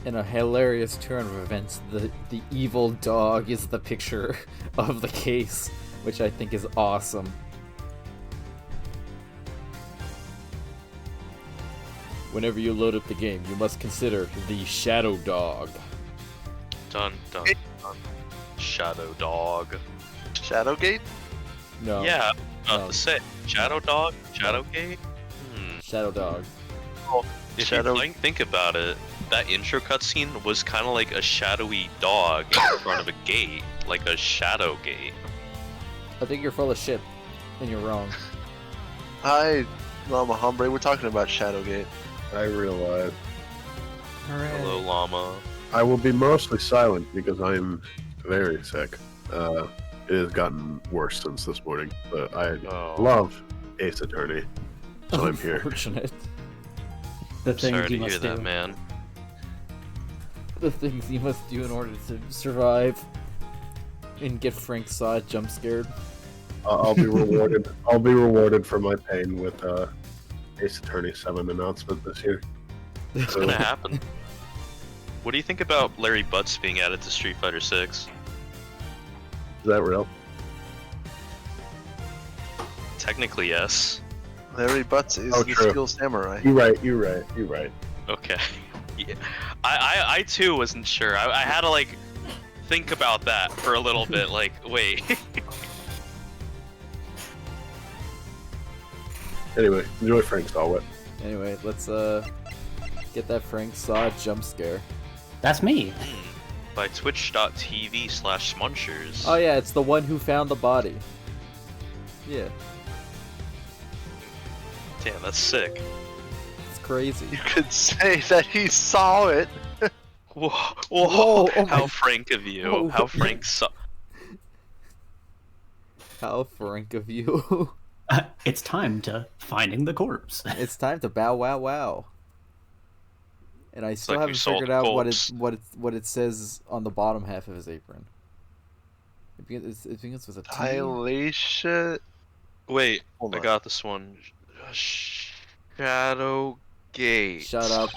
In a hilarious turn of events, the evil dog is the picture of the case, which I think is awesome. Whenever you load up the game, you must consider the shadow dog. Dun dun dun. Shadow dog. Shadowgate? No. Yeah, No. to say Shadow dog, Shadowgate. Shadow dog. If Shadow- you think about it, that intro cutscene was kind of like a shadowy dog in front of a gate, like a shadow gate. I think you're full of shit, and you're wrong. Hi, Llama Hombre. We're talking about Shadowgate. I realize. Hello, llama. I will be mostly silent because I'm very sick. It has gotten worse since this morning, but I love Ace Attorney, so I'm here. Unfortunate. The things Sorry to you hear must that, do. man. The things you must do in order to survive and get Frank Saw jump scared. I'll be rewarded. I'll be rewarded for my pain with Ace Attorney 7 announcement this year. What's gonna happen? What do you think about Larry Butts being added to Street Fighter 6? Is that real? Technically, yes. Larry Butts is Oh, the true. Skill Samurai. You're right. Okay. Yeah. I too wasn't sure. I had to like think about that for a little bit. Like, wait. Anyway, enjoy Frank Stallwit. Anyway, let's get that Frank Saw jump scare. That's me. By twitch.tv/smunchers. Oh yeah, it's the one who found the body. Yeah, Damn, that's sick. it's crazy. You could say that he saw it. Whoa, Whoa, oh how my- frank of you. Whoa. How frank. How frank of you. It's time to finding the corpse. It's time to bow wow wow. And I still like we haven't sold figured the out corpse. what it says on the bottom half of his apron. It begins with a T. Dilation. Wait, Hold I on. got this one. Shadow Gate. Shut up.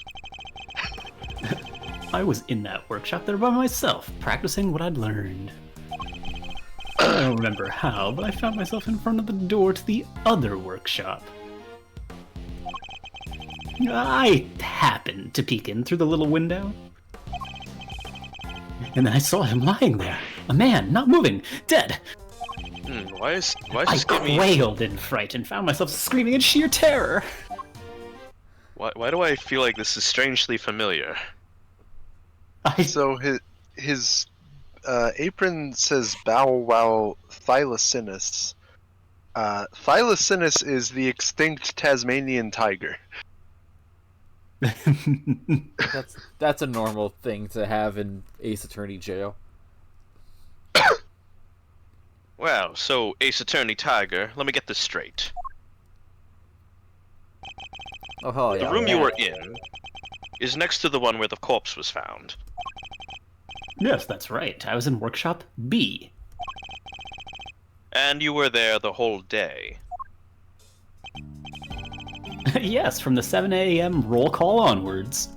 I was in that workshop there by myself, practicing what I'd learned. I don't remember how, but I found myself in front of the door to the other workshop. I happened to peek in through the little window. And then I saw him lying there. A man, not moving, dead. Why is I this giving me? quailed in fright and found myself screaming in sheer terror. Why do I feel like this is strangely familiar? So his apron says Bow Wow Thylacinus. Thylacinus is the extinct Tasmanian tiger. That's a normal thing to have in Ace Attorney jail. Wow, so Ace Attorney Tiger, let me get this straight. Oh hell yeah. The room you were in is next to the one where the corpse was found. Yes, that's right. I was in workshop B. And you were there the whole day. Yes, from the 7 a.m. roll call onwards.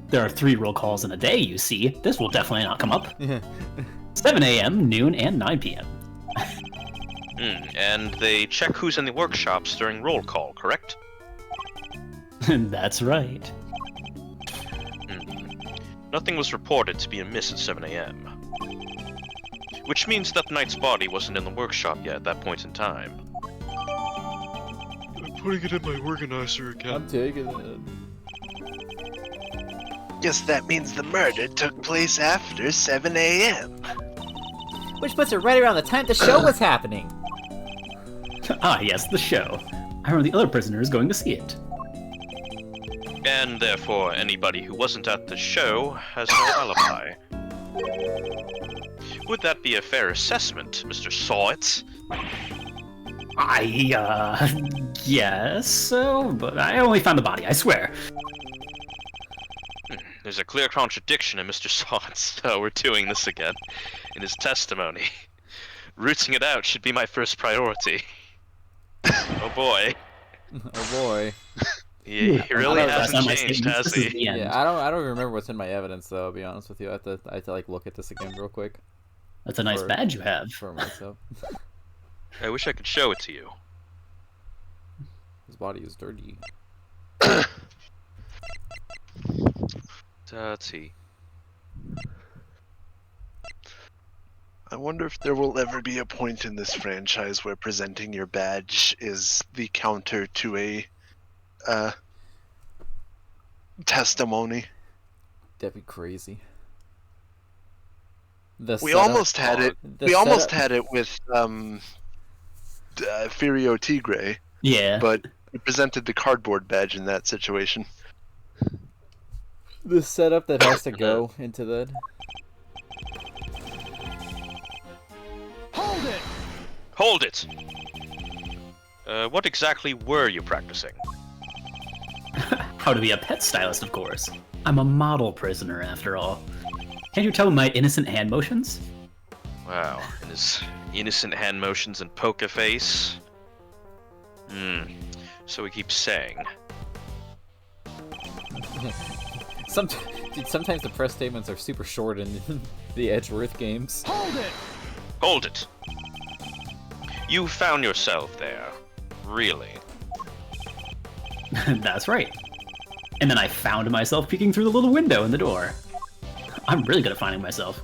There are 3 roll calls in a day, you see. This will definitely not come up. 7 a.m., noon, and 9 p.m. And they check who's in the workshops during roll call, correct? That's right. Nothing was reported to be amiss at 7 a.m. Which means that the knight's body wasn't in the workshop yet at that point in time. I'm putting it in my organizer again. I'm taking it. Guess that means the murder took place after 7 a.m. Which puts it right around the time the show was happening. Ah, yes, the show. I remember the other prisoners going to see it. And therefore, anybody who wasn't at the show has no alibi. Would that be a fair assessment, Mr. Sawit? Guess so, but I only found the body, I swear. There's a clear contradiction in Mr. Sawit's. Oh, we're doing this again. In his testimony. Rooting it out should be my first priority. Oh boy. Oh boy. He really That's not hasn't my changed, statement. has This is he? the end. Yeah, I don't remember what's in my evidence though. I'll be honest with you. I have to like look at this again real quick That's a nice for- badge you have. for myself. I wish I could show it to you. His body is dirty. Dirty. I wonder if there will ever be a point in this franchise where presenting your badge is the counter to a testimony. That'd be crazy. We almost had it. The We almost setup- had it with Furio Tigre, Yeah. but we presented the cardboard badge in that situation. The setup that has to go into that. Hold it! What exactly were you practicing? How to be a pet stylist, of course. I'm a model prisoner, after all. Can't you tell my innocent hand motions? Wow, and his innocent hand motions and poker face. So he keeps saying. Dude, sometimes the press statements are super short in the Edgeworth games. Hold it! You found yourself there. Really? That's right. And then I found myself peeking through the little window in the door. I'm really good at finding myself.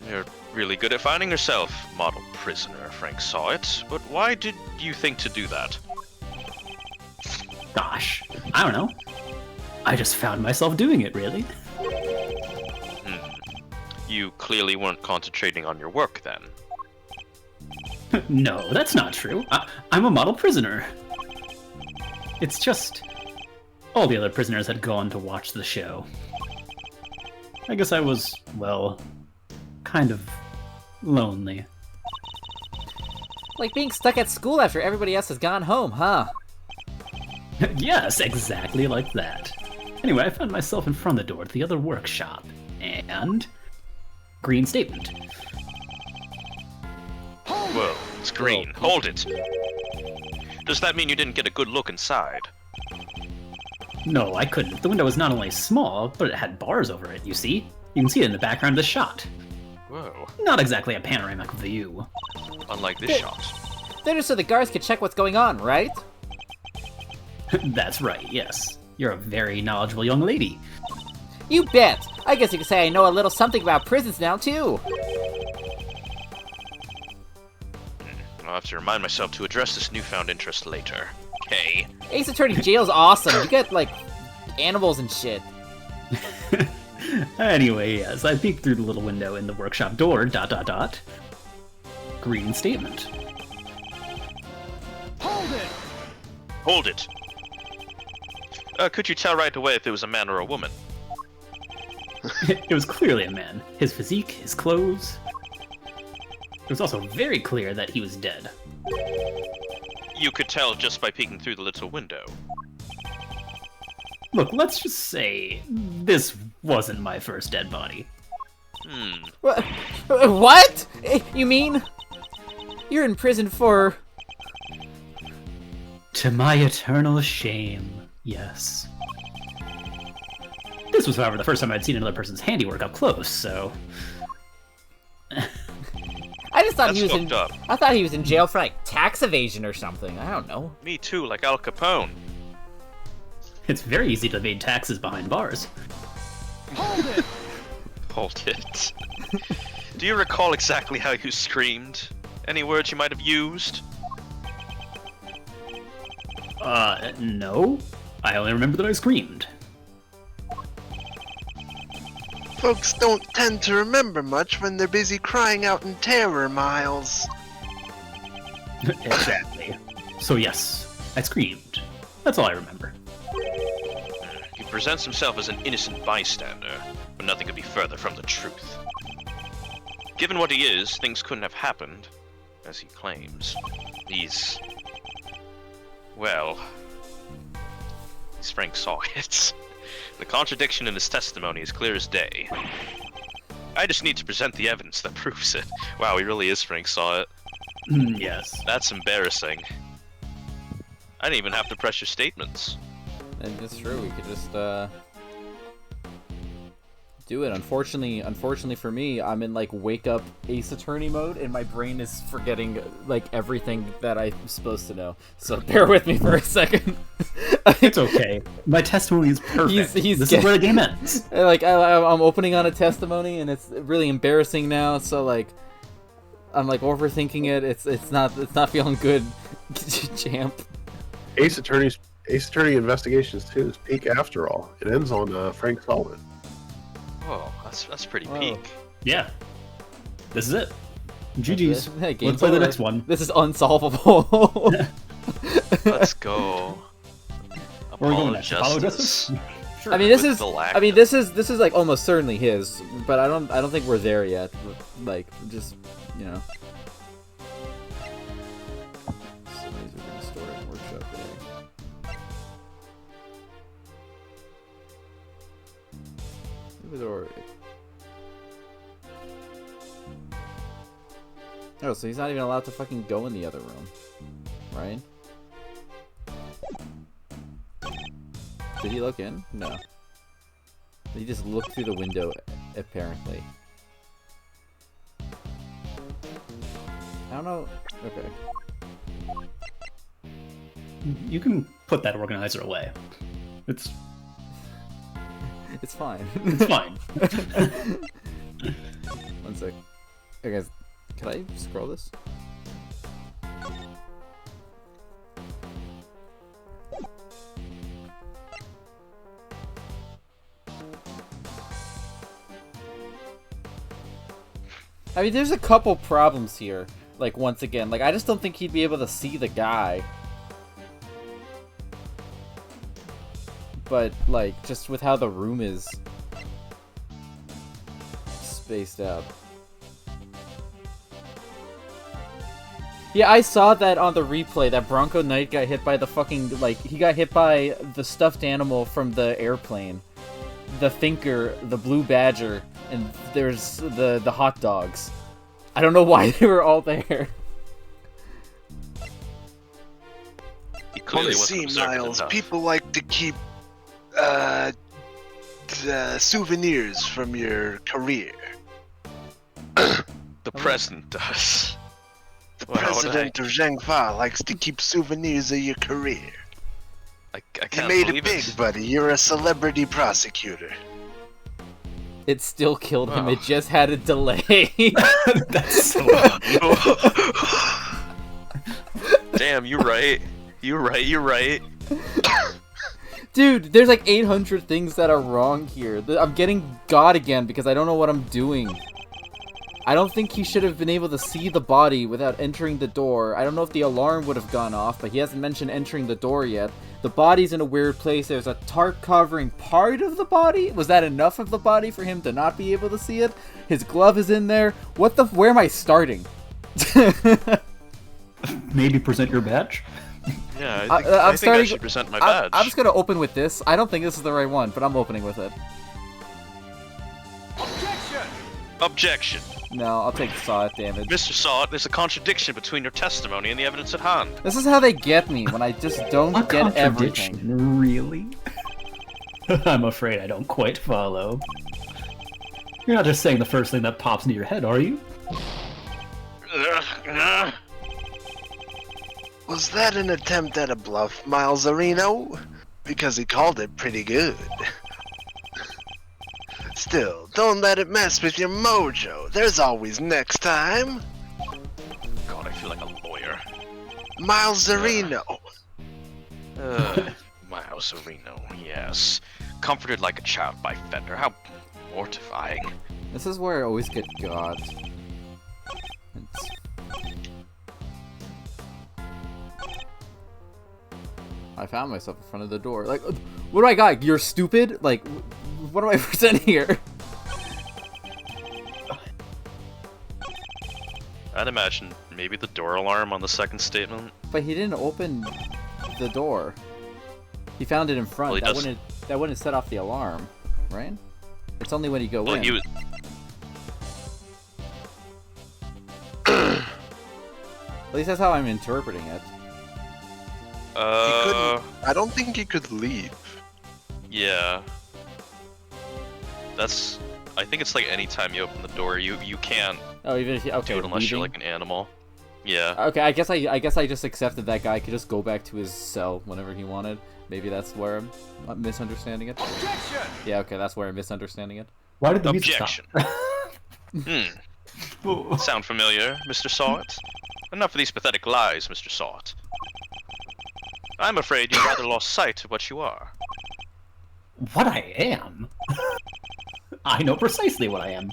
You're really good at finding yourself, model prisoner. Frank saw it. But why did you think to do that? Gosh, I don't know. I just found myself doing it, really. You clearly weren't concentrating on your work then. No, that's not true. I'm a model prisoner. It's just... all the other prisoners had gone to watch the show. I guess I was, well, kind of lonely. Like being stuck at school after everybody else has gone home, huh? Yes, exactly like that. Anyway, I found myself in front of the door to the other workshop, and... green statement. Whoa, it's green. Hold it! Does that mean you didn't get a good look inside? No, I couldn't. The window was not only small, but it had bars over it, you see? You can see it in the background of the shot. Whoa, Not exactly a panoramic view. unlike this shot. They're just so the guards can check what's going on, right? That's right, yes. You're a very knowledgeable young lady. You bet! I guess you could say I know a little something about prisons now, too! I'll have to remind myself to address this newfound interest later. Okay. Ace Attorney Jail's awesome. You get, like, animals and shit. Anyway, yes, I peeked through the little window in the workshop door, ... Green statement. Hold it! Could you tell right away if it was a man or a woman? It was clearly a man. His physique, his clothes. It was also very clear that he was dead. You could tell just by peeking through the little window. Look, let's just say this wasn't my first dead body. What? You mean? You're in prison for... To my eternal shame, yes. This was, however, the first time I'd seen another person's handiwork up close, so... I just thought That's he was fucked up. I thought he was in jail for, like, tax evasion or something. I don't know. Me too, like Al Capone. It's very easy to evade taxes behind bars. Hold it. Do you recall exactly how you screamed? Any words you might have used? No. I only remember that I screamed. Folks don't tend to remember much when they're busy crying out in terror, Miles. Exactly. So yes, I screamed. That's all I remember. He presents himself as an innocent bystander, but nothing could be further from the truth. Given what he is, things couldn't have happened, as he claims. He's... well... Frank saw it. The contradiction in his testimony is clear as day. I just need to present the evidence that proves it. Wow, he really is Frank saw it. Yes. That's embarrassing. I didn't even have to press your statements. And it's true, we could just do it. Unfortunately for me, I'm in like wake up Ace Attorney mode, and my brain is forgetting like everything that I'm supposed to know. So bear with me for a second. It's okay. My testimony is perfect. This is where the game ends. Like I'm opening on a testimony, and it's really embarrassing now. So like, I'm like overthinking it. It's not feeling good, champ. Ace Attorney Investigations 2 is peak after all. It ends on Frank Sullivan. Oh, that's pretty Whoa. peak. Yeah. This is it. GG's. Hey, Let's play the next one. This is unsolvable. Let's go. Where are we going next? Apollo Justice. Justice? I mean, this With is like almost certainly his, but I don't think we're there yet. Like, just, you know. Somebody's gonna store it in workshop there. Oh, so he's not even allowed to fucking go in the other room, right? Did he look in? No. He just looked through the window, apparently. I don't know. Okay. You can put that organizer away. It's fine. It's fine. One sec. Hey guys, can I scroll this? I mean, there's a couple problems here. Like, once again, like, I just don't think he'd be able to see the guy. But, like, just with how the room is spaced out. Yeah, I saw that on the replay, that Bronco Knight got hit by the fucking, like, he got hit by the stuffed animal from the airplane. The Thinker, the Blue Badger, and there's the hot dogs. I don't know why they were all there. He clearly wasn't See, observant Miles, enough. people like to keep souvenirs from your career. The president does. The Well, how would president of Zhengfa likes to keep souvenirs of your career. I You can't made it believe big, buddy. You're a celebrity prosecutor. It still killed him, Oh. it just had a delay. That's so Damn, you're right. You're right. Dude, there's like 800 things that are wrong here. I'm getting God again because I don't know what I'm doing. I don't think he should have been able to see the body without entering the door. I don't know if the alarm would have gone off, but he hasn't mentioned entering the door yet. The body's in a weird place. There's a tarp covering part of the body. Was that enough of the body for him to not be able to see it? His glove is in there. Where am I starting? Maybe present your badge. Yeah, I'm I think I starting- should present my badge. I'm just gonna open with this. I don't think this is the right one, but I'm opening with it. Objection. No, I'll take the saw damage. Mr. Sawt, there's a contradiction between your testimony and the evidence at hand. This is how they get me, when I just don't A get contradiction, everything. really? I'm afraid I don't quite follow. You're not just saying the first thing that pops into your head, are you? Was that an attempt at a bluff, Miles Areno? Because he called it pretty good. Still, don't let it mess with your mojo. There's always next time. God, I feel like a lawyer. Miles Areno. Miles Areno, yes. Comforted like a child by Fender. How mortifying. This is where I always get got. I found myself in front of the door. Like, what do I got? You're stupid? Like, what am I presenting here? I'd imagine maybe the door alarm on the second statement. But he didn't open the door. He found it in front. Well, he That wouldn't set off the alarm, right? It's only when you go Well, in. he was. At least that's how I'm interpreting it. He couldn't. I don't think he could leave. Yeah. That's... I think it's like anytime you open the door, you can't Oh, even if okay, do it unless you're leaving? like an animal. Yeah. Okay, I guess I just accepted that guy could just go back to his cell whenever he wanted. Maybe that's where I'm misunderstanding it. Objection! Yeah, okay, that's where I'm misunderstanding it. Why did the music stop? Objection. Sound familiar, Mr. Sawt? Enough of these pathetic lies, Mr. Sawt. I'm afraid you've rather lost sight of what you are. What I am? I know precisely what I am.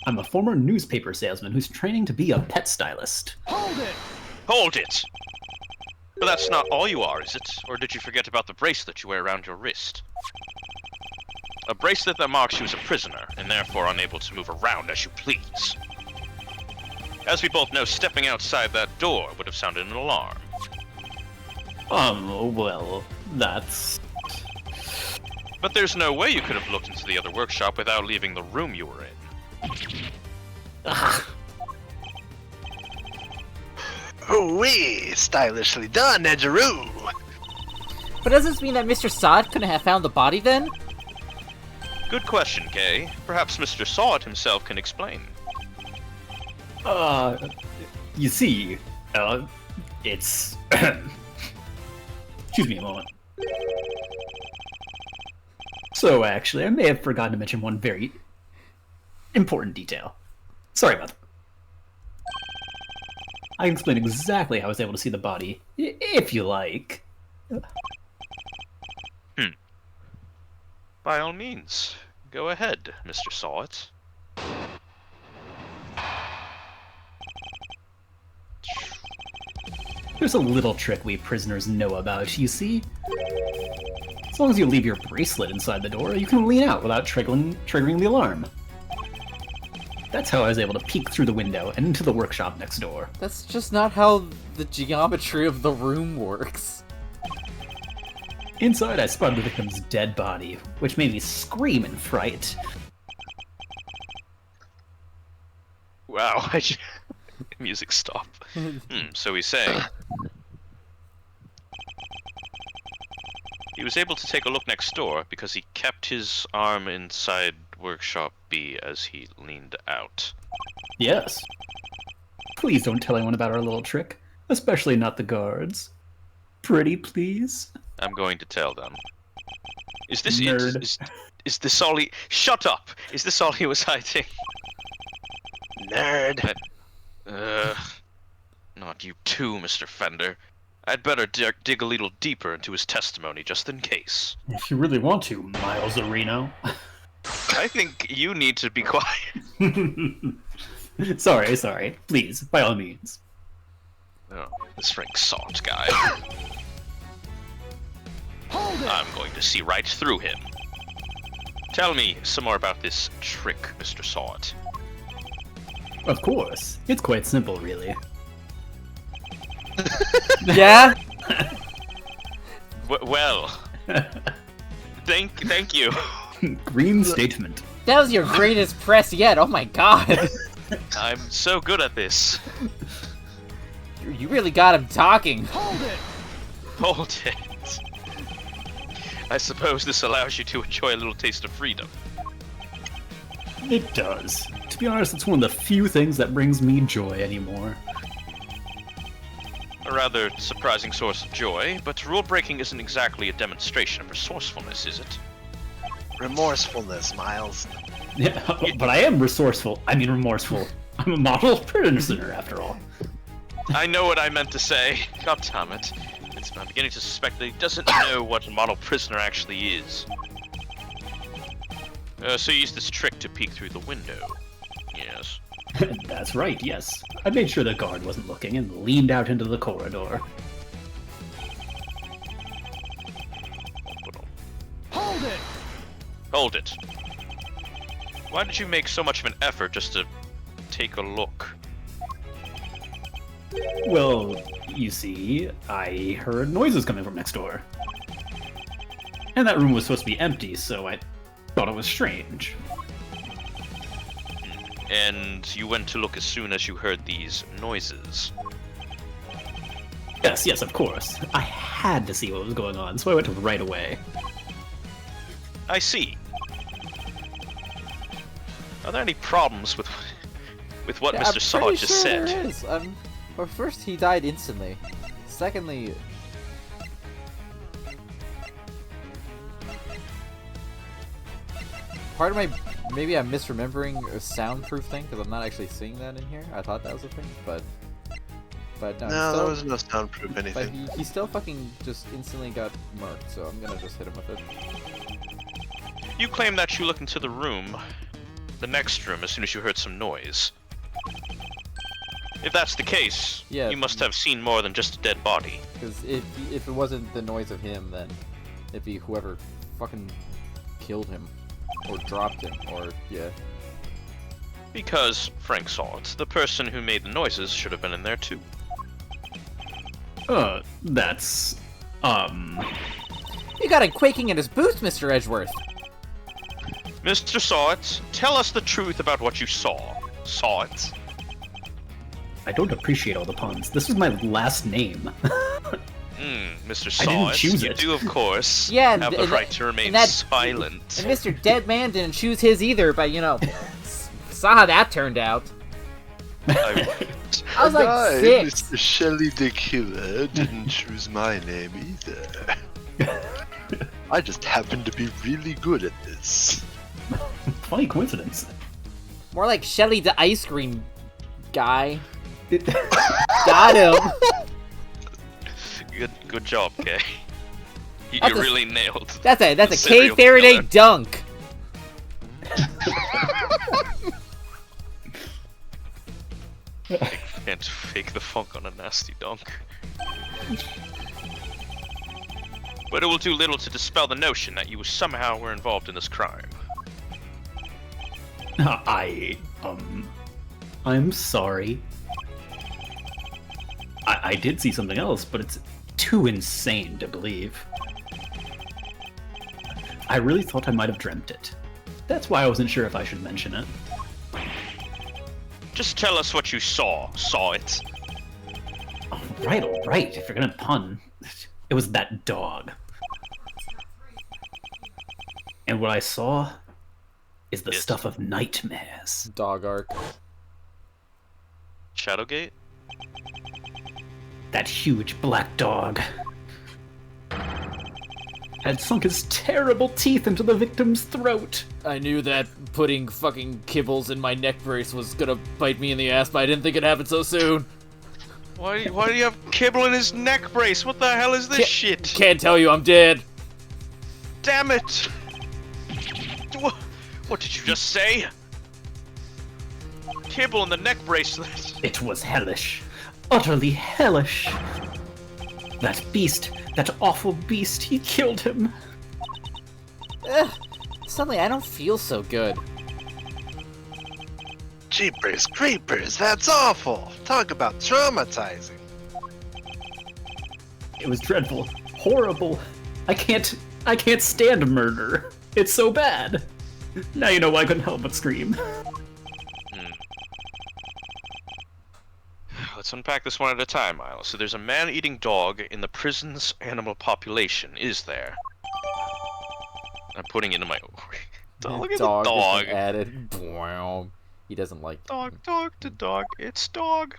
I'm a former newspaper salesman who's training to be a pet stylist. Hold it! Hold it! But that's not all you are, is it? Or did you forget about the bracelet you wear around your wrist? A bracelet that marks you as a prisoner, and therefore unable to move around as you please. As we both know, stepping outside that door would have sounded an alarm. Well, that's... But there's no way you could have looked into the other workshop without leaving the room you were in. Ooh-wee! Stylishly done, Edgeroo! But does this mean that Mr. Sod couldn't have found the body then? Good question, Kay. Perhaps Mr. Sawt himself can explain. You see, it's... Excuse me a moment. So, actually, I may have forgotten to mention one very important detail. Sorry about that. I can explain exactly how I was able to see the body, if you like. By all means, go ahead, Mr. Sawt. There's a little trick we prisoners know about, you see? As long as you leave your bracelet inside the door, you can lean out without triggering the alarm. That's how I was able to peek through the window and into the workshop next door. That's just not how the geometry of the room works. Inside, I spotted the victim's dead body, which made me scream in fright. Wow, music stop. So he's saying... He was able to take a look next door because he kept his arm inside Workshop B as he leaned out. Yes. Please don't tell anyone about our little trick, especially not the guards. Pretty please? I'm going to tell them. Is this Nerd. Is this all he... Shut up! Is this all he was hiding? Nerd. Not you too, Mr. Fender. I'd better dig a little deeper into his testimony, just in case. If you really want to, Miles Areno. I think you need to be quiet. Sorry. Please, by all means. Oh, this Frank Salt guy. Hold it! I'm going to see right through him. Tell me some more about this trick, Mr. Salt. Of course. It's quite simple, really. Yeah? Well, thank you. Green statement. That was your greatest press yet, oh my god! I'm so good at this. You really got him talking. Hold it! Hold it. I suppose this allows you to enjoy a little taste of freedom. It does. To be honest, it's one of the few things that brings me joy anymore. A rather surprising source of joy, but rule breaking isn't exactly a demonstration of resourcefulness, is it? Remorsefulness, Miles. Yeah, but I am resourceful. I mean remorseful. I'm a model prisoner, after all. I know what I meant to say. God damn it. I'm beginning to suspect that he doesn't know what a model prisoner actually is. So you used this trick to peek through the window. Yes. That's right, yes. I made sure the guard wasn't looking and leaned out into the corridor. Hold it! Hold it. Why did you make so much of an effort just to take a look? Well, you see, I heard noises coming from next door. And that room was supposed to be empty, so I thought it was strange. And you went to look as soon as you heard these noises. Yes, of course. I had to see what was going on, so I went right away. I see. Are there any problems with what Mr. Saw just said? There is. Well, first, he died instantly. Secondly, part of my... Maybe I'm misremembering a soundproof thing, because I'm not actually seeing that in here. I thought that was a thing, but no. No, still, there was no soundproof but anything. he still fucking just instantly got murked, so I'm gonna just hit him with it. You claim that you looked into the room, the next room, as soon as you heard some noise. If that's the case, Yeah. you must have seen more than just a dead body. Because if it wasn't the noise of him, then it'd be whoever fucking killed him. Or dropped him, or, yeah. Because, Frank saw it, the person who made the noises should have been in there too. That's... He got him quaking in his boots, Mr. Edgeworth! Mr. Saw It, tell us the truth about what you saw. Saw it. I don't appreciate all the puns. This was my last name. Mr. I didn't Saw It, choose you it. do of course Yeah, have the right to remain silent. And Mr. Deadman didn't choose his either, but you know, saw how that turned out. I was like I, 6. Mr. Shelley the Killer, didn't choose my name either. I just happen to be really good at this. Funny coincidence. More like Shelly the ice cream guy. Got him. Good job, Kay. You That's a- really nailed. That's a K serial Faraday killer. dunk. Can't fake the funk on a nasty dunk. But it will do little to dispel the notion that you somehow were involved in this crime. I'm sorry. I did see something else, but it's too insane to believe. I really thought I might have dreamt it. That's why I wasn't sure if I should mention it. Just tell us what you saw. Saw it. All right, if you're gonna pun. It was that dog. And what I saw is the stuff of nightmares. Dog arc. Shadowgate? That huge black dog had sunk his terrible teeth into the victim's throat. I knew that putting fucking kibbles in my neck brace was gonna bite me in the ass, but I didn't think it'd happen so soon. Why do you have Kibble in his neck brace? What the hell is this shit? Can't tell you, I'm dead. Damn it! What did you just say? Kibble in the neck bracelet. It was hellish. Utterly hellish. That beast, that awful beast, he killed him. Suddenly, I don't feel so good. Jeepers creepers, that's awful! Talk about traumatizing. It was dreadful. Horrible. I can't stand murder. It's so bad. Now you know why I couldn't help but scream. Let's unpack this one at a time, Miles. So there's a man-eating dog in the prison's animal population, is there? I'm putting it in my... Look at the dog. Added. Wow. He doesn't like... Dog to dog. It's dog.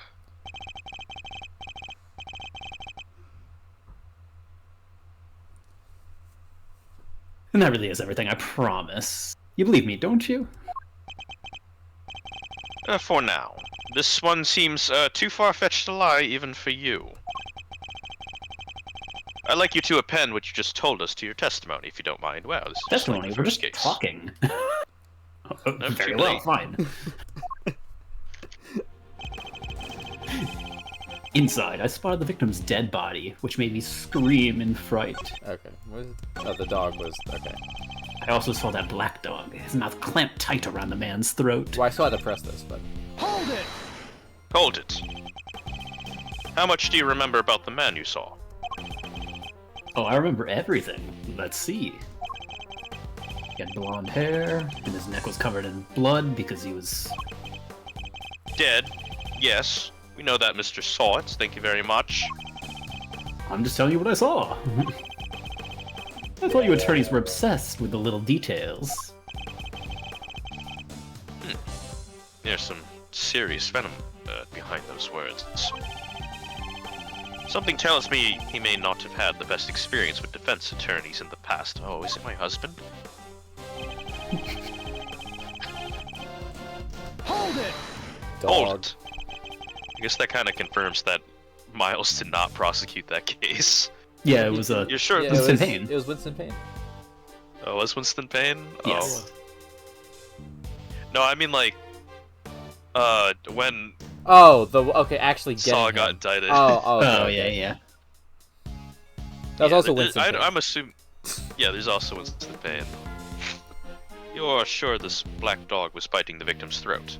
And that really is everything, I promise. You believe me, don't you? For now. This one seems too far-fetched to lie, even for you. I'd like you to append what you just told us to your testimony, if you don't mind. Wow, this is just like Testimony, the we're first just case. talking. No, Very too well, late. fine. Inside, I spotted the victim's dead body, which made me scream in fright. Okay. What is it? Oh, the dog was... Okay. I also saw that black dog, his mouth clamped tight around the man's throat. Well, I still had to press this, but... Hold it! Hold it. How much do you remember about the man you saw? Oh, I remember everything. Let's see. He had blonde hair, and his neck was covered in blood because he was... Dead. Yes. We know that, Mr. Saw It. Thank you very much. I'm just telling you what I saw. I thought you attorneys were obsessed with the little details. There's some serious venom behind those words. Something tells me he may not have had the best experience with defense attorneys in the past. Oh, is it my husband? Hold it! Hold it! I guess that kind of confirms that Miles did not prosecute that case. Yeah, it was You're sure? Yeah, Winston Payne. It was Winston Payne. Oh, it was Winston Payne? Yes. Oh. No, I mean like, when Oh, okay, actually getting Saw him. got indicted. Oh, okay, Oh, okay. yeah. That was also Winston Payne. I'm assuming. Yeah, there's also Winston Payne. You're sure this black dog was biting the victim's throat?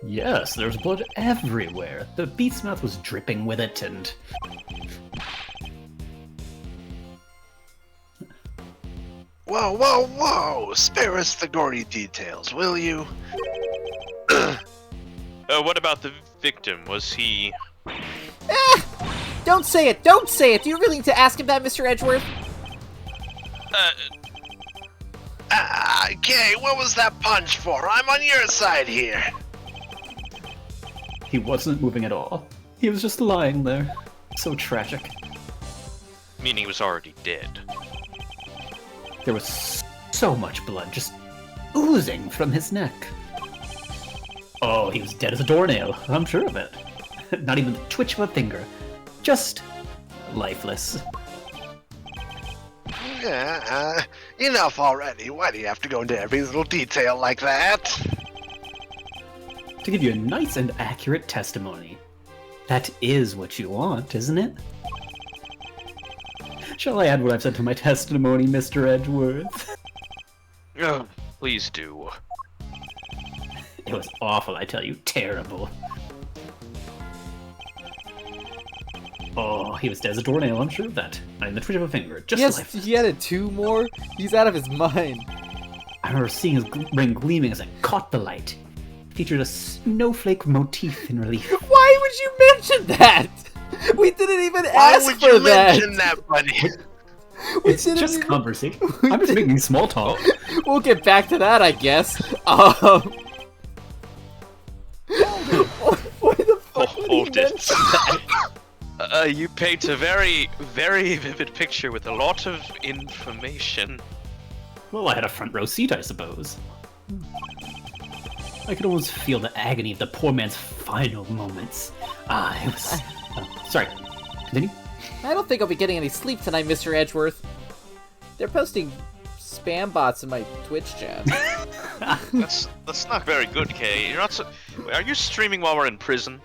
Yes, there was blood everywhere. The beast's mouth was dripping with it, and... Whoa, whoa, whoa! Spare us the gory details, will you? What about the victim? Was he... Don't say it! Don't say it! Do you really need to ask him that, Mr. Edgeworth? Okay, what was that punch for? I'm on your side here. He wasn't moving at all. He was just lying there. So tragic. Meaning he was already dead. There was so much blood just oozing from his neck. Oh, he was dead as a doornail. I'm sure of it. Not even the twitch of a finger. Just lifeless. Yeah, enough already. Why do you have to go into every little detail like that? To give you a nice and accurate testimony. That is what you want, isn't it? Shall I add what I've said to my testimony, Mr. Edgeworth? Oh, please do. It was awful, I tell you. Terrible. Oh, he was dead as a doornail, I'm sure of that. Not in the twitch of a finger. Just Yes, lifeless. he added 2 more? He's out of his mind. I remember seeing his ring gleaming as it caught the light. It featured a snowflake motif in relief. Why would you mention that? We didn't even Why ask would for you that. mention that, buddy? We It's didn't just even- conversation. I'm just making small talk. We'll get back to that, I guess. Why the fuck would he Hold it. mention that? You paint a very, very vivid picture with a lot of information. Well, I had a front row seat, I suppose. I could almost feel the agony of the poor man's final moments. It was... sorry. Continue? I don't think I'll be getting any sleep tonight, Mr. Edgeworth. They're posting spam bots in my Twitch chat. That's not very good, Kay. You're not so... Are you streaming while we're in prison?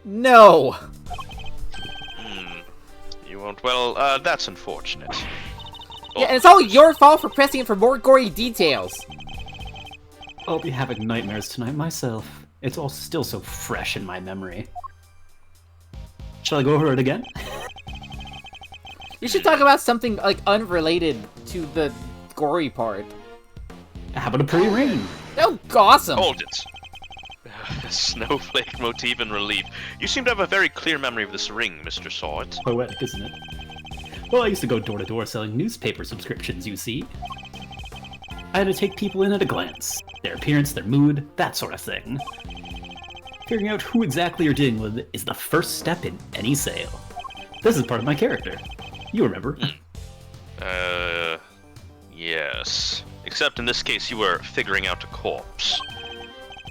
No! You won't. Well, that's unfortunate. Yeah, and it's all your fault for pressing for more gory details. I'll be having nightmares tonight myself. It's all still so fresh in my memory. Shall I go over it again? You should talk about something, like, unrelated to the gory part. How about a pretty ring? Oh, awesome! Hold it. Snowflake motif in relief. You seem to have a very clear memory of this ring, Mr. Sawit. Poetic, isn't it? Well, I used to go door to door selling newspaper subscriptions, you see. I had to take people in at a glance. Their appearance, their mood, that sort of thing. Figuring out who exactly you're dealing with is the first step in any sale. This is part of my character. You remember. Yes. Except in this case you were figuring out a corpse.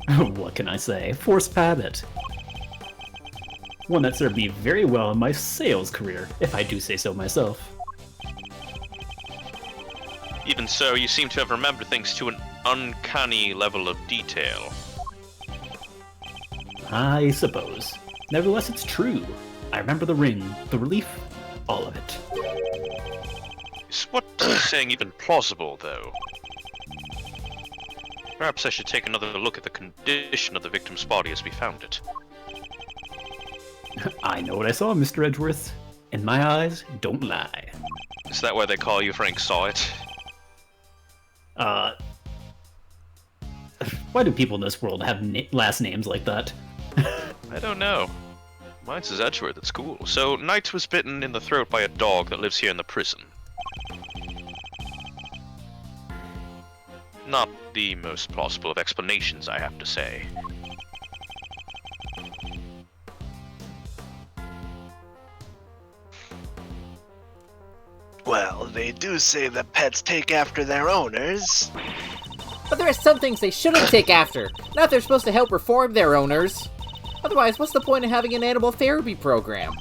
What can I say? Forced habit. One that served me very well in my sales career, if I do say so myself. Even so, you seem to have remembered things to an uncanny level of detail. I suppose. Nevertheless, it's true. I remember the ring, the relief, all of it. Is what you're saying even plausible, though? Perhaps I should take another look at the condition of the victim's body as we found it. I know what I saw, Mr. Edgeworth. And my eyes don't lie. Is that why they call you Frank Sawit? Why do people in this world have last names like that? I don't know. Mine's is Edgeworth, it's cool. So, Knight was bitten in the throat by a dog that lives here in the prison. Not the most plausible of explanations, I have to say. Well, they do say that pets take after their owners. But there are some things they shouldn't take after. Not if they're supposed to help reform their owners. Otherwise, what's the point of having an animal therapy program?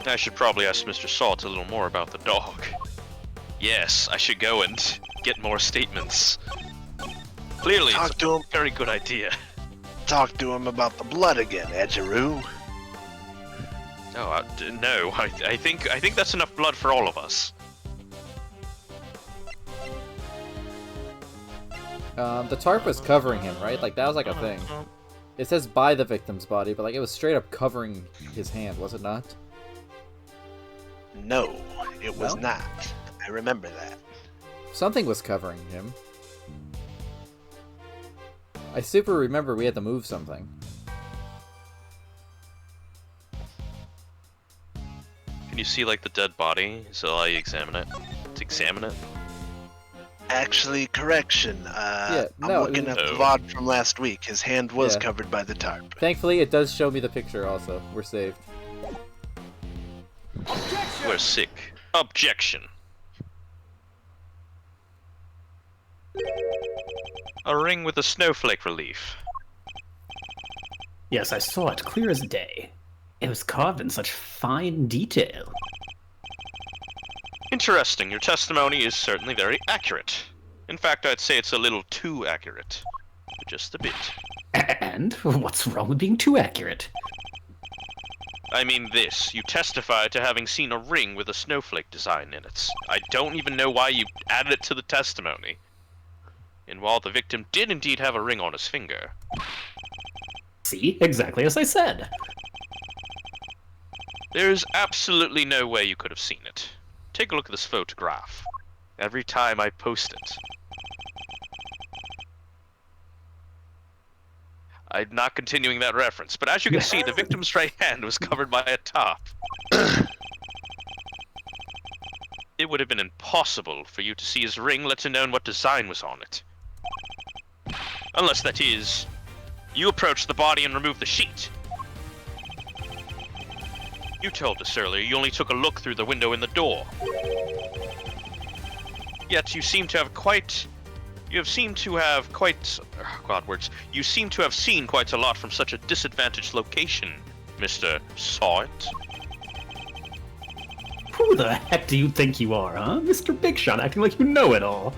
I should probably ask Mr. Salt a little more about the dog. Yes, I should go and get more statements. Clearly, Talk it's to a him. very good idea. Talk to him about the blood again, Edgeru. No, I think that's enough blood for all of us. The tarp was covering him, right? Like, that was like a thing. It says by the victim's body, but like it was straight up covering his hand, was it not? No, it was No? not. I remember that. Something was covering him. I super remember we had to move something. Can you see, like, the dead body? So I examine it. To examine it? Actually, correction. no, I'm looking at the No. VOD from last week. His hand was Yeah. covered by the tarp. Thankfully, it does show me the picture also. We're saved. Objection! We're sick. Objection. A ring with a snowflake relief. Yes, I saw it clear as day. It was carved in such fine detail. Interesting. Your testimony is certainly very accurate. In fact, I'd say it's a little too accurate. Just a bit. And what's wrong with being too accurate? I mean this. You testified to having seen a ring with a snowflake design in it. I don't even know why you added it to the testimony. And while the victim did indeed have a ring on his finger, See, exactly as I said. there's absolutely no way you could have seen it. Take a look at this photograph. Every time I post it. I'm not continuing that reference, but as you can see, the victim's right hand was covered by a top. It would have been impossible for you to see his ring, let alone what design was on it. Unless, that is, you approached the body and removed the sheet. You told us earlier you only took a look through the window in the door. Yet you seem to have quite... You seem to have seen quite a lot from such a disadvantaged location, Mr. Saw It. Who the heck do you think you are, huh? Mr. Big Shot acting like you know it all.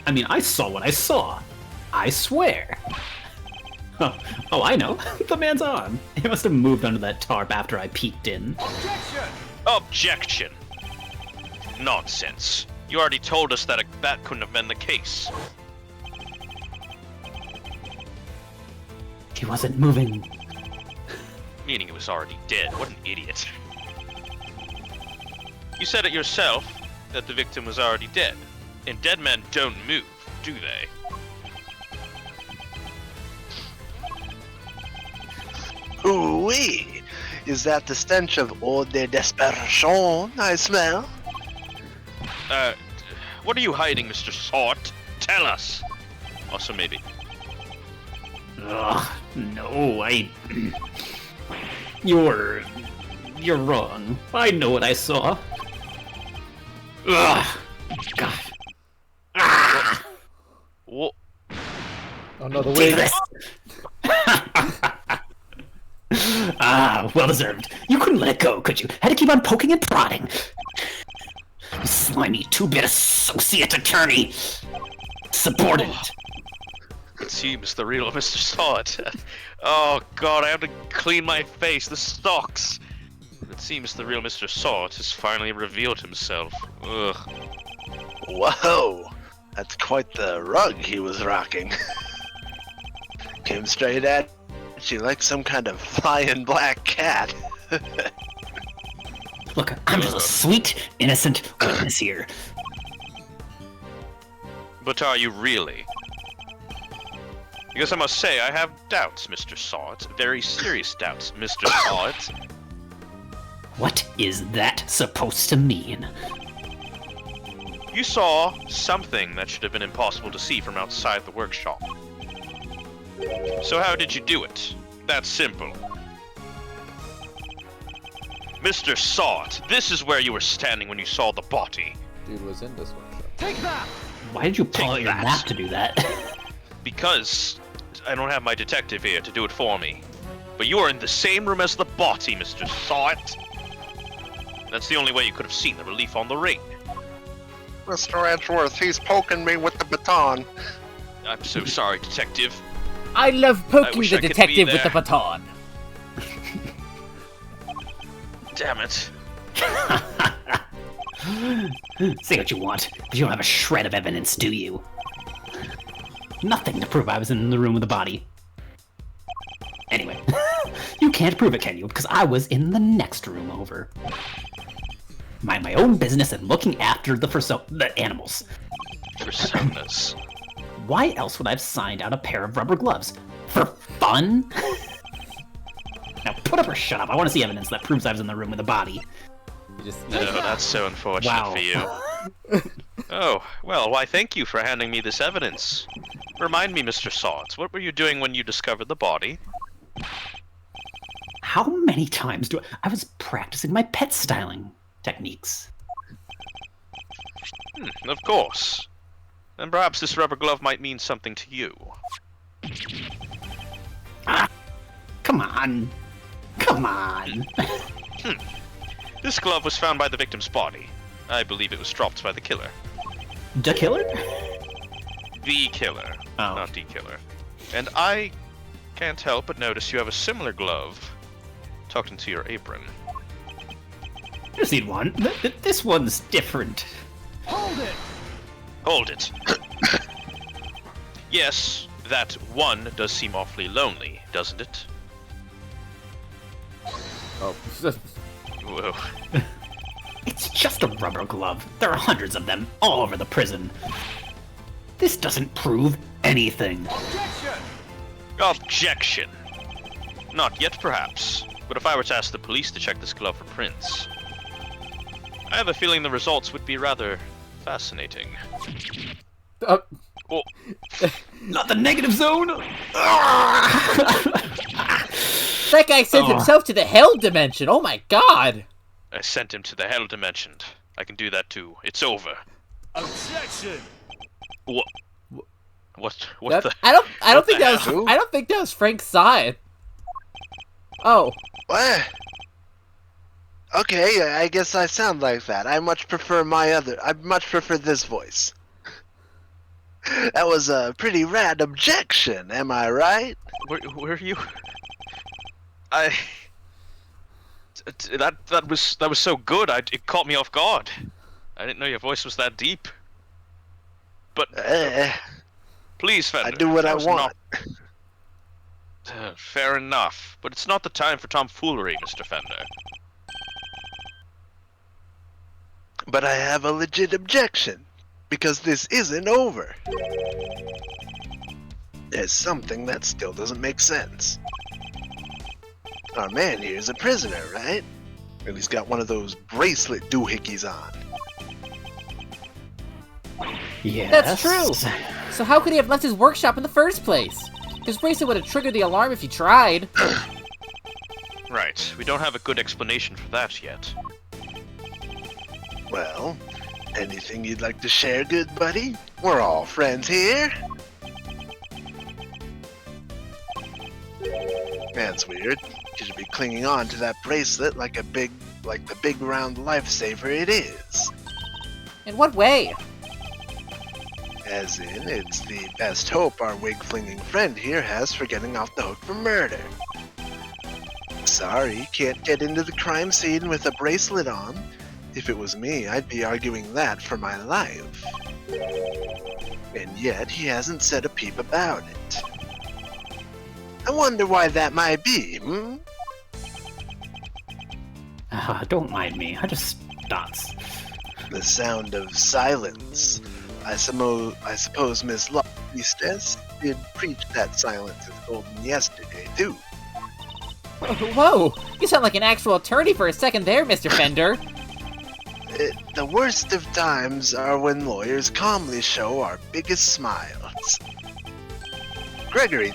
I mean, I saw what I saw. I swear. Oh, I know. The man's arm. He must have moved under that tarp after I peeked in. Objection! Objection! Nonsense. You already told us that that couldn't have been the case. He wasn't moving. Meaning it was already dead. What an idiot. You said it yourself, that the victim was already dead. And dead men don't move, do they? Ooh-wee! Is that the stench of eau de desperation I smell? What are you hiding, Mr. Sort? Tell us! Also, maybe. Ugh, no, You're wrong. I know what I saw. Ugh! God. Ah! What? Oh no, the Take wig. this! Ah, well deserved. You couldn't let it go, could you? Had to keep on poking and prodding. You slimy two-bit associate attorney. Subordinate. It seems the real Mr. Sot. Oh god, I have to clean my face. The socks. It seems the real Mr. Sot has finally revealed himself. Ugh. Whoa! That's quite the rug he was rocking. Came straight at you like some kind of flying black cat. Look, I'm just a sweet, innocent witness here. But are you really? Because I must say, I have doubts, Mr. Sawt. Very serious doubts, Mr. Sawt. What is that supposed to mean? You saw something that should have been impossible to see from outside the workshop. So how did you do it? That's simple. Mr. Sawt, this is where you were standing when you saw the body. Dude was in this workshop. Take that! Why did you pull out your that. map to do that? Because I don't have my detective here to do it for me. But you are in the same room as the body, Mr. Sawt. That's the only way you could have seen the relief on the ring. Mr. Edgeworth, he's poking me with the baton. I'm so sorry, detective. I love poking wish the I could be detective with the there. baton. Damn it. Say what you want, but you don't have a shred of evidence, do you? Nothing to prove I was in the room with the body. Anyway, you can't prove it, can you? Because I was in the next room over. Mind my own business and looking after the animals. Personas. Why else would I have signed out a pair of rubber gloves? For fun? Now put up or shut up. I want to see evidence that proves I was in the room with the body. You just No, that's so unfortunate Wow. for you. Oh, well, why thank you for handing me this evidence. Remind me, Mr. Sawt, what were you doing when you discovered the body? How many times do I was practicing my pet styling techniques. Of course. Then perhaps this rubber glove might mean something to you. Come on. Come on. This glove was found by the victim's body. I believe it was dropped by the killer. The killer? The killer, Oh. not the killer. And I can't help but notice you have a similar glove tucked into your apron. Just need one. This one's different. Hold it! Hold it. Yes, that one does seem awfully lonely, doesn't it? Oh. Whoa. It's just a rubber glove. There are hundreds of them all over the prison. This doesn't prove anything. Objection! Objection. Not yet, perhaps. But if I were to ask the police to check this glove for prints, I have a feeling the results would be rather fascinating. Oh, Not the negative zone! That guy sent himself to the hell dimension. Oh my god. I sent him to the hell dimension. I can do that too. It's over. Objection! What? What That- the? I don't what think the that was. hell? I don't think that was Frank's side. Oh. What? Okay, I guess I sound like that. I much prefer this voice. That was a pretty rad objection, am I right? Where are you? That was so good. It caught me off guard. I didn't know your voice was that deep. But please, Fender. I do what I that was want. Fair enough, but it's not the time for tomfoolery, Mr. Fender. But I have a legit objection, because this isn't over. There's something that still doesn't make sense. Our man here is a prisoner, right? And he's got one of those bracelet doohickeys on. Yes. That's true. So how could he have left his workshop in the first place? His bracelet would have triggered the alarm if he tried. Right, we don't have a good explanation for that yet. Well, anything you'd like to share, good buddy? We're all friends here. That's weird. You should be clinging on to that bracelet like the big round lifesaver it is. In what way? As in, it's the best hope our wig-flinging friend here has for getting off the hook for murder. Sorry, can't get into the crime scene with a bracelet on. If it was me, I'd be arguing that for my life. And yet, he hasn't said a peep about it. I wonder why that might be, Don't mind me. I just dots. The sound of silence. I suppose Miss Priestess, did preach that silence is golden yesterday, too. Whoa! You sound like an actual attorney for a second there, Mr. Fender. The worst of times are when lawyers calmly show our biggest smiles. Gregory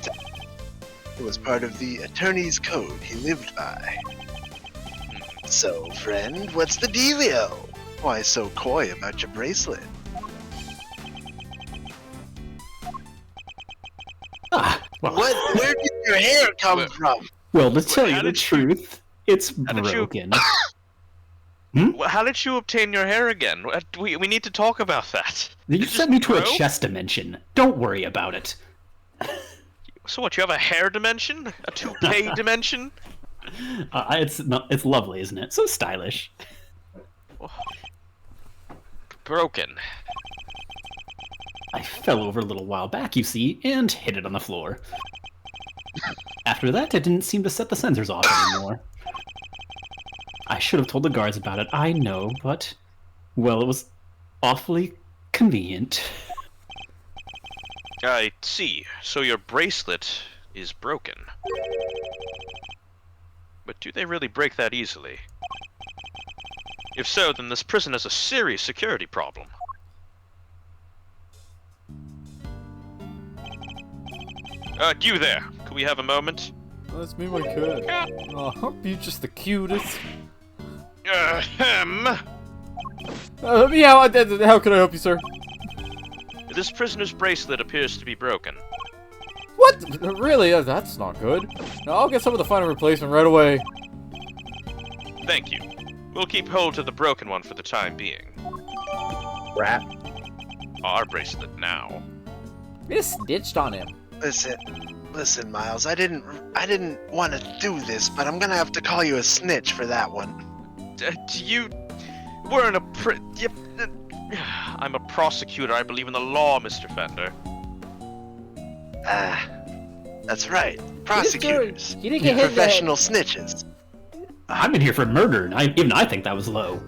was part of the attorney's code he lived by. So, friend, what's the dealio? Why so coy about your bracelet? Well, Where did your hair come from? well, to tell you how the did you- truth, it's how did you- broken. How did you obtain your hair again? We need to talk about that. You Did it sent me just to a grow? chess dimension. Don't worry about it. So what, you have a hair dimension? A toupee dimension? It's lovely, isn't it? So stylish. Broken. I fell over a little while back, you see, and hit it on the floor. After that, it didn't seem to set the sensors off anymore. I should have told the guards about it, I know, but... well, it was awfully convenient. I see. So your bracelet is broken. But do they really break that easily? If so, then this prison has a serious security problem. You there. Could we have a moment? That's me, my cat. Oh, you're just the cutest. Ahem. Yeah, how can I help you, sir? This prisoner's bracelet appears to be broken. What? Really? That's not good. No, I'll get someone to find a replacement right away. Thank you. We'll keep hold to the broken one for the time being. Rat. Our bracelet now. We just snitched on him. Listen, Miles. I didn't want to do this, but I'm gonna have to call you a snitch for that one. We're in a I'm a prosecutor. I believe in the law, Mr. Fender. That's right. Prosecutors. You didn't get hit in the head. Professional snitches. I'm in here for murder, and even I think that was low.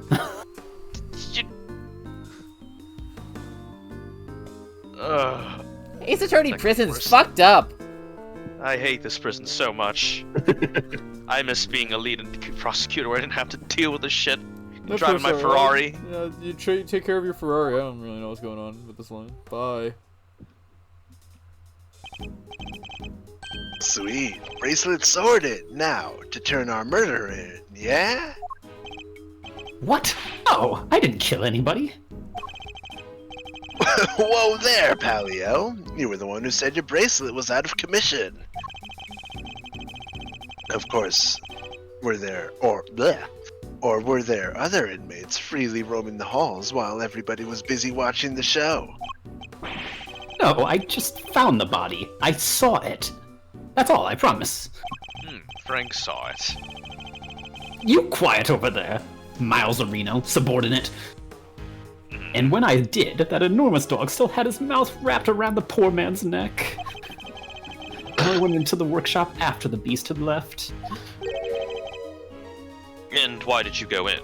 Ace Attorney Like Prison's worse. fucked up. I hate this prison so much. I miss being a lead and prosecutor where I didn't have to deal with this shit. That's Driving my alright. Ferrari. Yeah, you take care of your Ferrari. I don't really know what's going on with this line. Bye. Sweet. Bracelet sorted. Now, to turn our murderer in, yeah? What? Oh, I didn't kill anybody. Whoa there, Palio. You were the one who said your bracelet was out of commission. Of course, were there other inmates freely roaming the halls while everybody was busy watching the show? No, I just found the body. I saw it. That's all, I promise. Frank saw it. You quiet over there, Miles Areno, subordinate. And when I did, that enormous dog still had his mouth wrapped around the poor man's neck. I went into the workshop after the beast had left. And why did you go in?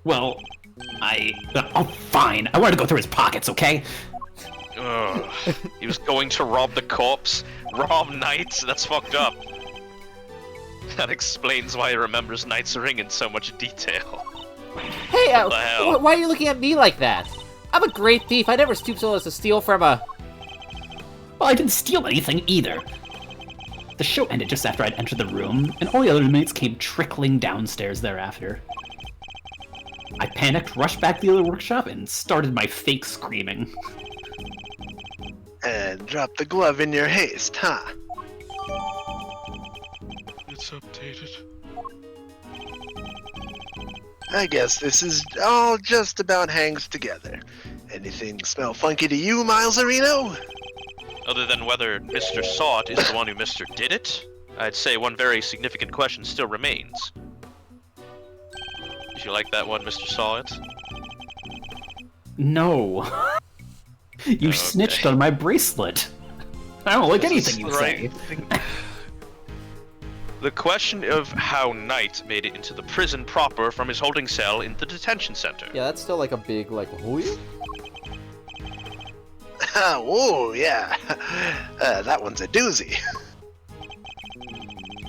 Well, oh, fine. I wanted to go through his pockets, okay? Ugh. He was going to rob the corpse? Rob Knight? That's fucked up. That explains why he remembers Knight's ring in so much detail. Hey, What the hell? why are you looking at me like that? I'm a great thief. I never stoop so as to steal from a... Well, I didn't steal anything either. The show ended just after I'd entered the room, and all the other inmates came trickling downstairs thereafter. I panicked, rushed back to the other workshop, and started my fake screaming. And dropped the glove in your haste, huh? It's updated. I guess this is all just about hangs together. Anything smell funky to you, Miles Areno? Other than whether Mr. Saw It is the one who Mr. Did It, I'd say one very significant question still remains. Did you like that one, Mr. Saw It? No. You Okay. snitched on my bracelet. I don't like anything you say. The question of how Knight made it into the prison proper from his holding cell in the detention center. Yeah, that's still like a big, like, who you? Oh, yeah. That one's a doozy.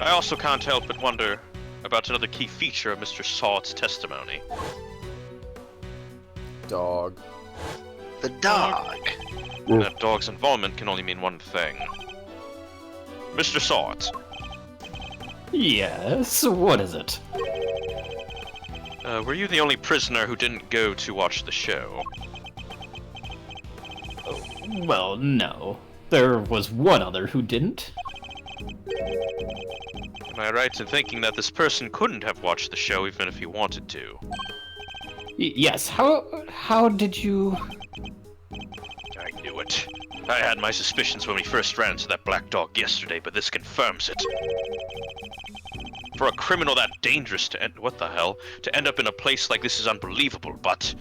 I also can't help but wonder about another key feature of Mr. Saw's testimony. Dog. The dog. And that dog's involvement can only mean one thing. Mr. Sawt, Yes, what is it? were you the only prisoner who didn't go to watch the show? Well, no. There was one other who didn't. Am I right in thinking that this person couldn't have watched the show even if he wanted to? Yes, how did you... I knew it. I had my suspicions when we first ran into that black dog yesterday, but this confirms it. For a criminal that dangerous to end up in a place like this is unbelievable, but...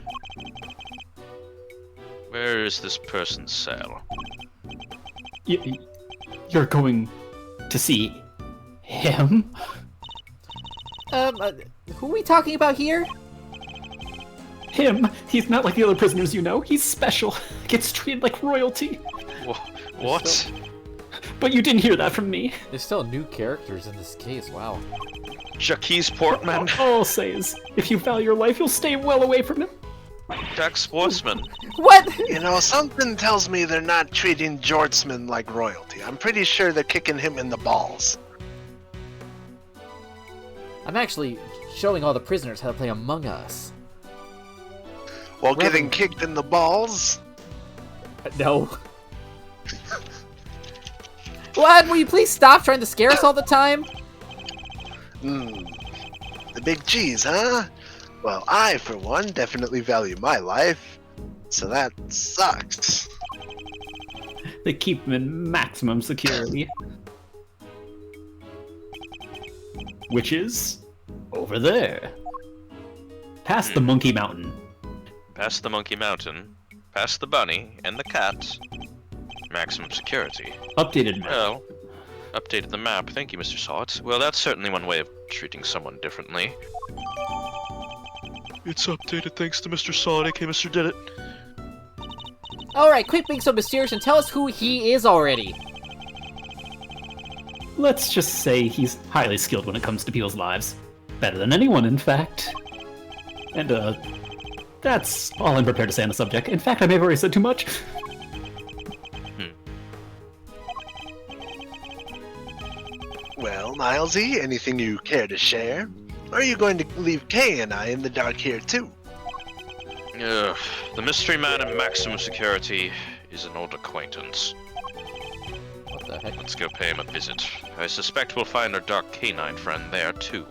Where is this person's cell? You're going to see him? Who are we talking about here? Him? He's not like the other prisoners you know. He's special. Gets treated like royalty. What? But you didn't hear that from me. There's still new characters in this case, wow. Jackie's Portman? All I'll say is, if you value your life, you'll stay well away from him. Jack Sportsman. What? You know, something tells me they're not treating Jortsman like royalty. I'm pretty sure they're kicking him in the balls. I'm actually showing all the prisoners how to play Among Us. While getting kicked in the balls? No. What? Will you please stop trying to scare us all the time? The big cheese, huh? Well, I, for one, definitely value my life. So that sucks. They keep him in maximum security. Which is over there. Past the Monkey Mountain. Past the Monkey Mountain, past the bunny and the cat. Maximum security. Updated map. Well, updated the map. Thank you, Mr. Sawt. Well, that's certainly one way of treating someone differently. It's updated thanks to Mr. Sawt, aka Mr. Did It. Alright, quit being so mysterious and tell us who he is already. Let's just say he's highly skilled when it comes to people's lives. Better than anyone, in fact. And, that's all I'm prepared to say on the subject. In fact, I may have already said too much. Well, Milesy, anything you care to share? Or are you going to leave Kay and I in the dark here too? The mystery man in maximum security is an old acquaintance. What the heck? Let's go pay him a visit. I suspect we'll find our dark canine friend there too.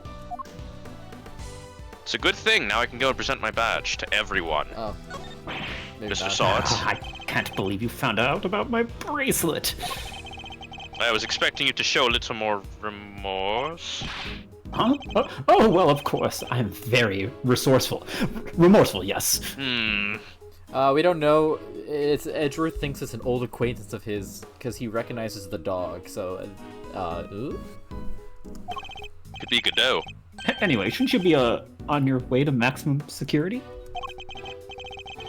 It's a good thing, now I can go and present my badge to everyone. Oh. Maybe Mr. not. Sawt, I can't believe you found out about my bracelet. I was expecting you to show a little more remorse. Huh? Oh, well, of course. I'm very resourceful. Remorseful, yes. We don't know. Edgeworth thinks it's an old acquaintance of his because he recognizes the dog. So, ooh. Could be Godot. Anyway, shouldn't you be on your way to maximum security?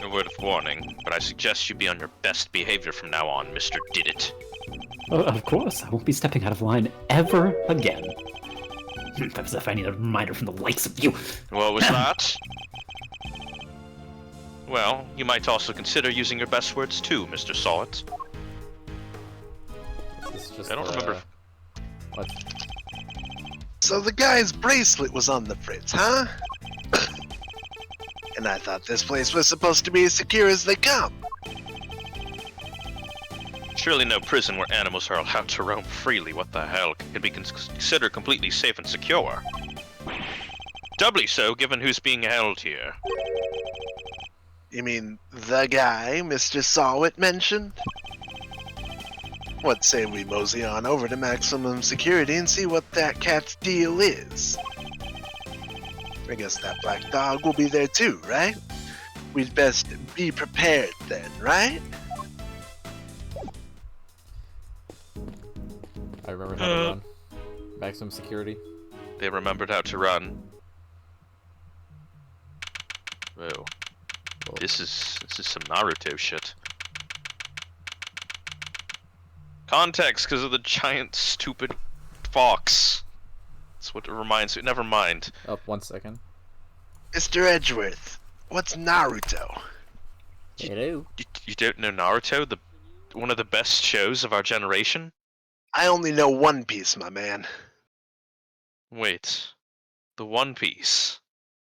A word of warning, but I suggest you be on your best behavior from now on, Mr. Did It. Of course, I won't be stepping out of line ever again. As if I need a reminder from the likes of you. What was that? Well, you might also consider using your best words too, Mr. Sawt. This is just, I don't remember. What? So the guy's bracelet was on the fritz, huh? And I thought this place was supposed to be as secure as they come. Surely no prison where animals are allowed to roam freely, what the hell, could be considered completely safe and secure. Doubly so, given who's being held here. You mean the guy Mr. Sawit mentioned? What say we mosey on over to maximum security and see what that cat's deal is? I guess that black dog will be there too, right? We'd best be prepared then, right? I remember how to run. Maximum security. They remembered how to run. Whoa. This is some Naruto shit. Context, because of the giant, stupid fox. That's what it reminds me. Never mind. Oh, 1 second. Mr. Edgeworth, what's Naruto? Hello. You don't know Naruto, one of the best shows of our generation? I only know One Piece, my man. Wait, the One Piece.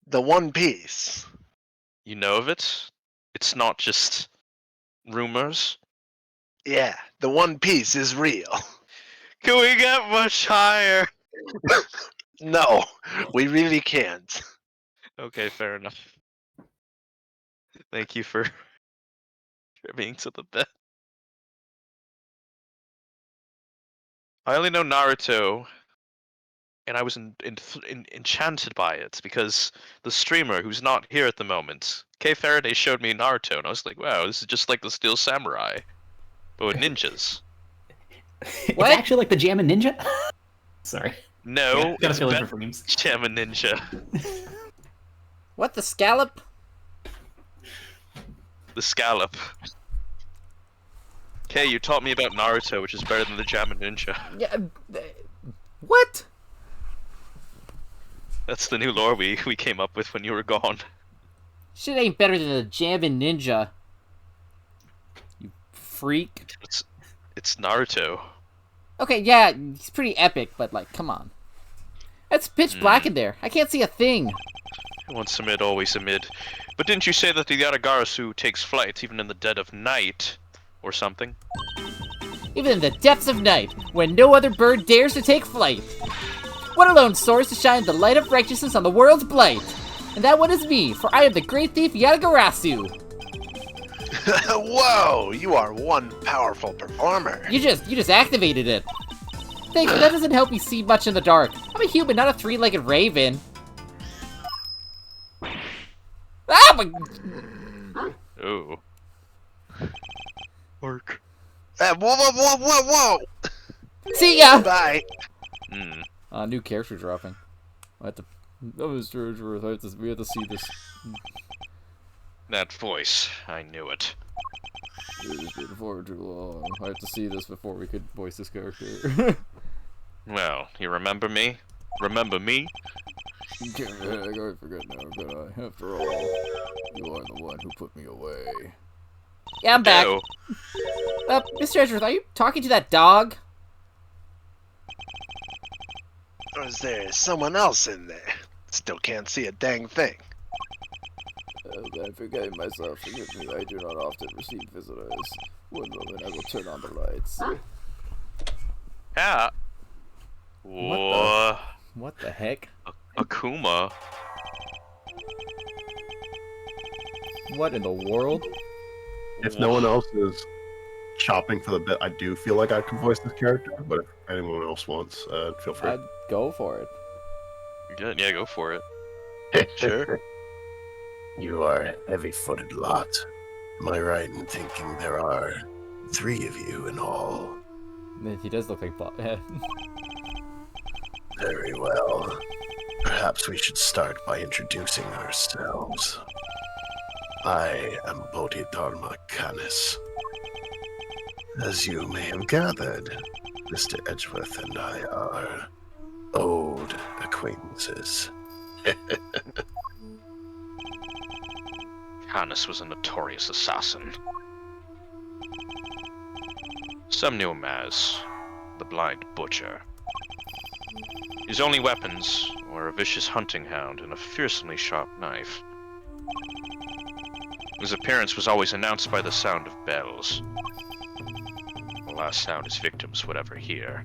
The One Piece. You know of it? It's not just rumors. Yeah, the One Piece is real. Can we get much higher? No, we really can't. Okay, fair enough. Thank you for being to the best. I only know Naruto, and I was enchanted by it because the streamer who's not here at the moment, K Faraday, showed me Naruto, and I was like, wow, this is just like the Steel Samurai, but with ninjas. What? It's actually like the Jammin' Ninja? Sorry. No, Gotta it's fill in for Freems. Jammin' Ninja. What, the scallop? The scallop. Okay, you taught me about Naruto, which is better than the Jammin' Ninja. Yeah. What? That's the new lore we came up with when you were gone. Shit ain't better than the Jammin' Ninja. You freak. It's Naruto. Okay, yeah, he's pretty epic, but like, come on. It's pitch black in there. I can't see a thing. Once amid, always amid. But didn't you say that the Yaragarasu takes flight even in the dead of night? Or something? Even in the depths of night, when no other bird dares to take flight. One alone soars to shine the light of righteousness on the world's blight. And that one is me, for I am the great thief Yatagarasu. Whoa, you are one powerful performer. You just activated it. Thanks, but that doesn't help me see much in the dark. I'm a human, not a three-legged raven. Ah, my... Oh. Work. Whoa. See ya! Bye. New character dropping. I have to... Oh, Mr. Edgeworth, we have to see this. That voice, I knew it. It's been far too long. I have to see this before we could voice this character. Well, you remember me? Remember me? I forget now, but after all, you are the one who put me away. Yeah, I'm back. No. Mr. Edgeworth, are you talking to that dog? Or is there someone else in there? Still can't see a dang thing. I forget myself. Forgive me. I do not often receive visitors. One moment, I will turn on the lights. Yeah. What the heck? Akuma. What in the world? If no one else is shopping for the bit, I do feel like I can voice this character, but if anyone else wants, feel free. I'd go for it. Good, yeah, go for it. Sure. You are a heavy-footed lot. Am I right in thinking there are 3 of you in all? He does look like Bob. Very well. Perhaps we should start by introducing ourselves. I am Bodhidharma Canis. As you may have gathered, Mr. Edgeworth and I are old acquaintances. Canis was a notorious assassin. Some knew him as the Blind Butcher. His only weapons were a vicious hunting hound and a fearsomely sharp knife. His appearance was always announced by the sound of bells. The last sound his victims would ever hear.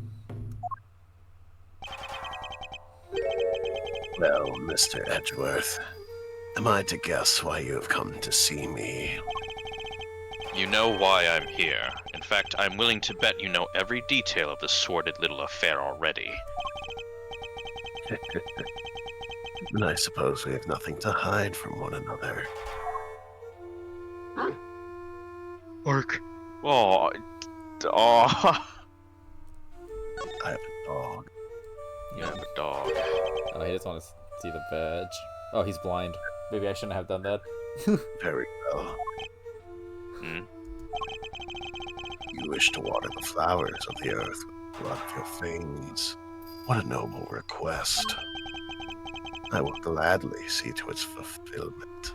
Well, Mr. Edgeworth, am I to guess why you have come to see me? You know why I'm here. In fact, I'm willing to bet you know every detail of this sordid little affair already. And I suppose we have nothing to hide from one another. Orc. Oh. Oh. I have a dog. You have a dog. Oh, he just wants to see the badge. Oh, he's blind. Maybe I shouldn't have done that. Very well. Hmm? You wish to water the flowers of the earth with the blood of your veins. What a noble request. I will gladly see to its fulfillment.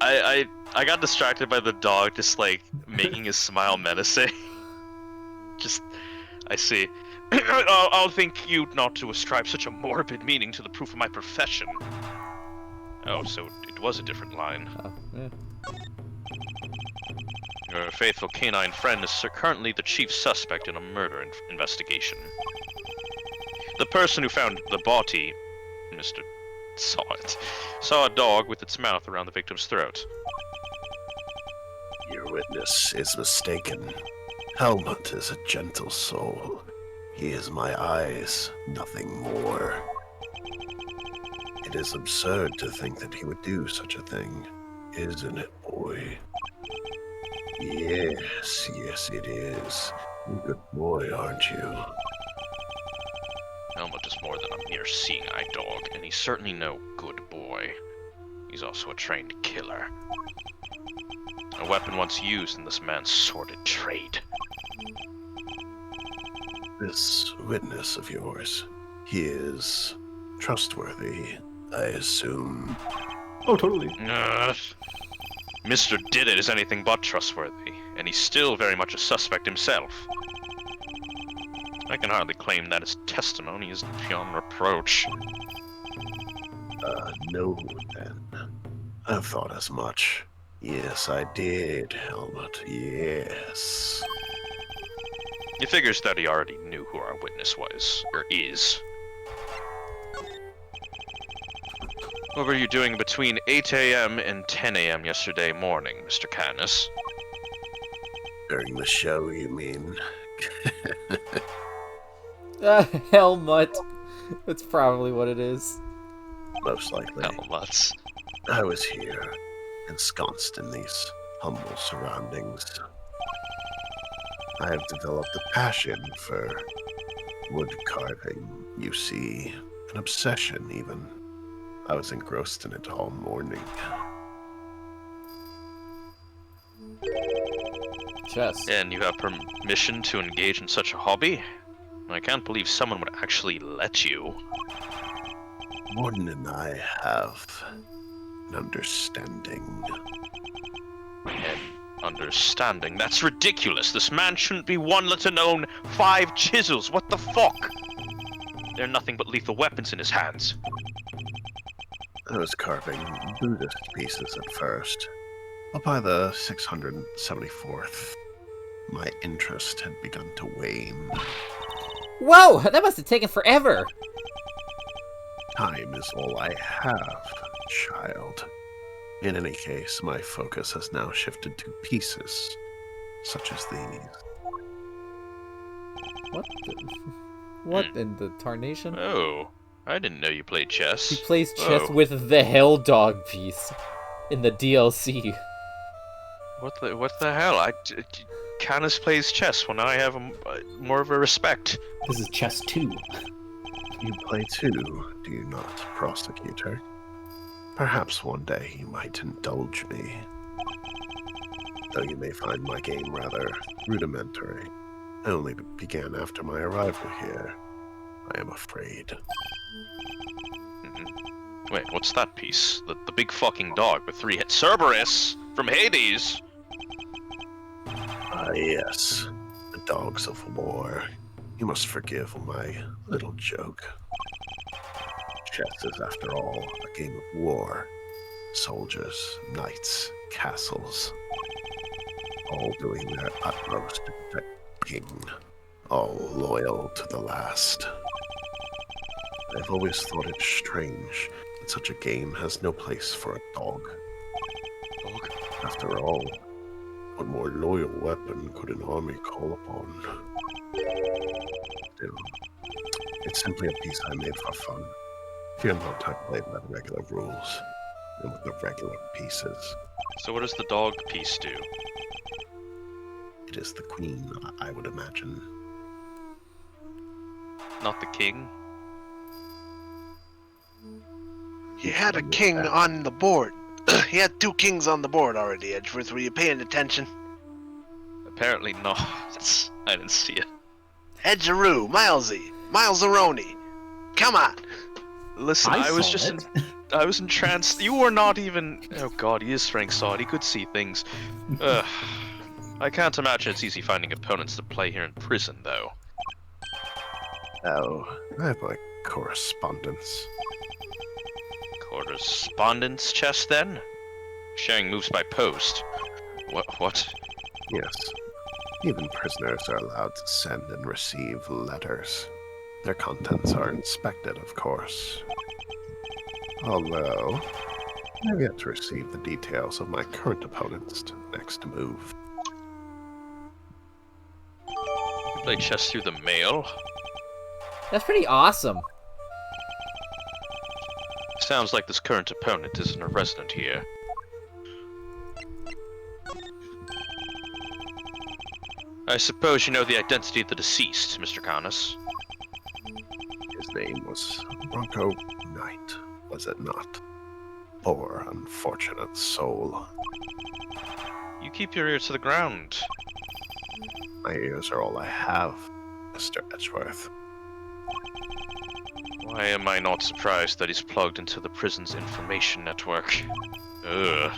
I got distracted by the dog just like making his smile menacing. I see. I'll think you not to ascribe such a morbid meaning to the proof of my profession. Oh, so it was a different line. Oh, yeah. Your faithful canine friend is currently the chief suspect in a murder investigation. The person who found the body, Mr. saw a dog with its mouth around the victim's throat. Your witness is mistaken. Helmut is a gentle soul. He is my eyes, nothing more. It is absurd to think that he would do such a thing, isn't it, boy? Yes, it is. You're a good boy, aren't you? Helmut is more than a mere seeing-eye dog, and he's certainly no good boy. He's also a trained killer. A weapon once used in this man's sordid trade. This witness of yours, he is trustworthy, I assume. Oh, totally. Mr. Did It is anything but trustworthy, and he's still very much a suspect himself. I can hardly claim that his testimony is beyond reproach. No, then. I've thought as much. Yes, I did, Helmut, yes. It figures that he already knew who our witness was, or is. What were you doing between 8 a.m. and 10 a.m. yesterday morning, Mr. Canis? During the show, you mean? Helmut. That's probably what it is. Most likely. Helmuts. I was here, ensconced in these humble surroundings. I have developed a passion for wood carving, you see. An obsession, even. I was engrossed in it all morning. Chess. And you have permission to engage in such a hobby? I can't believe someone would actually let you. Morden and I have an understanding. An understanding? That's ridiculous. This man shouldn't be one, let alone 5 chisels. What the fuck? They're nothing but lethal weapons in his hands. I was carving Buddhist pieces at first. But by the 674th, my interest had begun to wane. Whoa, that must have taken forever. Time is all I have, child. In any case, my focus has now shifted to pieces, such as these. What in the tarnation? Oh, I didn't know you played chess. He plays chess Whoa. with the Hell Dog piece in the DLC. What the hell? Canis plays chess when I have more of a respect. This is chess 2. You play too, do you not, prosecutor? Perhaps one day you might indulge me. Though you may find my game rather rudimentary. I only began after my arrival here, I am afraid. Wait, what's that piece? The big fucking dog with 3 heads. Cerberus! From Hades! Ah, yes. The dogs of war. You must forgive my little joke. Chess is, after all, a game of war. Soldiers, knights, castles. All doing their utmost to protect the king. All loyal to the last. I've always thought it strange that such a game has no place for a dog. Dog? After all, what more loyal weapon could an army call upon? Still, it's simply a piece I made for fun. Fear not, I play by the regular rules, and with the regular pieces. So what does the dog piece do? It is the queen, I would imagine. Not the king? He had a king on the board. He had 2 kings on the board already, Edgeworth. Were you paying attention? Apparently not. I didn't see it. Edgeroo, Milesaroni. Come on. Listen, I was just I was entranced. You were not even. Oh god, he is Frank Saw it. He could see things. Ugh. I can't imagine it's easy finding opponents to play here in prison, though. Oh, I have my correspondence. Correspondence chest, then? Sharing moves by post. What? Yes. Even prisoners are allowed to send and receive letters. Their contents are inspected, of course. Although, I've yet to receive the details of my current opponent's next move. You can play chess through the mail? That's pretty awesome. Sounds like this current opponent isn't a resident here. I suppose you know the identity of the deceased, Mr. Canis. His name was Bronco Knight, was it not? Poor, unfortunate soul. You keep your ear to the ground. My ears are all I have, Mr. Edgeworth. Why am I not surprised that he's plugged into the prison's information network? Ugh.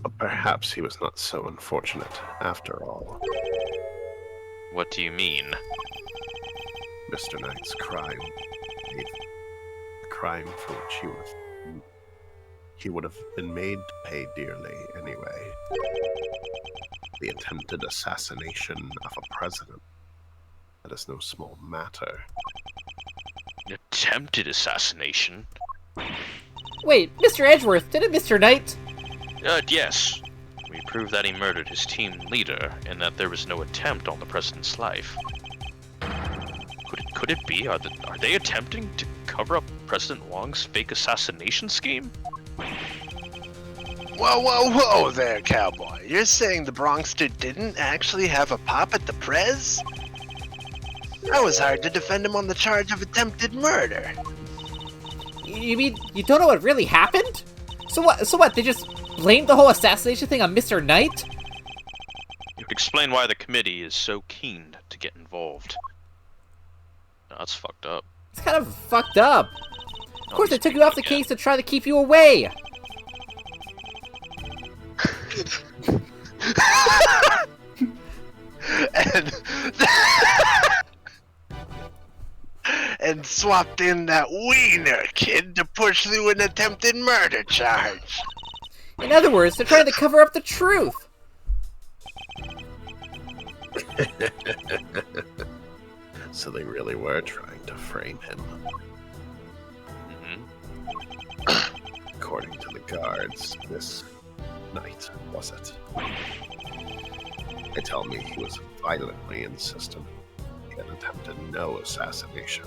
But perhaps he was not so unfortunate after all. What do you mean? Mr. Knight's crime. A crime for which he would have been made to pay dearly anyway. The attempted assassination of a president. That is no small matter. Attempted assassination? Wait, Mr. Edgeworth, didn't Mr. Knight? Yes. We proved that he murdered his team leader, and that there was no attempt on the president's life. Could it be? Are they attempting to cover up President Wong's fake assassination scheme? Whoa there, cowboy. You're saying the Bronxter didn't actually have a pop at the Prez? That was hard to defend him on the charge of attempted murder. You mean you don't know what really happened? So what, they just blamed the whole assassination thing on Mr. Knight? You could explain why the committee is so keen to get involved. No, that's fucked up. It's kind of fucked up. Of course they took you off the case to try to keep you away. and swapped in that wiener kid to push through an attempted murder charge. In other words, they're trying to cover up the truth. So they really were trying to frame him. According to the guards, this night, was it? They tell me he was violently insistent he had attempted no assassination.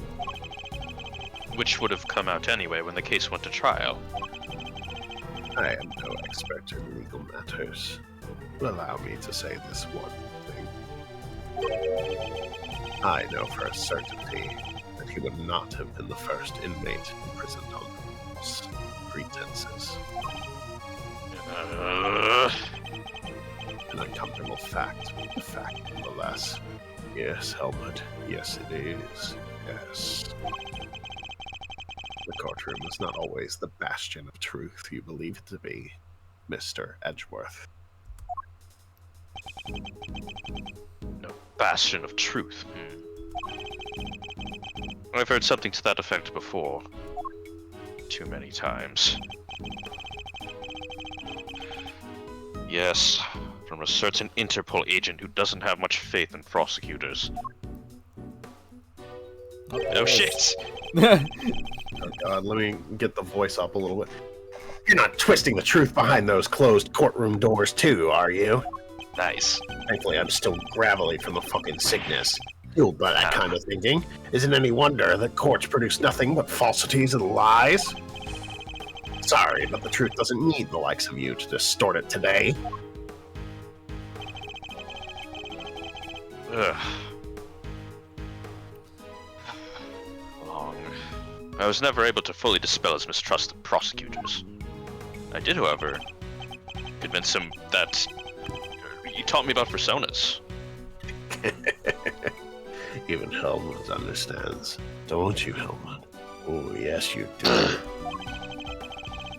Which would have come out anyway when the case went to trial. I am no expert in legal matters, but allow me to say this one thing. I know for a certainty that he would not have been the first inmate imprisoned on false pretenses. An uncomfortable fact, but a fact nonetheless. Yes, Helmut, yes it is, yes. The courtroom is not always the bastion of truth you believe it to be, Mr. Edgeworth. No bastion of truth. I've heard something to that effect before. Too many times. Yes, from a certain Interpol agent who doesn't have much faith in prosecutors. Oh shit! Oh god, let me get the voice up a little bit. You're not twisting the truth behind those closed courtroom doors too, are you? Nice. Thankfully, I'm still gravelly from the fucking sickness. Fueled by that kind of thinking. Isn't any wonder that courts produce nothing but falsities and lies? Sorry, but the truth doesn't need the likes of you to distort it today. Ugh. Long. I was never able to fully dispel his mistrust of prosecutors. I did, however, convince him that he taught me about personas. Even Helmut understands. Don't you, Helmut? Oh, yes, you do.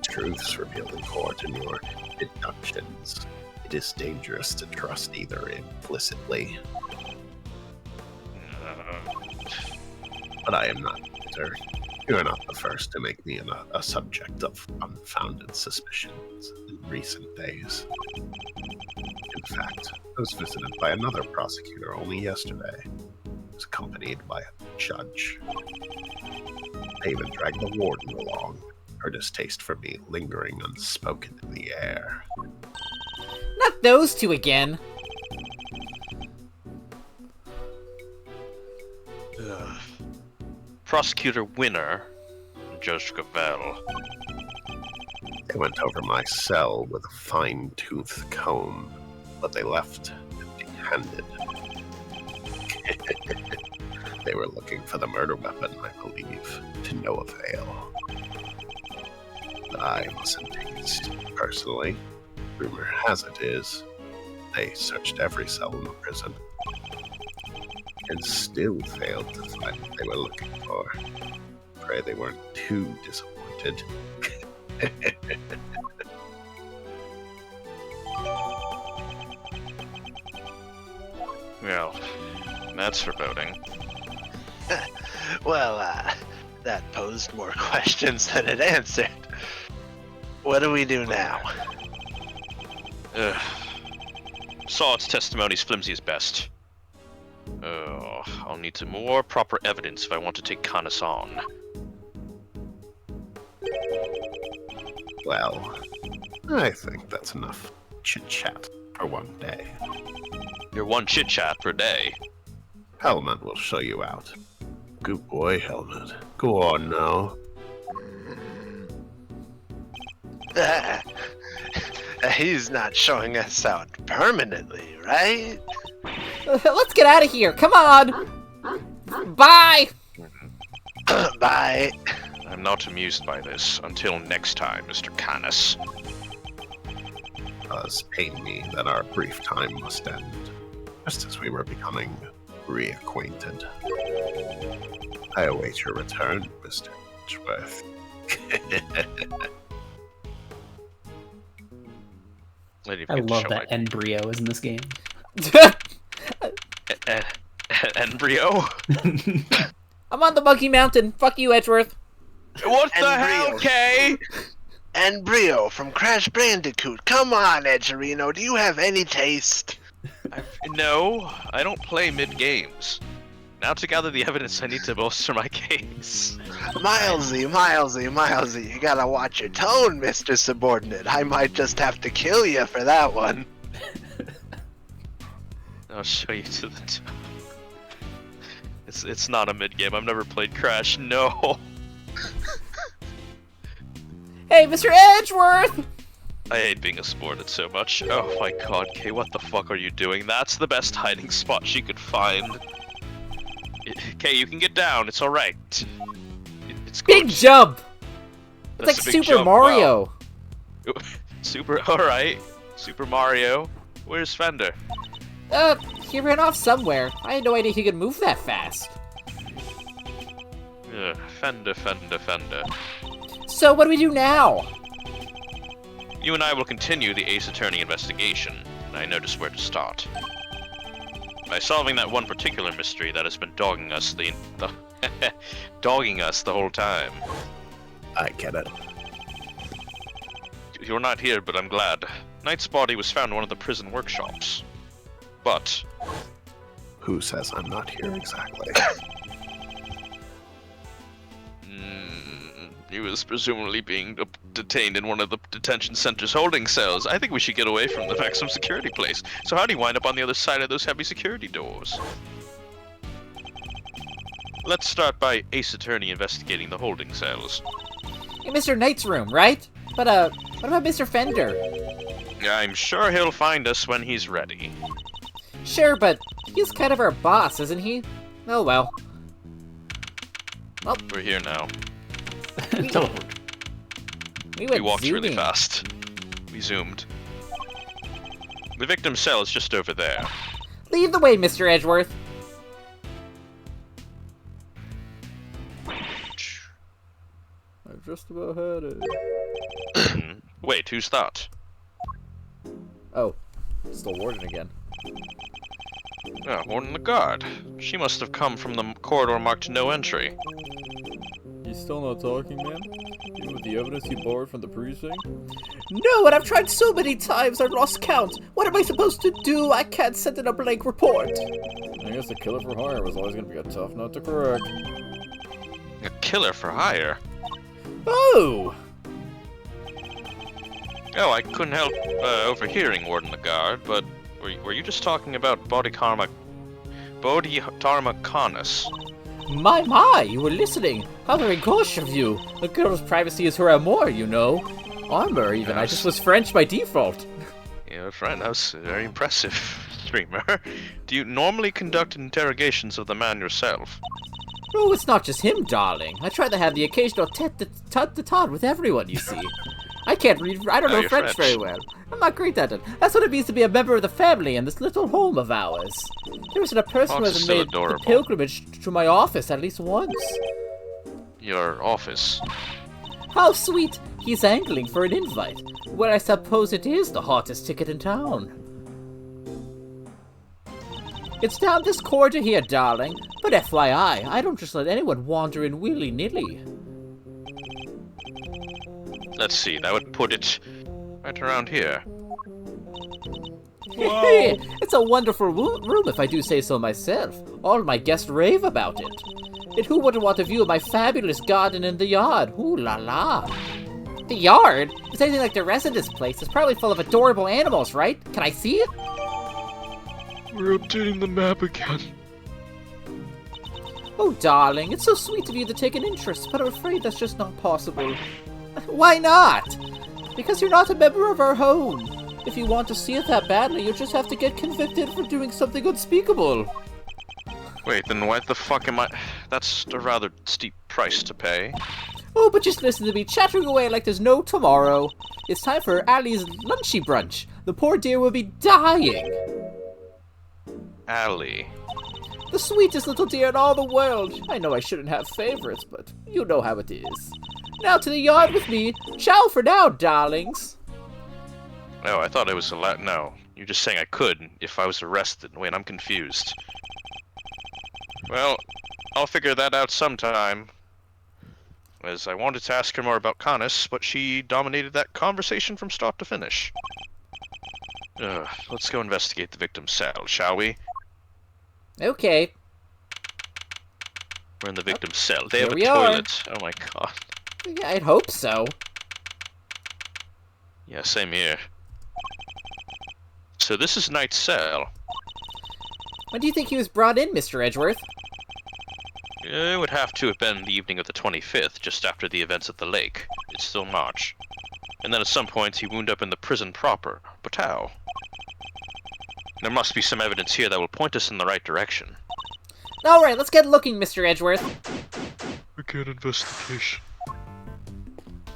Truths revealed in court and your deductions. It is dangerous to trust either implicitly. But I am not bitter. You are not the first to make me a subject of unfounded suspicions in recent days. In fact, I was visited by another prosecutor only yesterday. I was accompanied by a judge. They even dragged the warden along, her distaste for me lingering unspoken in the air. Not those two again. Prosecutor Winner, Judge Cavell. They went over my cell with a fine-tooth comb, but they left empty-handed. They were looking for the murder weapon, I believe, to no avail. But I wasn't taken personally. Rumor has it is, they searched every cell in the prison, and still failed to find what they were looking for. Pray they weren't too disappointed. Well, that's foreboding. Well, that posed more questions than it answered. What do we do now? Saw testimony's flimsy as best. I'll need some more proper evidence if I want to take Canis on. Well, I think that's enough chit-chat for one day. Your one chit-chat per day. Helmut will show you out. Good boy, Helmut. Go on now. He's not showing us out permanently, right? Let's get out of here. Come on. Bye. Bye. I'm not amused by this. Until next time, Mr. Canis. It does pain me that our brief time must end, just as we were becoming reacquainted. I await your return, Mr. Edgeworth. I love that embryo is in this game. Embryo? I'm on the Monkey Mountain. Fuck you, Edgeworth. What the Embryo. hell, Kay? And Brio from Crash Bandicoot. Come on, Edgerino. Do you have any taste? No, I don't play mid-games. Now to gather the evidence I need to bolster my case. Milesy, you gotta watch your tone, Mr. Subordinate. I might just have to kill you for that one. I'll show you to the top. It's not a mid-game. I've never played Crash. No. Hey, Mr. Edgeworth! I hate being a subordinate so much. Oh my god, Kay, what the fuck are you doing? That's the best hiding spot she could find. Kay, you can get down. It's alright. It's good. Big jump! It's That's like a big Super jump, Mario. wow. Alright. Super Mario. Where's Fender? He ran off somewhere. I had no idea he could move that fast. Fender. So what do we do now? You and I will continue the Ace Attorney investigation, and I know just where to start. By solving that one particular mystery that has been dogging us the whole time. I get it. You're not here, but I'm glad. Knight's body was found in one of the prison workshops. But Who says I'm not here exactly? he was presumably being detained in one of the detention center's holding cells. I think we should get away from the maximum security place. So how do you wind up on the other side of those heavy security doors? Let's start by Ace Attorney investigating the holding cells. In Mr. Knight's room, right? But, what about Mr. Fender? I'm sure he'll find us when he's ready. Sure, but he's kind of our boss, isn't he? Oh well. We're here now. Teleport. We We went walked really zooming. fast. We zoomed. The victim's cell is just over there. Lead the way, Mr. Edgeworth. I just about had it. Wait, who's that? Oh, still Warden again. Oh, Warden the guard. She must have come from the corridor marked no entry. You still not talking, man? Even with the evidence you borrowed from the precinct? No, and I've tried so many times I've lost count. What am I supposed to do? I can't send in a blank report. I guess a killer for hire was always gonna be a tough nut to crack. A killer for hire? Oh! Oh, I couldn't help overhearing Warden the guard, but were you just talking about Bodhidharma Canis? My, you were listening. How very gauche of you. A girl's privacy is her amour, you know. Armor, even. I Yes. just was French by default. Yeah, friend, that was very impressive, streamer. Do you normally conduct interrogations of the man yourself? Oh, it's not just him, darling. I try to have the occasional tete-to-tete with everyone, you see. I can't read, I don't know you're French very well. I'm not great at it. That's what it means to be a member of the family in this little home of ours. There isn't a person who Fox is hasn't still made the adorable. pilgrimage to my office at least once. Your office. How sweet! He's angling for an invite. Well, I suppose it is the hottest ticket in town. It's down this corridor here, darling. But FYI, I don't just let anyone wander in willy-nilly. Let's see, that would put it right around here. It's a wonderful room, if I do say so myself. All my guests rave about it. And who wouldn't want a view of my fabulous garden in the yard? Ooh la la. The yard? It's anything like the rest of this place. It's probably full of adorable animals, right? Can I see it? We're updating the map again. Oh, darling, it's so sweet of you to take an interest, but I'm afraid that's just not possible. Why not? Because you're not a member of our home. If you want to see it that badly, you'll just have to get convicted for doing something unspeakable. Wait, then why the fuck am I... That's a rather steep price to pay. Oh, but just listen to me chattering away like there's no tomorrow. It's time for Allie's lunchy brunch. The poor dear will be dying. Allie. The sweetest little dear in all the world. I know I shouldn't have favorites, but you know how it is. Now to the yard with me. Ciao for now, darlings. No, I thought it was allowed. No, you're just saying I could if I was arrested. Wait, I'm confused. Well, I'll figure that out sometime. As I wanted to ask her more about Canis, but she dominated that conversation from start to finish. Let's go investigate the victim's cell, shall we? Okay. We're in the victim's cell. They here have a we are. toilet. Oh my god. Yeah, I'd hope so. Yeah, same here. So this is Knight's cell. When do you think he was brought in, Mr. Edgeworth? It would have to have been the evening of the 25th, just after the events at the lake. It's still March. And then at some point he wound up in the prison proper. But how? There must be some evidence here that will point us in the right direction. Alright, let's get looking, Mr. Edgeworth. Begin investigation.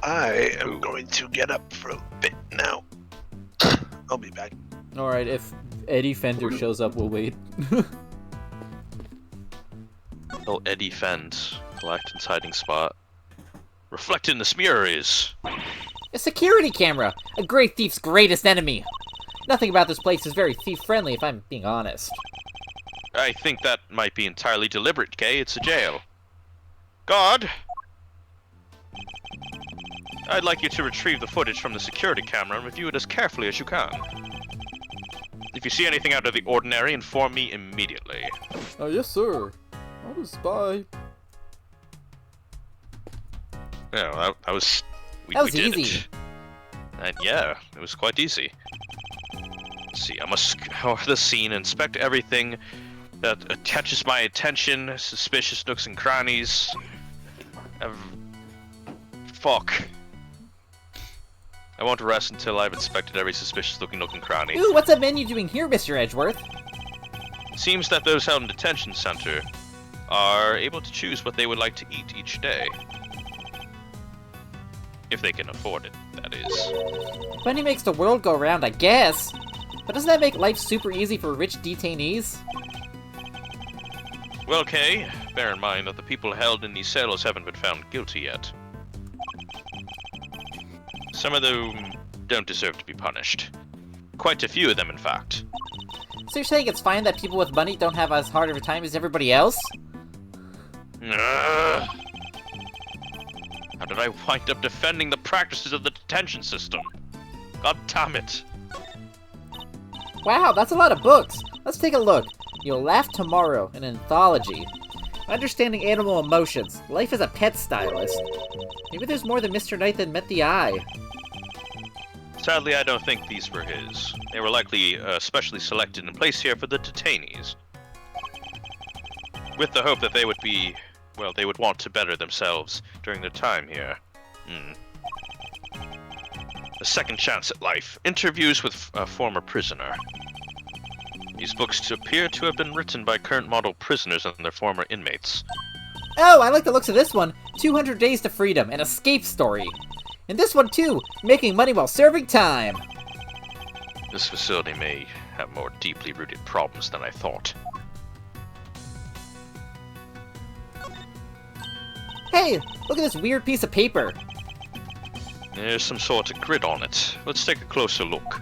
I am going to get up for a bit now. I'll be back. Alright, if Eddie Fender shows up, we'll wait. Oh, Eddie Fend. Galacton's hiding spot. Reflected in the mirror is... A security camera! A great thief's greatest enemy! Nothing about this place is very thief-friendly, if I'm being honest. I think that might be entirely deliberate, Kay. It's a jail. God! I'd like you to retrieve the footage from the security camera and review it as carefully as you can. If you see anything out of the ordinary, inform me immediately. Oh, yes, sir. I'll just spy. No, that was... We That was did easy. it. And yeah, it was quite easy. Let's see, I must scour the scene, inspect everything that catches my attention, suspicious nooks and crannies. Fuck. I won't rest until I've inspected every suspicious-looking nook and cranny. Ooh, what's that menu doing here, Mr. Edgeworth? It seems that those held in detention center are able to choose what they would like to eat each day. If they can afford it, that is. Money makes the world go round, I guess. But doesn't that make life super easy for rich detainees? Well, Kay, bear in mind that the people held in these cells haven't been found guilty yet. Some of them don't deserve to be punished. Quite a few of them, in fact. So you're saying it's fine that people with money don't have as hard of a time as everybody else? Ugh. How did I wind up defending the practices of the detention system? God damn it. Wow, that's a lot of books. Let's take a look. You'll Laugh Tomorrow, an anthology. Understanding Animal Emotions, Life as a Pet Stylist. Maybe there's more than Mr. Knight than met the eye. Sadly, I don't think these were his. They were likely specially selected and placed here for the detainees. With the hope that they would be, well, they would want to better themselves during their time here. A second chance at life. Interviews with a former prisoner. These books appear to have been written by current model prisoners and their former inmates. Oh, I like the looks of this one. 200 Days to Freedom, an escape story. And this one too, Making Money While Serving Time. This facility may have more deeply rooted problems than I thought. Hey, look at this weird piece of paper. There's some sort of grid on it. Let's take a closer look.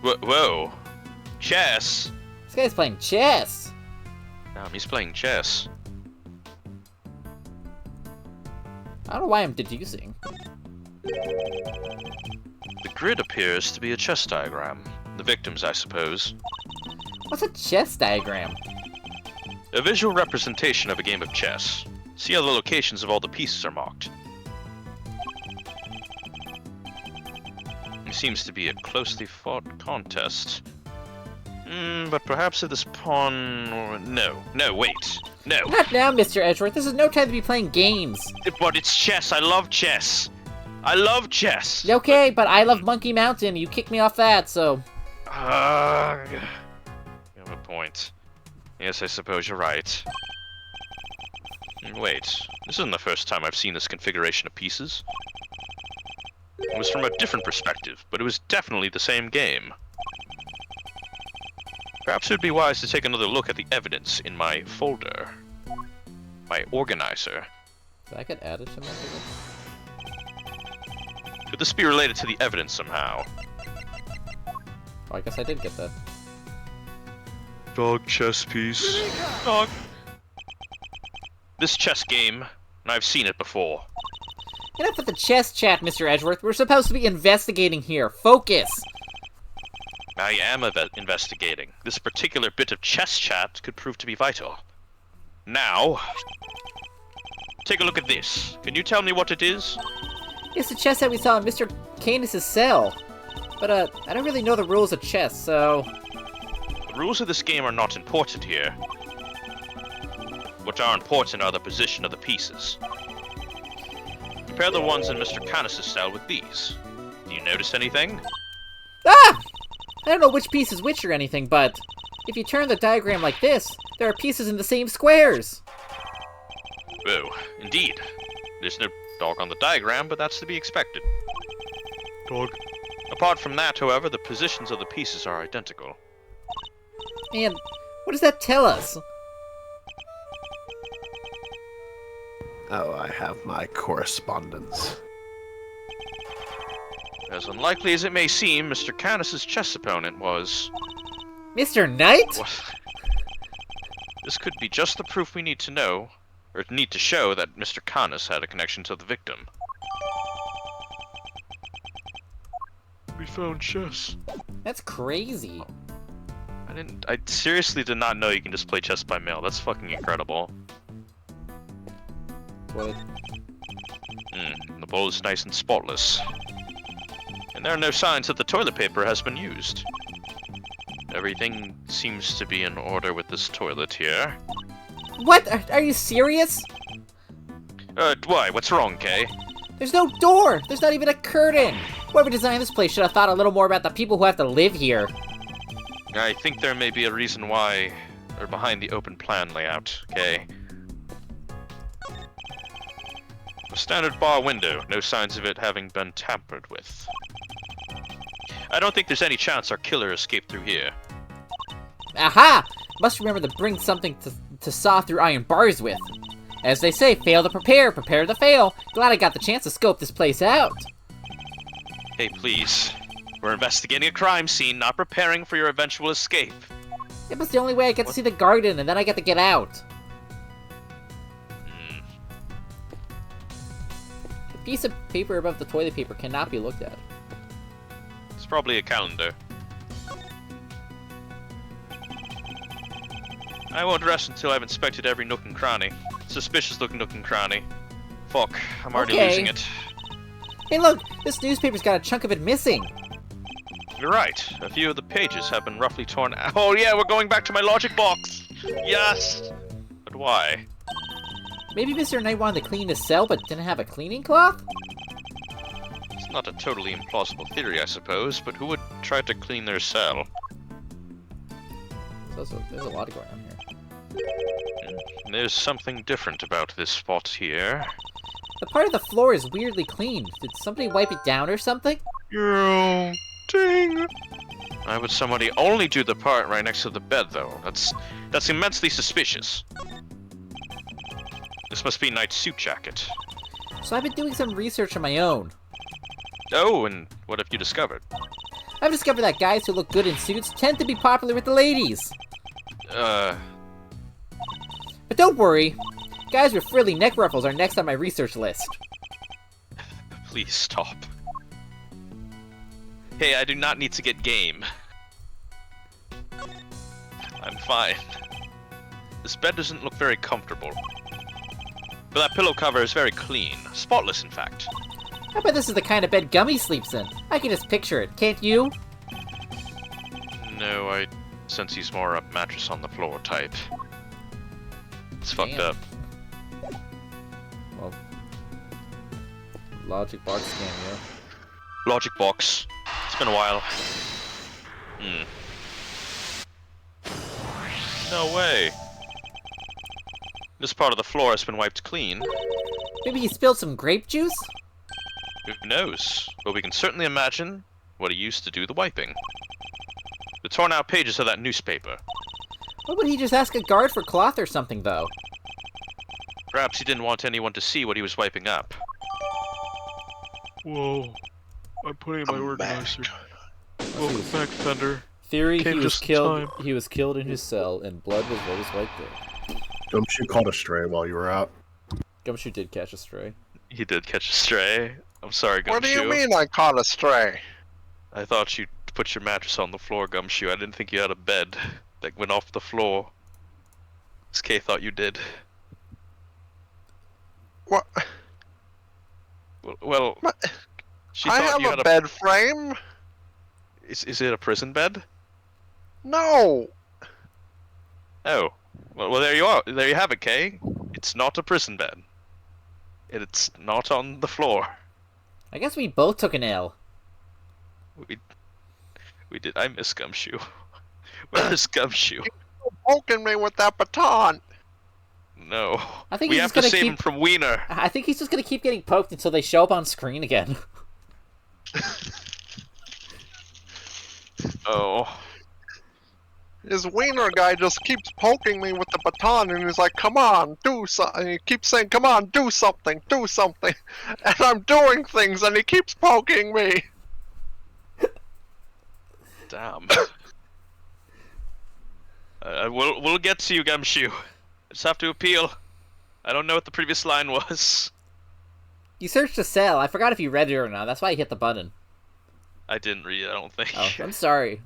Whoa. Chess! This guy's playing chess. He's playing chess. I don't know why I'm deducing. The grid appears to be a chess diagram. The victims, I suppose. What's a chess diagram? A visual representation of a game of chess. See how the locations of all the pieces are marked. It seems to be a closely fought contest. But perhaps if this pawn... No, wait. No. Not now, Mr. Edgeworth. This is no time to be playing games. But it's chess. I love chess. I love chess. Okay, but I love Monkey Mountain. You kicked me off that, so... You have a point. Yes, I suppose you're right. Wait, this isn't the first time I've seen this configuration of pieces. It was from a different perspective, but it was definitely the same game. Perhaps it would be wise to take another look at the evidence in my folder. My organizer. So I could add it to my figure? Could this be related to the evidence somehow? Oh, I guess I did get that. Dog chess piece. Dog. This chess game, and I've seen it before. Enough with the chess chat, Mr. Edgeworth. We're supposed to be investigating here. Focus! I am investigating. This particular bit of chess chat could prove to be vital. Now, take a look at this. Can you tell me what it is? It's the chess that we saw in Mr. Canis' cell. But, I don't really know the rules of chess, so... The rules of this game are not important here. What are important are the position of the pieces. Compare the ones in Mr. Canis' cell with these. Do you notice anything? Ah! I don't know which piece is which or anything, but... if you turn the diagram like this, there are pieces in the same squares! Oh, indeed. There's no dog on the diagram, but that's to be expected. Dog. Apart from that, however, the positions of the pieces are identical. Man, what does that tell us? Oh, I have my correspondence. As unlikely as it may seem, Mr. Canis' chess opponent was... Mr. Knight? What? This could be just the proof we need to know, or need to show that Mr. Canis had a connection to the victim. We found chess. That's crazy. I seriously did not know you can just play chess by mail. That's fucking incredible. What? The bowl is nice and spotless. And there are no signs that the toilet paper has been used. Everything seems to be in order with this toilet here. What? Are you serious? Why? What's wrong, Kay? There's no door! There's not even a curtain! Whoever designed this place should have thought a little more about the people who have to live here. I think there may be a reason why, or behind the open plan layout, Kay. A standard bar window, no signs of it having been tampered with. I don't think there's any chance our killer escaped through here. Aha! Must remember to bring something to saw through iron bars with. As they say, fail to prepare, prepare to fail. Glad I got the chance to scope this place out. Hey, please. We're investigating a crime scene, not preparing for your eventual escape. It was the only way I get to see the garden, and then I get to get out. The piece of paper above the toilet paper cannot be looked at. It's probably a calendar. I won't rest until I've inspected every nook and cranny. Suspicious looking nook and cranny. Fuck, I'm already losing it. Hey look, this newspaper's got a chunk of it missing. You're right. A few of the pages have been roughly torn out. Oh yeah, we're going back to my logic box! Yes! But why? Maybe Mr. Knight wanted to clean his cell but didn't have a cleaning cloth? It's not a totally implausible theory, I suppose, but who would try to clean their cell? There's a lot going on here. There's something different about this spot here. The part of the floor is weirdly clean. Did somebody wipe it down or something? Ding! Why would somebody only do the part right next to the bed, though? That's immensely suspicious. This must be Knight's suit jacket. So I've been doing some research on my own. Oh, and what have you discovered? I've discovered that guys who look good in suits tend to be popular with the ladies. But don't worry. Guys with frilly neck ruffles are next on my research list. Please stop. Hey, I do not need to get game. I'm fine. This bed doesn't look very comfortable. But that pillow cover is very clean. Spotless, in fact. I bet this is the kind of bed Gummy sleeps in. I can just picture it, can't you? No, I sense he's more a mattress on the floor type. It's fucked up. Well, logic box scan, yeah. Logic box. It's been a while. No way. This part of the floor has been wiped clean. Maybe he spilled some grape juice? Who knows? But we can certainly imagine what he used to do the wiping. The torn out pages of that newspaper. Why would he just ask a guard for cloth or something, though? Perhaps he didn't want anyone to see what he was wiping up. Whoa. I'm putting in my I'm organizer. back. Welcome back, Thunder. Theory, Came he was just in killed. time. He was killed in his cell, and blood was what was wiped there. Gumshoe caught a stray while you were out. Gumshoe did catch a stray. He did catch a stray. I'm sorry, Gumshoe. What do you mean I caught a stray? I thought you put your mattress on the floor, Gumshoe. I didn't think you had a bed that went off the floor. This Kay thought you did. What? Well, What? she I thought have you a had bed frame. Is it a prison bed? No. Oh, well, there you are. There you have it, Kay. It's not a prison bed. It's not on the floor. I guess we both took an L. We did. I miss Gumshoe. Where's Gumshoe? Poking me with that baton. No. I think We he's have just to gonna save him keep. from Wiener. I think he's just gonna keep getting poked until they show up on screen again. Oh. His wiener guy just keeps poking me with the baton, and he's like, "Come on, do something." He keeps saying, "Come on, do something, do something," and I'm doing things, and he keeps poking me. Damn. We'll get to you, Gumshoe. I just have to appeal. I don't know what the previous line was. You searched the cell. I forgot if you read it or not. That's why I hit the button. I didn't read it, I don't think. Oh, I'm sorry.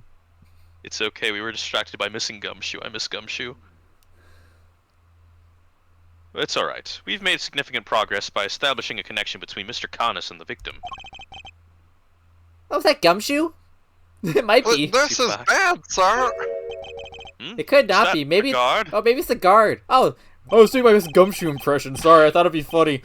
It's okay, we were distracted by missing Gumshoe. I miss Gumshoe. It's alright. We've made significant progress by establishing a connection between Mr. Canis and the victim. Oh, was that Gumshoe? It might be. This is bad, sir. It could Is not that be. Maybe. the guard? Oh, maybe it's the guard. Oh, I was doing my best Gumshoe impression. Sorry, I thought it'd be funny.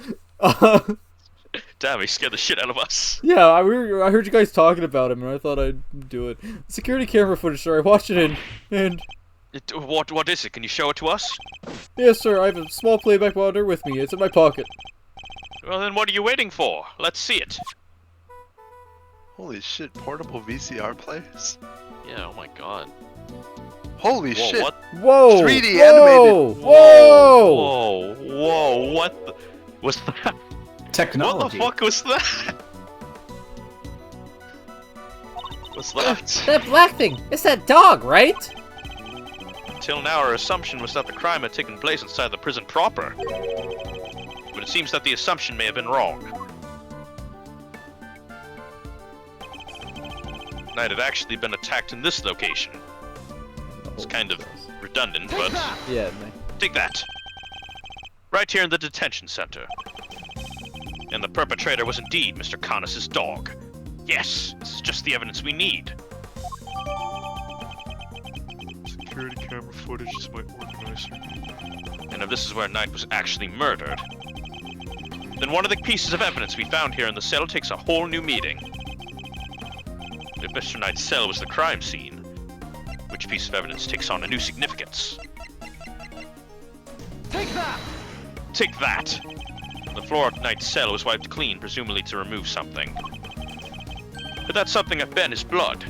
Damn, he scared the shit out of us. Yeah, I heard you guys talking about him, and I thought I'd do it. Security camera footage, sir. I watched it and What is it? Can you show it to us? yes, sir. I have a small playback monitor with me. It's in my pocket. Well, then what are you waiting for? Let's see it. Holy shit, portable VCR players? Yeah, oh my god. Holy Whoa, shit. what? Whoa! 3D whoa! animated. Whoa! Whoa! Whoa! What the... was that? Technology. What the fuck was that? What's that? That black thing, it's that dog, right? Till now, our assumption was that the crime had taken place inside the prison proper. But it seems that the assumption may have been wrong. Knight had actually been attacked in this location. It's kind of redundant, but... Yeah. Take that! Right here in the detention center. And the perpetrator was indeed Mr. Connus' dog. Yes, this is just the evidence we need. Security camera footage might work nicer. And if this is where Knight was actually murdered, then one of the pieces of evidence we found here in the cell takes a whole new meaning. If Mr. Knight's cell was the crime scene, which piece of evidence takes on a new significance? Take that! Take that! The floor of Knight's cell was wiped clean, presumably to remove something. But that something had been his blood.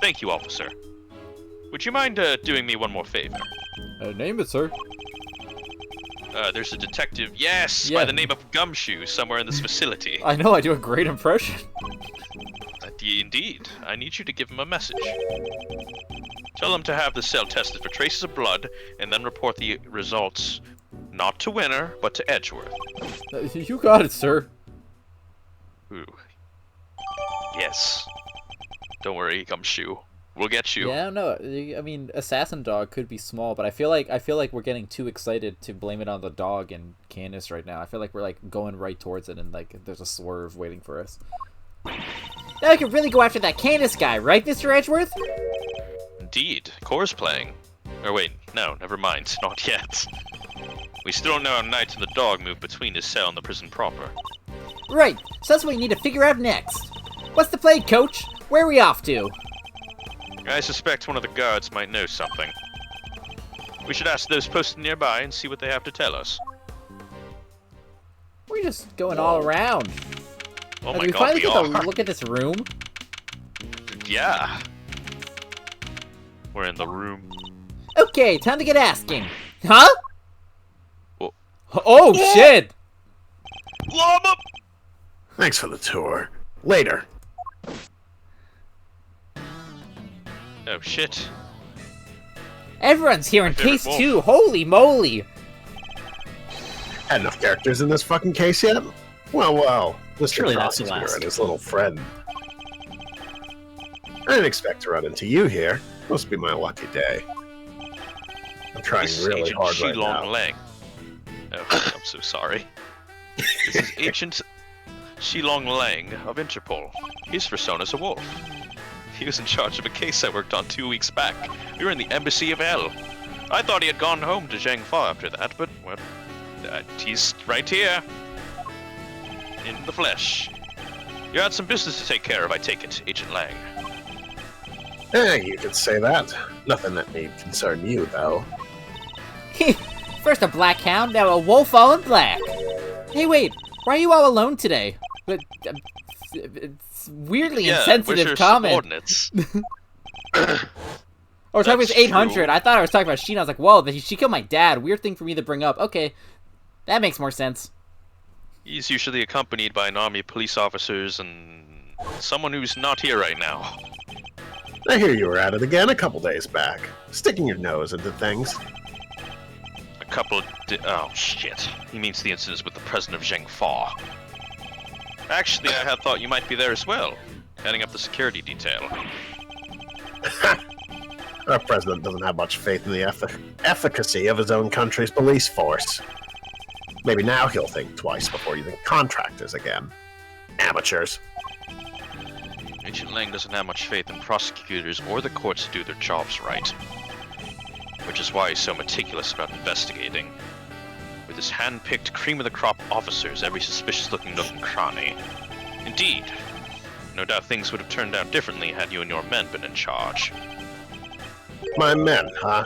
Thank you, officer. Would you mind doing me one more favor? Name it, sir. There's a detective, yes, Yeah. by the name of Gumshoe, somewhere in this facility. I know I do a great impression. Indeed. I need you to give him a message. Tell him to have the cell tested for traces of blood, and then report the results not to Winner, but to Edgeworth. You got it, sir. Ooh. Yes. Don't worry, Gumshoe. We'll get you. Yeah, I don't know. I mean, Assassin Dog could be small, but I feel like we're getting too excited to blame it on the dog and Candace right now. I feel like we're like going right towards it, and like there's a swerve waiting for us. Now we can really go after that Candace guy, right, Mr. Edgeworth? Indeed. Core's playing. Or wait, no, never mind. Not yet. We still don't know how Knight and the dog moved between his cell and the prison proper. Right, so that's what we need to figure out next. What's the play, Coach? Where are we off to? I suspect one of the guards might know something. We should ask those posted nearby and see what they have to tell us. We're just going all around. Oh Have my we god, finally we get are. to look at this room? Yeah. We're in the room. Okay, time to get asking. Huh? Oh. Oh shit! Llama! Thanks for the tour. Later. Oh shit. Everyone's here in My favorite case wolf. 2. Holy moly. Had enough characters in this fucking case yet? Well. Mr. Surely Cross that's is the here last. and his little friend. I didn't expect to run into you here. Must be my lucky day. I'm trying This is really Agent hard right Shilong now. Lang. Oh, I'm so sorry. This is Agent Shilong Lang of Interpol. His persona's a wolf. He was in charge of a case I worked on 2 weeks back. We were in the embassy of L. I thought he had gone home to Zhangfa after that, but, well, he's right here. In the flesh. You had some business to take care of, I take it, Agent Lang. You could say that. Nothing that need concern you, though. First a black hound, now a wolf all in black. Hey, wait, why are you all alone today? But, it's weirdly Yeah, insensitive where's your comment. subordinates? Oh, we're talking about That's 800. true. I thought I was talking about Sheena. I was like, whoa, she killed my dad. Weird thing for me to bring up. Okay, that makes more sense. He's usually accompanied by an army of police officers and someone who's not here right now. I hear you were at it again a couple days back. Sticking your nose into things. A couple of oh shit. He means the incidents with the president of Zhangfa. Actually, I had thought you might be there as well, heading up the security detail. Our president doesn't have much faith in the efficacy of his own country's police force. Maybe now he'll think twice before using contractors again. Amateurs. Agent Lang doesn't have much faith in prosecutors or the courts to do their jobs right. Which is why he's so meticulous about investigating. With his hand-picked cream-of-the-crop officers, every suspicious-looking nook and cranny. Indeed. No doubt things would have turned out differently had you and your men been in charge. My men, huh?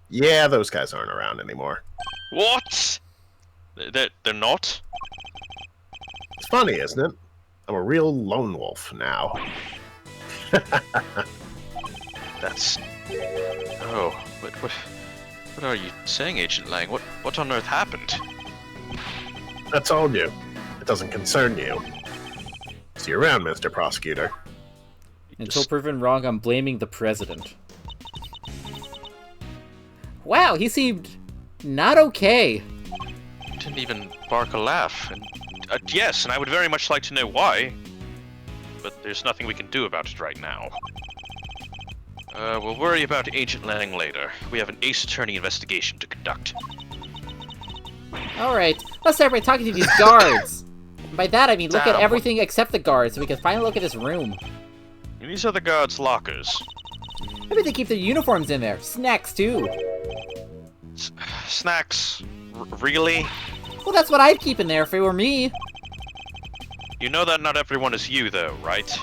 Yeah, those guys aren't around anymore. What? They're not? It's funny, isn't it? I'm a real lone wolf now. That's... Oh, what are you saying, Agent Lang? What on earth happened? I told you. It doesn't concern you. See you around, Mr. Prosecutor. Until proven wrong, I'm blaming the president. Wow, he seemed not okay. Didn't even bark a laugh. And, yes, and I would very much like to know why. But there's nothing we can do about it right now. We'll worry about Agent Lang later. We have an Ace Attorney investigation to conduct. Alright, let's start by talking to these guards. And by that I mean look at Damn. everything except the guards so we can finally look at this room. And these are the guards' lockers. Maybe they keep their uniforms in there. Snacks too. Snacks? Really? Well, that's what I'd keep in there if it were me. You know that not everyone is you, though, right?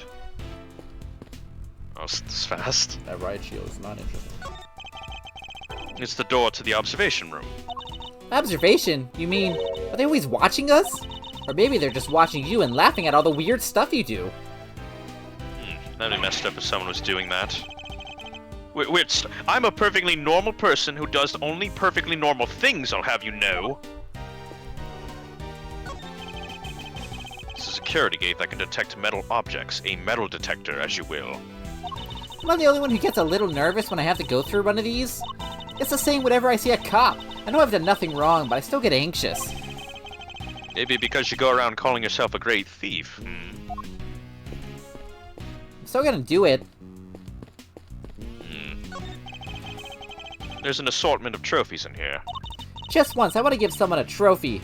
Oh, it's fast. That riot shield is not interesting. It's the door to the observation room. Observation? You mean, are they always watching us? Or maybe they're just watching you and laughing at all the weird stuff you do. That'd be messed up if someone was doing that. I'm a perfectly normal person who does only perfectly normal things, I'll have you know. It's a security gate that can detect metal objects, a metal detector, as you will. Am I the only one who gets a little nervous when I have to go through one of these? It's the same whenever I see a cop. I know I've done nothing wrong, but I still get anxious. Maybe because you go around calling yourself a great thief. I'm still gonna do it. There's an assortment of trophies in here. Just once, I want to give someone a trophy.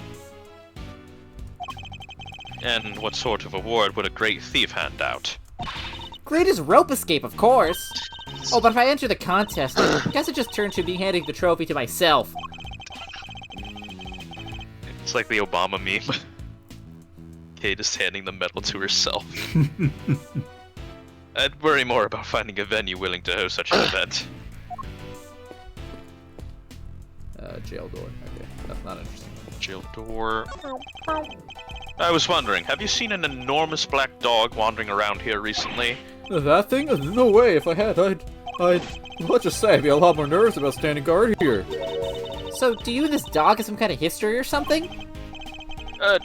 And what sort of award would a great thief hand out? Greatest rope escape, of course. Oh, but if I enter the contest, I guess it just turned to me handing the trophy to myself. It's like the Obama meme. Kate is handing the medal to herself. I'd worry more about finding a venue willing to host such an event. Jail door. Okay, that's not interesting. Jail door. I was wondering, have you seen an enormous black dog wandering around here recently? That thing? No way. If I had, let's just say I'd be a lot more nervous about standing guard here. So, do you and this dog have some kind of history or something?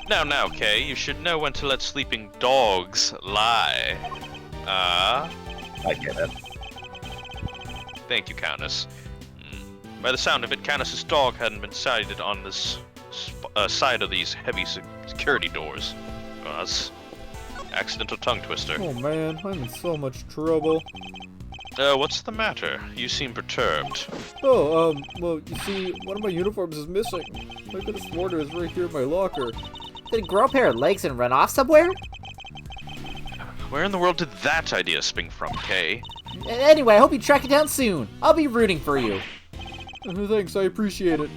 Now, Kay, you should know when to let sleeping dogs lie. I get it. Thank you, Countess. By the sound of it, Countess's dog hadn't been sighted on this side of these heavy security doors. That's accidental tongue twister. Oh man, I'm in so much trouble. What's the matter? You seem perturbed. Oh, well, you see, one of my uniforms is missing. I could have sworn it was right here in my locker. Did it grow a pair of legs and run off somewhere? Where in the world did that idea spring from, Kay? Anyway, I hope you track it down soon. I'll be rooting for you. Thanks, I appreciate it.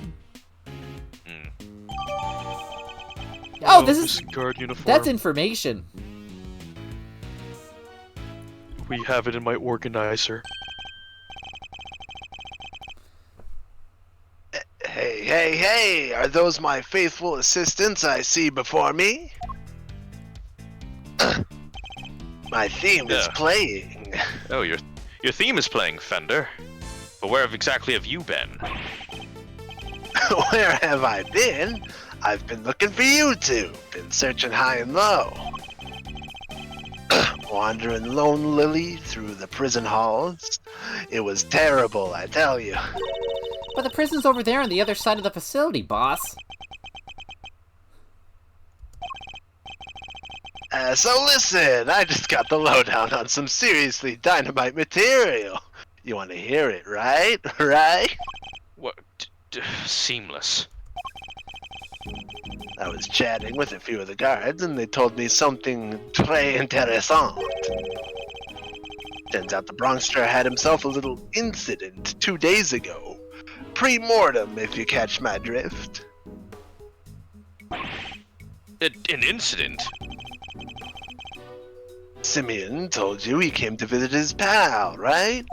Oh, this is... guard uniform. That's information. We have it in my organizer. Hey, are those my faithful assistants I see before me? My theme is Yeah. playing. Oh, your theme is playing, Fender. But where exactly have you been? Where have I been? I've been looking for you two. Been searching high and low. Wandering lonely through the prison halls. It was terrible, I tell you. But the prison's over there on the other side of the facility, boss. So listen, I just got the lowdown on some seriously dynamite material. You want to hear it, right? Right? What? Seamless. I was chatting with a few of the guards, and they told me something très intéressant. Turns out the Bronxster had himself a little incident 2 days ago. Pre-mortem, if you catch my drift. An incident? Simeon told you he came to visit his pal, right?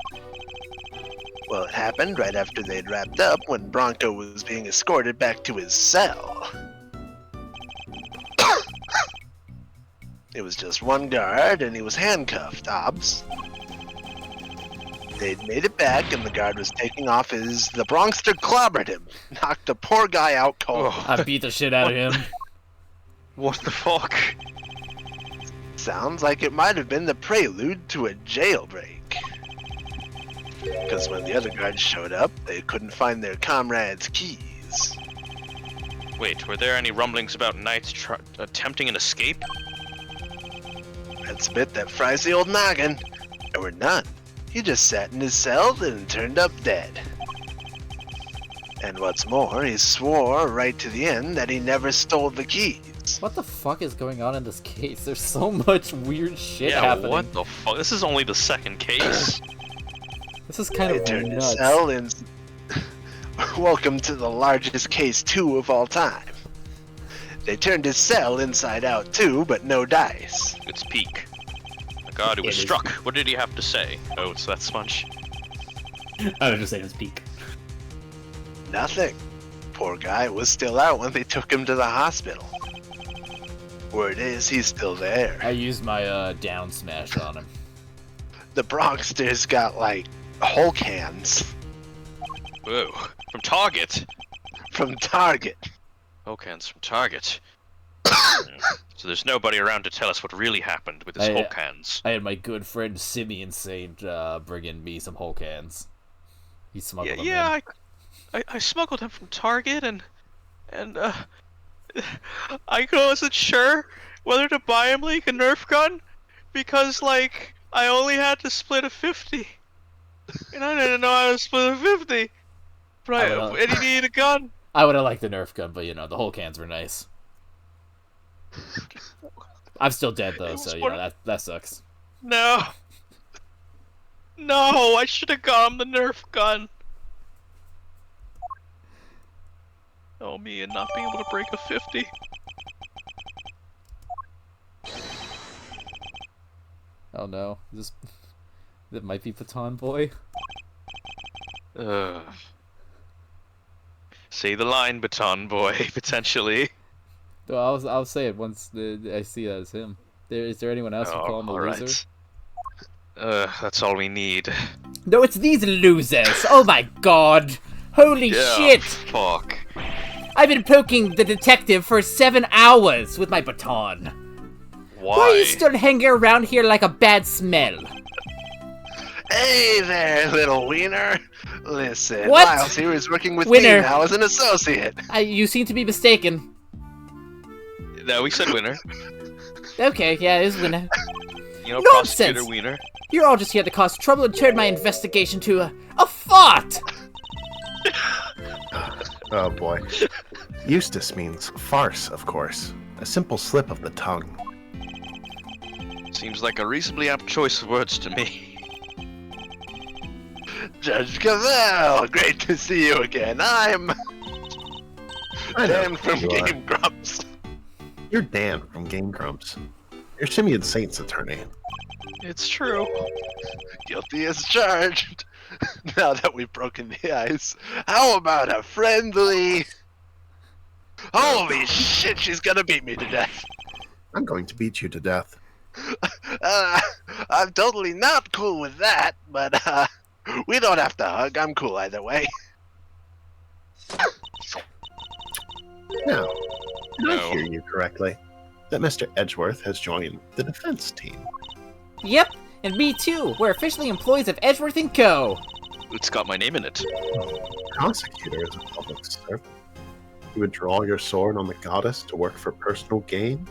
Well, it happened right after they'd wrapped up when Bronco was being escorted back to his cell. It was just one guard, and he was handcuffed, Obs. They'd made it back, and the guard was taking off the Bronxster clobbered him, knocked the poor guy out cold. I beat the shit out of him. What the fuck? Sounds like it might have been the prelude to a jailbreak. Because when the other guards showed up, they couldn't find their comrades' keys. Wait, were there any rumblings about knights attempting an escape? That's a bit that fries the old noggin. There were none. He just sat in his cell and turned up dead. And what's more, he swore right to the end that he never stole the keys. What the fuck is going on in this case? There's so much weird shit Yeah, happening. what the fuck? This is only the second case. This is kind They of turned his nuts. cell in. Welcome to the largest case 2 of all time. They turned his cell inside out too, but no dice. It's peak. A god who was struck. What did he have to say? Oh, it's that smudge. I was just saying it's peak. Nothing. Poor guy was still out when they took him to the hospital. Word is, he's still there. I used my down smash on him. The Bronxsters got, like, Hulk hands Whoa. From Target? from Target. Hulk-hands from Target. So there's nobody around to tell us what really happened with his Hulk-hands. I had my good friend Simeon Saint bring in me some Hulk hands. He smuggled them in. I smuggled them from Target and I wasn't sure whether to buy him like a Nerf gun because like I only had to split a 50 and I didn't know how to split a 50 but and he needed a gun. I would have liked the Nerf gun, but you know the Hulk hands were nice. I'm still dead though, so you know that sucks. No, I should have got him the Nerf gun. Oh, me and not being able to break a 50. Oh no, that might be Baton Boy. Say the line, Baton Boy, potentially. No, I'll say it once I see that as him. Is there anyone else who call him a loser? That's all we need. No, it's these losers. Oh my god. Holy shit. Fuck. I've been poking the detective for 7 hours with my baton. Why? Why are you still hanging around here like a bad smell? Hey there, little wiener. Listen, What? Miles here is working with Winner. me now as an associate. You seem to be mistaken. No, we said winner. Okay, yeah, it is winner. You know, Nonsense. prosecutor wiener. You're all just here to cause trouble and turn my investigation to a fart! Oh boy. Eustace means farce, of course. A simple slip of the tongue. Seems like a reasonably apt choice of words to me. Judge Cavell, great to see you again. I'm Dan from Game Grumps. You're Dan from Game Grumps. You're Simeon Saint's attorney. It's true. Guilty as charged. Now that we've broken the ice, how about a friendly... Holy shit, she's gonna beat me to death. I'm going to beat you to death. I'm totally not cool with that, but we don't have to hug. I'm cool either way. Now, did I No. hear you correctly? That Mr. Edgeworth has joined the defense team. Yep, and me too. We're officially employees of Edgeworth & Co. It's got my name in it. Prosecutor is a public servant. You would draw your sword on the goddess to work for personal gain?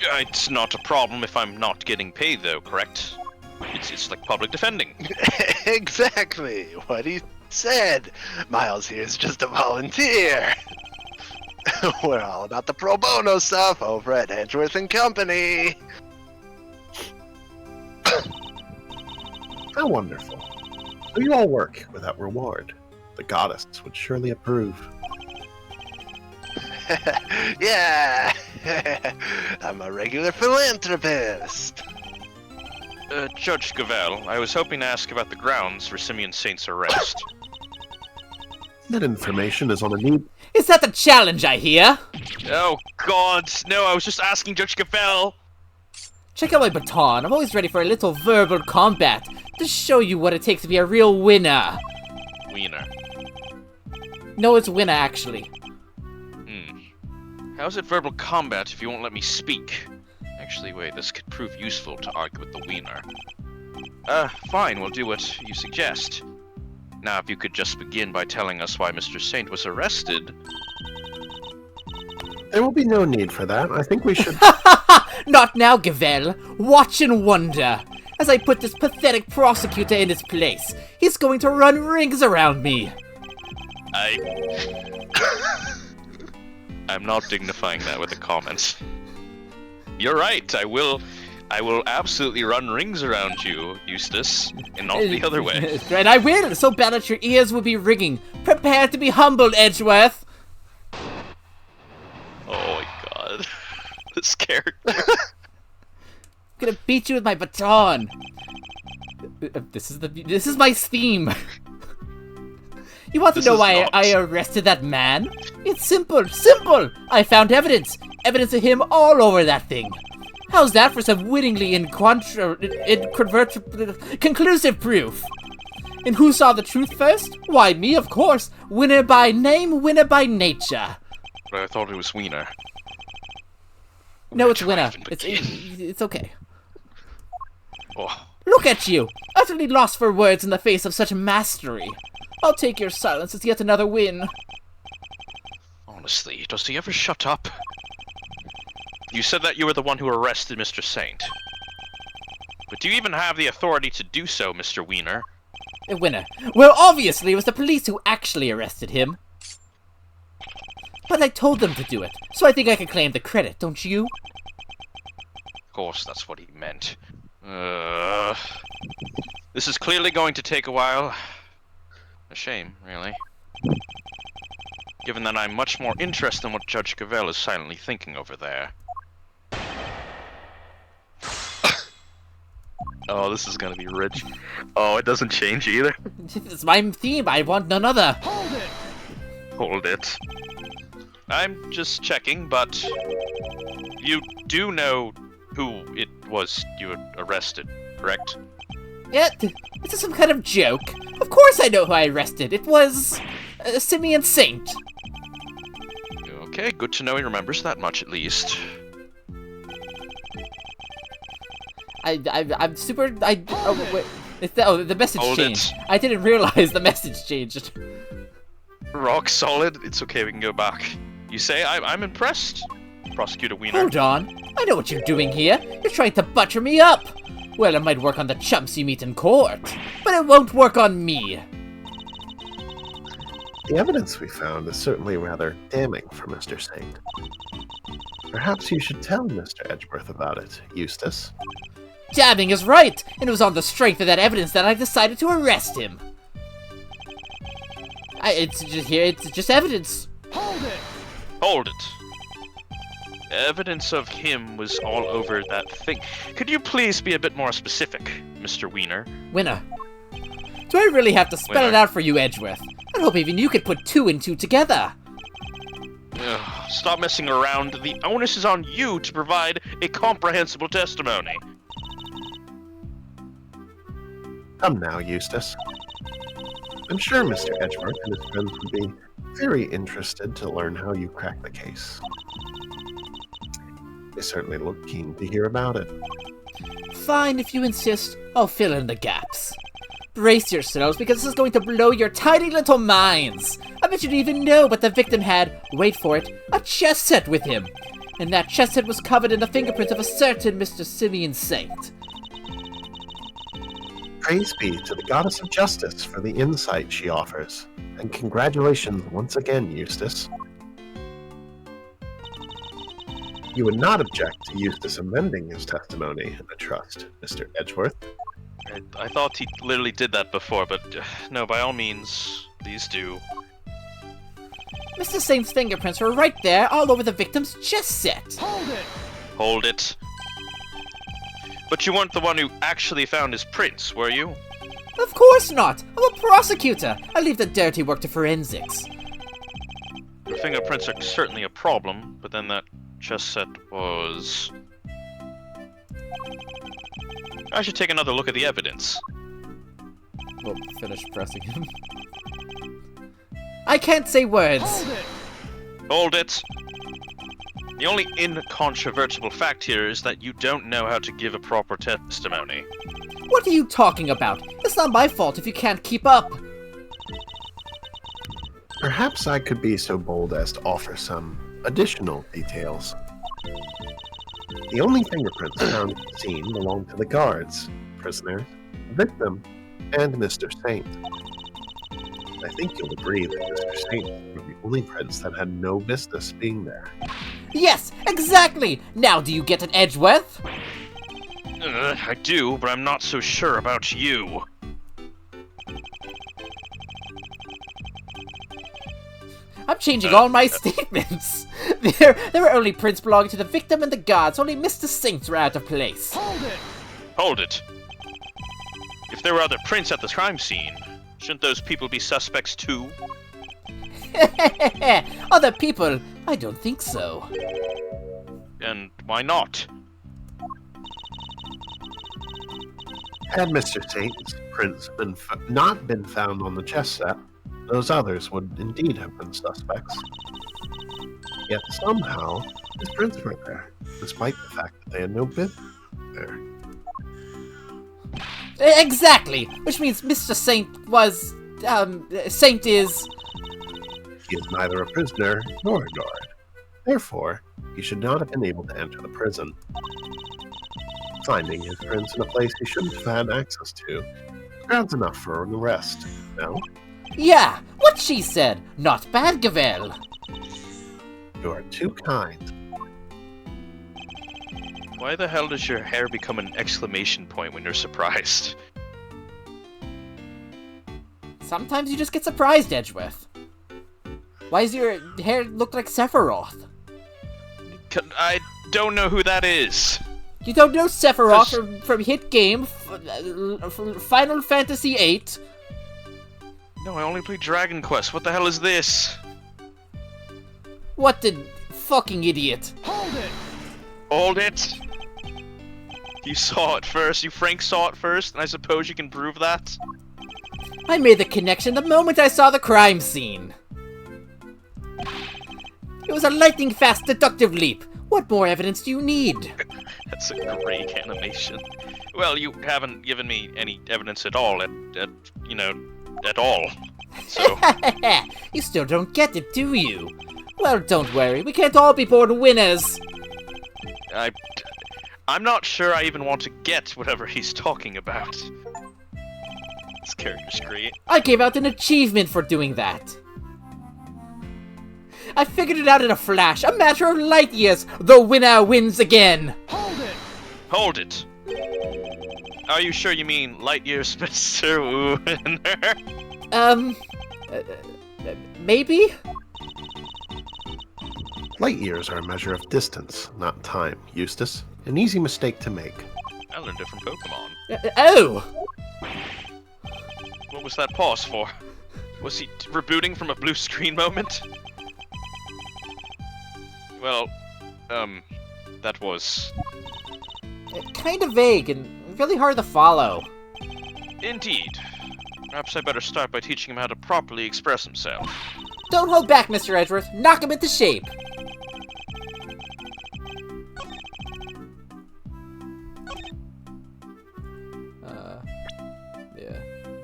It's not a problem if I'm not getting paid, though, correct? It's like public defending. Exactly what he said. Miles here is just a volunteer. We're all about the pro bono stuff over at Edgeworth & Company. How wonderful. So you all work without reward. The goddess would surely approve. Yeah, I'm a regular philanthropist. Judge Gavel, I was hoping to ask about the grounds for Simeon Saint's arrest. That information is on a need. Is that the challenge I hear? Oh, God, no, I was just asking Judge Gavel. Check out my baton. I'm always ready for a little verbal combat to show you what it takes to be a real winner. Wiener. No, it's winner, actually. How's it verbal combat if you won't let me speak? Actually, wait, this could prove useful to argue with the wiener. Fine, we'll do what you suggest. Now, if you could just begin by telling us why Mr. Saint was arrested. There will be no need for that. I think we should... Not now, Gavel. Watch and wonder. As I put this pathetic prosecutor in his place, he's going to run rings around me. I'm not dignifying that with a comment. You're right, I will absolutely run rings around you, Eustace, and not the other way. And I will, so bad that your ears will be ringing. Prepare to be humbled, Edgeworth. Oh my god. This character. I'm gonna beat you with my baton. This is my theme. You want to know why I arrested that man? It's simple, simple! I found evidence of him all over that thing. How's that for some wittingly conclusive proof? And who saw the truth first? Why, me, of course. Winner by name, winner by nature. But I thought it was Wiener. No, it's winner. It's okay. Oh. Look at you, utterly lost for words in the face of such mastery. I'll take your silence as yet another win. Honestly, does he ever shut up? You said that you were the one who arrested Mr. Saint. But do you even have the authority to do so, Mr. Wiener? Winner. Well, obviously it was the police who actually arrested him. But I told them to do it, so I think I can claim the credit, don't you? Of course, that's what he meant. This is clearly going to take a while. A shame, really. Given that I'm much more interested in what Judge Gavel is silently thinking over there. Oh, this is gonna be rich. Oh, it doesn't change either. It's my theme, I want none other. Hold it! Hold it. I'm just checking, but you do know who it was you arrested, correct? Yeah, is this some kind of joke? Of course I know who I arrested. It was Simeon Saint. Okay, good to know he remembers that much at least. I'm super. Oh wait, the message changed. I didn't realize the message changed. Rock solid. It's okay. We can go back. You say I'm impressed, Prosecutor Wiener. Hold on. I know what you're doing here. You're trying to butter me up. Well, it might work on the chumps you meet in court, but it won't work on me. The evidence we found is certainly rather damning for Mr. Saint. Perhaps you should tell Mr. Edgeworth about it, Eustace. Damning is right, and it was on the strength of that evidence that I decided to arrest him. It's just evidence. Hold it! Hold it. Evidence of him was all over that thing. Could you please be a bit more specific, Mr. Wiener? Winner. Do I really have to spell it out for you, Edgeworth? I hope even you could put 2 and 2 together. Ugh, stop messing around. The onus is on you to provide a comprehensible testimony. Come now, Eustace. I'm sure Mr. Edgeworth and his friends would be very interested to learn how you cracked the case. They certainly look keen to hear about it. Fine, if you insist, I'll fill in the gaps. Brace yourselves, because this is going to blow your tiny little minds. I bet you didn't even know, but the victim had, wait for it, a chess set with him. And that chess set was covered in the fingerprints of a certain Mr. Simeon Saint. Praise be to the Goddess of Justice for the insight she offers. And congratulations once again, Eustace. You would not object to Eustace amending his testimony, I trust, Mr. Edgeworth. I thought he literally did that before, but no, by all means, please do. Mr. Saint's fingerprints were right there, all over the victim's chess set. Hold it! Hold it. But you weren't the one who actually found his prints, were you? Of course not! I'm a prosecutor! I leave the dirty work to forensics. Your fingerprints are certainly a problem, but then that chess set was... I should take another look at the evidence. Well, finish pressing him. I can't say words! Hold it! Hold it! The only incontrovertible fact here is that you don't know how to give a proper testimony. What are you talking about? It's not my fault if you can't keep up! Perhaps I could be so bold as to offer some additional details. The only fingerprints found at the scene belong to the guards, prisoner, victim, and Mr. Saint. I think you'll agree that Mr. Saint were the only prints that had no business being there. Yes, exactly! Now do you get an Edgeworth? I do, but I'm not so sure about you. I'm changing all my statements! There were only prints belonging to the victim and the guards, only Mr. Saints were out of place. Hold it! Hold it. If there were other prints at the crime scene, shouldn't those people be suspects too? Other people? I don't think so. And why not? Had Mr. Saint's prints not been found on the chess set, those others would indeed have been suspects. Yet somehow, his prints were there, despite the fact that they had no business there. Exactly! Which means Mr. Saint was... Saint is... He is neither a prisoner nor a guard. Therefore, he should not have been able to enter the prison. Finding his prints in a place he shouldn't have had access to, grounds enough for an arrest, no? Yeah, what she said! Not bad, Gavel! You are too kind. Why the hell does your hair become an exclamation point when you're surprised? Sometimes you just get surprised, Edgeworth. Why does your hair look like Sephiroth? I don't know who that is. You don't know Sephiroth from hit game Final Fantasy VIII? No, I only play Dragon Quest. What the hell is this? What the fucking idiot? Hold it! Hold it! You saw it first. You Frank saw it first, and I suppose you can prove that? I made the connection the moment I saw the crime scene. It was a lightning-fast deductive leap. What more evidence do you need? That's a great animation. Well, you haven't given me any evidence at all, at all. So... You still don't get it, do you? Well, don't worry. We can't all be born winners. I'm not sure I even want to get whatever he's talking about. This character's great. I gave out an achievement for doing that. I figured it out in a flash. A matter of light years. The winner wins again. Hold it! Hold it. Are you sure you mean light years, Mr. Winner? Maybe? Light years are a measure of distance, not time, Eustace. An easy mistake to make. I learned it from Pokemon. Oh! What was that pause for? Was he rebooting from a blue screen moment? Well, that was... Kind of vague and really hard to follow. Indeed. Perhaps I better start by teaching him how to properly express himself. Don't hold back, Mr. Edgeworth. Knock him into shape.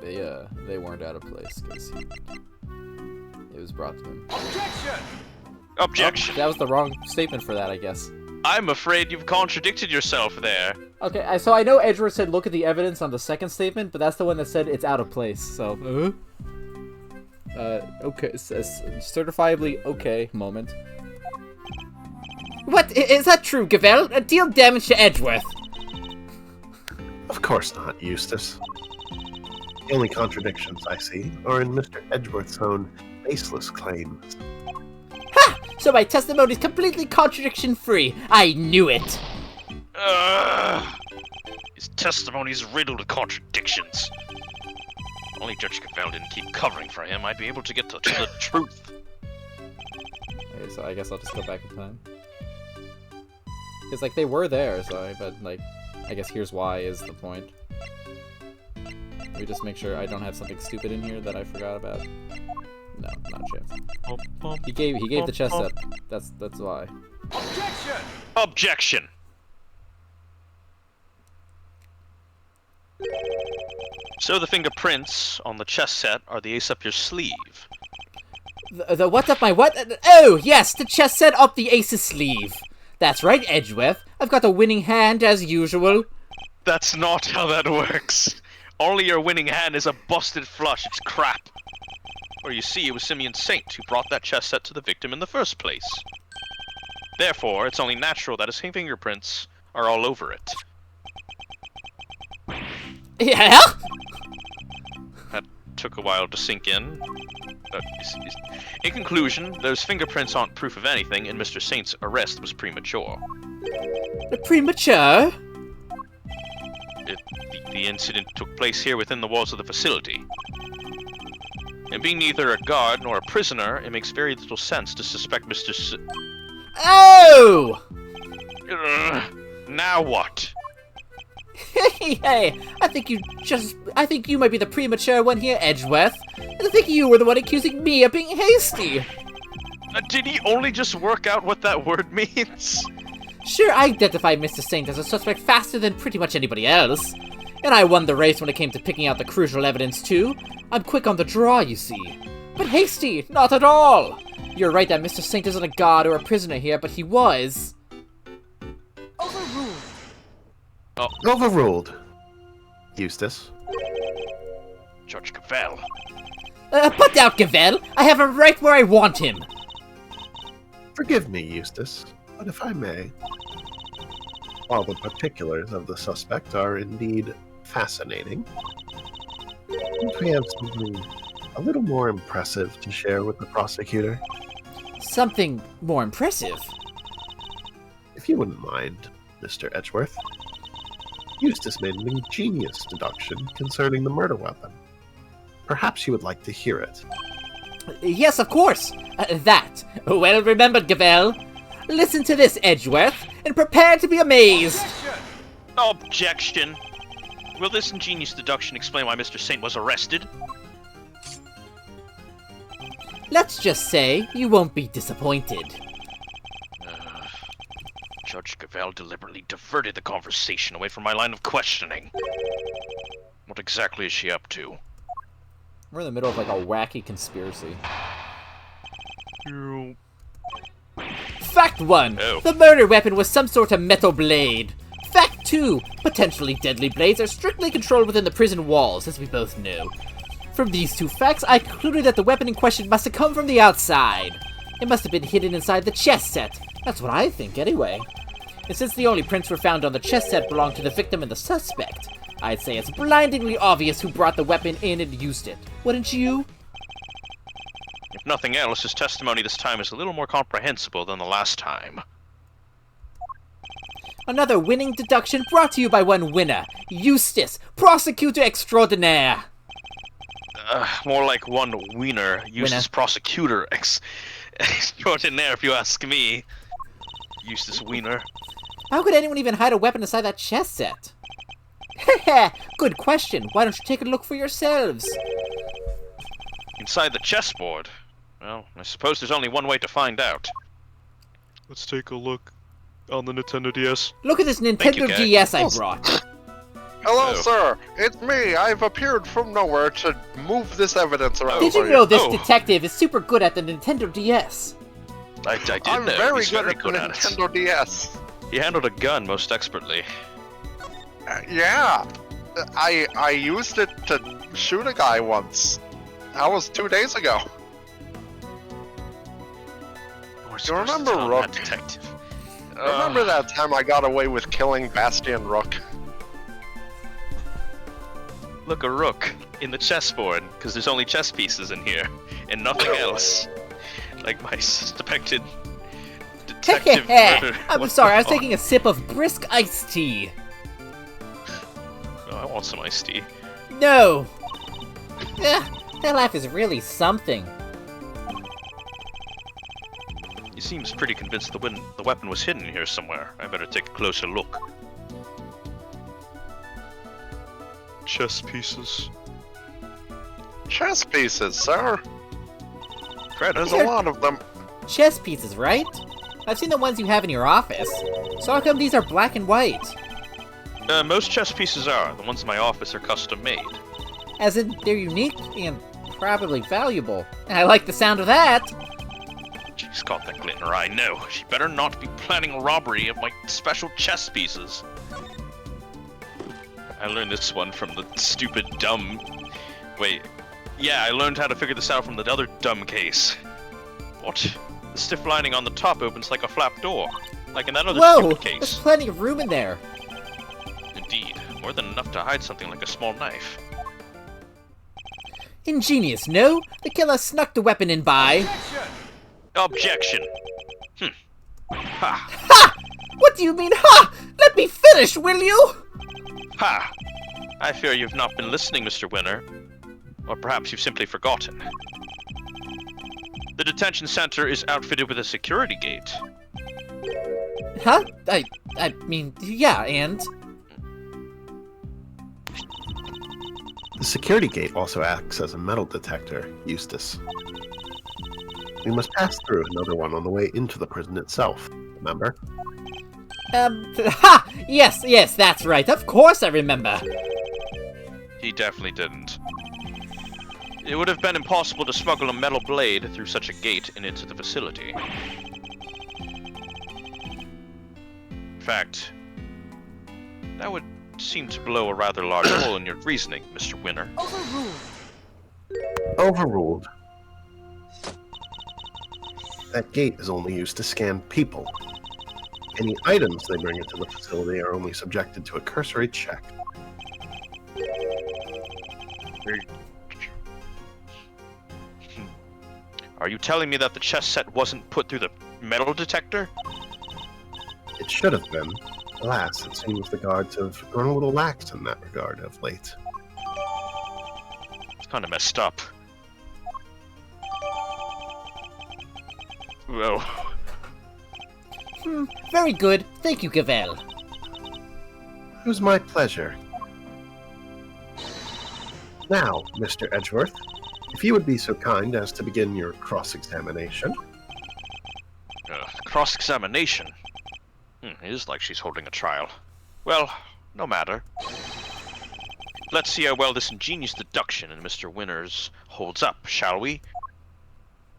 Yeah, they weren't out of place because it was brought to him. Objection! Objection! That was the wrong statement for that, I guess. I'm afraid you've contradicted yourself there. Okay, so I know Edgeworth said look at the evidence on the second statement, but that's the one that said it's out of place, so... okay, certifiably okay moment. What? Is that true, Gavel? Deal damage to Edgeworth. Of course not, Eustace. The only contradictions I see are in Mr. Edgeworth's own baseless claims. Ha! So my testimony is completely contradiction-free. I knew it. testimony is riddled with contradictions. Only Judge Cavell didn't keep covering for him, I'd be able to get to the truth. Okay, so I guess I'll just go back in time. Because, like, they were there, so but, like, I guess here's why is the point. Let me just make sure I don't have something stupid in here that I forgot about. No, not a chance. He gave the chess set. That's why. Objection! Objection! So the fingerprints on the chess set are the ace up your sleeve. The what up my what? Oh, yes, the chess set up the ace's sleeve. That's right, Edgeworth. I've got a winning hand as usual. That's not how that works. Only your winning hand is a busted flush. It's crap. Or you see, it was Simeon Saint who brought that chess set to the victim in the first place. Therefore, it's only natural that his fingerprints are all over it. Yeah? That took a while to sink in. In conclusion, those fingerprints aren't proof of anything, and Mr. Saint's arrest was premature. Premature? The incident took place here within the walls of the facility. And being neither a guard nor a prisoner, it makes very little sense to suspect Mr. Oh! Now what? Hey, I think you might be the premature one here, Edgeworth. And I think you were the one accusing me of being hasty. Did he only just work out what that word means? Sure, I identified Mr. Saint as a suspect faster than pretty much anybody else. And I won the race when it came to picking out the crucial evidence, too. I'm quick on the draw, you see. But hasty, not at all. You're right that Mr. Saint isn't a god or a prisoner here, but he was. Overruled. Oh, Overruled. Eustace. Judge Cavell. Put out Gavel. I have him right where I want him. Forgive me, Eustace, but if I may, while the particulars of the suspect are indeed fascinating, we have something a little more impressive to share with the prosecutor. Something more impressive. If you wouldn't mind, Mr. Edgeworth. Eustace made an ingenious deduction concerning the murder weapon. Perhaps you would like to hear it. Yes, of course. That. Well remembered, Gavel. Listen to this, Edgeworth, and prepare to be amazed. Objection. Will this ingenious deduction explain why Mr. Saint was arrested? Let's just say you won't be disappointed. Judge Cavell deliberately diverted the conversation away from my line of questioning. What exactly is she up to? We're in the middle of like a wacky conspiracy. Fact 1. Oh. The murder weapon was some sort of metal blade. Fact 2. Potentially deadly blades are strictly controlled within the prison walls, as we both know. From these two facts, I concluded that the weapon in question must have come from the outside. It must have been hidden inside the chess set. That's what I think, anyway. And since the only prints were found on the chess set belonged to the victim and the suspect, I'd say it's blindingly obvious who brought the weapon in and used it. Wouldn't you? If nothing else, his testimony this time is a little more comprehensible than the last time. Another winning deduction brought to you by one winner, Eustace, prosecutor extraordinaire. More like one wiener, Eustace prosecutor extraordinaire, if you ask me. Eustace Wiener. How could anyone even hide a weapon inside that chess set? Heh, good question. Why don't you take a look for yourselves? Inside the chessboard? Well, I suppose there's only one way to find out. Let's take a look on the Nintendo DS. Look at this you, Nintendo Gag. DS I brought. Hello, Oh. sir. It's me. I've appeared from nowhere to move this evidence around Did for you know this Oh. detective is super good at the Nintendo DS? I did I'm know. very He's good very at good the at it. Nintendo DS. He handled a gun most expertly. Yeah. I used it to shoot a guy once. That was 2 days ago. We're You supposed to remember tell Rook? that detective. Remember that time I got away with killing Bastian Rook? Look, a rook in the chessboard, because there's only chess pieces in here, and nothing else. Like my suspected detective murder. I'm What sorry, the I was fuck? taking a sip of brisk iced tea. want some iced tea. No! That laugh is really something. He seems pretty convinced the weapon was hidden here somewhere. I better take a closer look. Chess pieces. Chess pieces, sir. There's a Here- lot of them. Chess pieces, right? I've seen the ones you have in your office. So how come these are black and white? Most chess pieces are. The ones in my office are custom made. As in, they're unique and probably valuable. I like the sound of that! She's got that glint in her eye. No, she better not be planning a robbery of my special chess pieces. I learned this one from the stupid dumb... Wait. Yeah, I learned how to figure this out from the other dumb case. What? The stiff lining on the top opens like a flap door. Like in that other Whoa! stupid There's case. plenty of room in there. Indeed. More than enough to hide something like a small knife. Ingenious, no? The killer snuck the weapon in by... Objection! Ha! Ha! What do you mean, ha? Let me finish, will you? Ha! I fear you've not been listening, Mr. Winner. Or perhaps you've simply forgotten. The detention center is outfitted with a security gate. Huh? I mean, yeah, and... The security gate also acts as a metal detector, Eustace. We must pass through another one on the way into the prison itself, remember? Ha! Yes, that's right. Of course I remember. He definitely didn't. It would have been impossible to smuggle a metal blade through such a gate and into the facility. In fact, that would seem to blow a rather large hole in your reasoning, Mr. Winner. Overruled. That gate is only used to scan people. Any items they bring into the facility are only subjected to a cursory check. Are you telling me that the chess set wasn't put through the metal detector? It should have been. Alas, it seems the guards have grown a little lax in that regard of late. It's kind of messed up. Well, Very good. Thank you, Gavel. It was my pleasure. Now, Mr. Edgeworth, if you would be so kind as to begin your cross-examination. cross-examination. It is like she's holding a trial. Well, no matter. Let's see how well this ingenious deduction in Mr. Winner's holds up, shall we?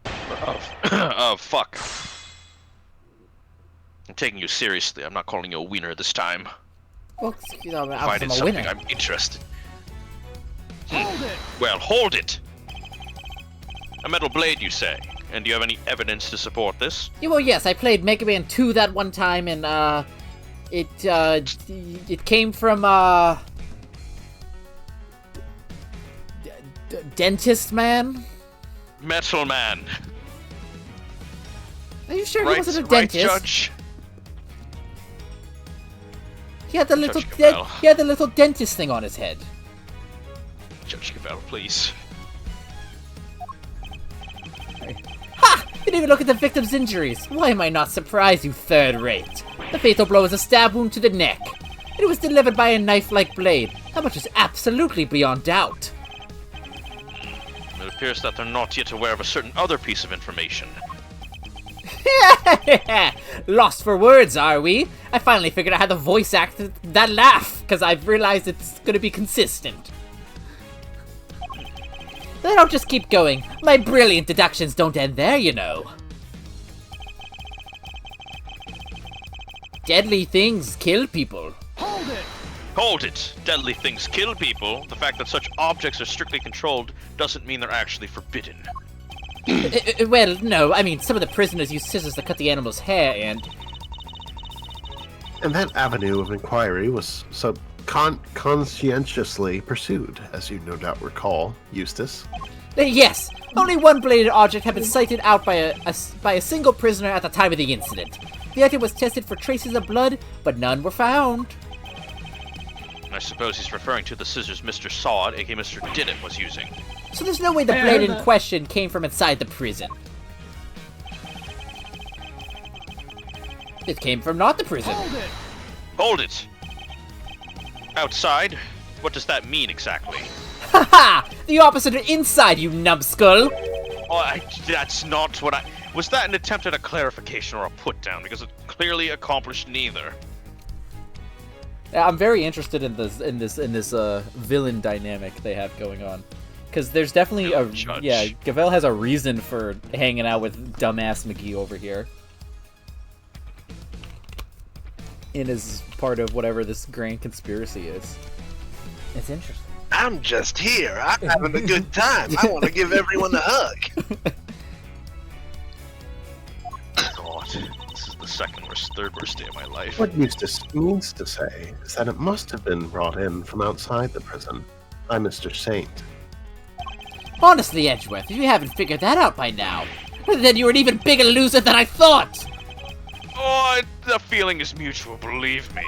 Fuck. I'm taking you seriously. I'm not calling you a wiener this time. Well, If I I'm did a something, winner. I'm interested. Hold it! Well, hold it! A metal blade, you say? And do you have any evidence to support this? Yeah, well, yes, I played Mega Man 2 that one time, and, it came from, Dentist Man? Metal Man. Are you sure he Right, wasn't a right, dentist? Judge? He had the little, Judge Cavell. he had the little dentist thing on his head. Judge Cavell, please. Ha! You didn't even look at the victim's injuries. Why am I not surprised, you third rate? The fatal blow is a stab wound to the neck. It was delivered by a knife-like blade. That much is absolutely beyond doubt. It appears that they're not yet aware of a certain other piece of information. Lost for words, are we? I finally figured out how to voice act that laugh, because I've realized it's going to be consistent. Then I'll just keep going. My brilliant deductions don't end there, you know. Deadly things kill people. Hold it! Hold it! Deadly things kill people. The fact that such objects are strictly controlled doesn't mean they're actually forbidden. Well, no, I mean, some of the prisoners use scissors to cut the animal's hair, and... And that avenue of inquiry was conscientiously pursued, as you no doubt recall, Eustace. Yes, only one bladed object had been sighted out by a single prisoner at the time of the incident. The item was tested for traces of blood, but none were found. I suppose he's referring to the scissors Mr. Sod, aka Mr. Didit, was using. So there's no way the blade in question came from inside the prison. It came from not the prison. Hold it! Outside? What does that mean exactly? Haha! The opposite of inside, you numbskull! Oh, that's not what I... Was that an attempt at a clarification or a put-down? Because it clearly accomplished neither. Yeah, I'm very interested in this villain dynamic they have going on, because there's definitely a Judge. yeah. Gavel has a reason for hanging out with dumbass McGee over here, and is part of whatever this grand conspiracy is. It's interesting. I'm just here. I'm having a good time. I want to give everyone a hug. God, this is the third worst day of my life. What Eustace means to say is that it must have been brought in from outside the prison by Mr. Saint. Honestly, Edgeworth, if you haven't figured that out by now, then you're an even bigger loser than I thought! Oh, the feeling is mutual, believe me.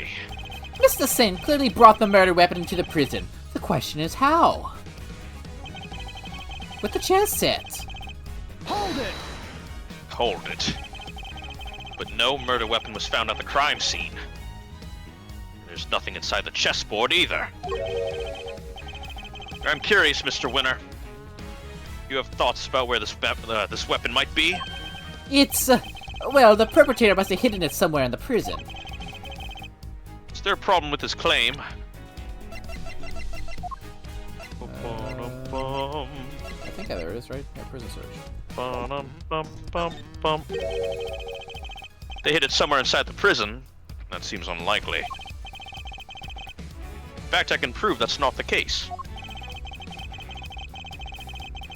Mr. Saint clearly brought the murder weapon into the prison. The question is how? With the chess set. Hold it! Hold it. But no murder weapon was found at the crime scene. There's nothing inside the chessboard either. I'm curious, Mr. Winner. You have thoughts about where this weapon might be? It's, well, the perpetrator must have hidden it somewhere in the prison. Is there a problem with his claim? I think there is, right? Yeah, prison search. They hid it somewhere inside the prison. That seems unlikely. In fact, I can prove that's not the case.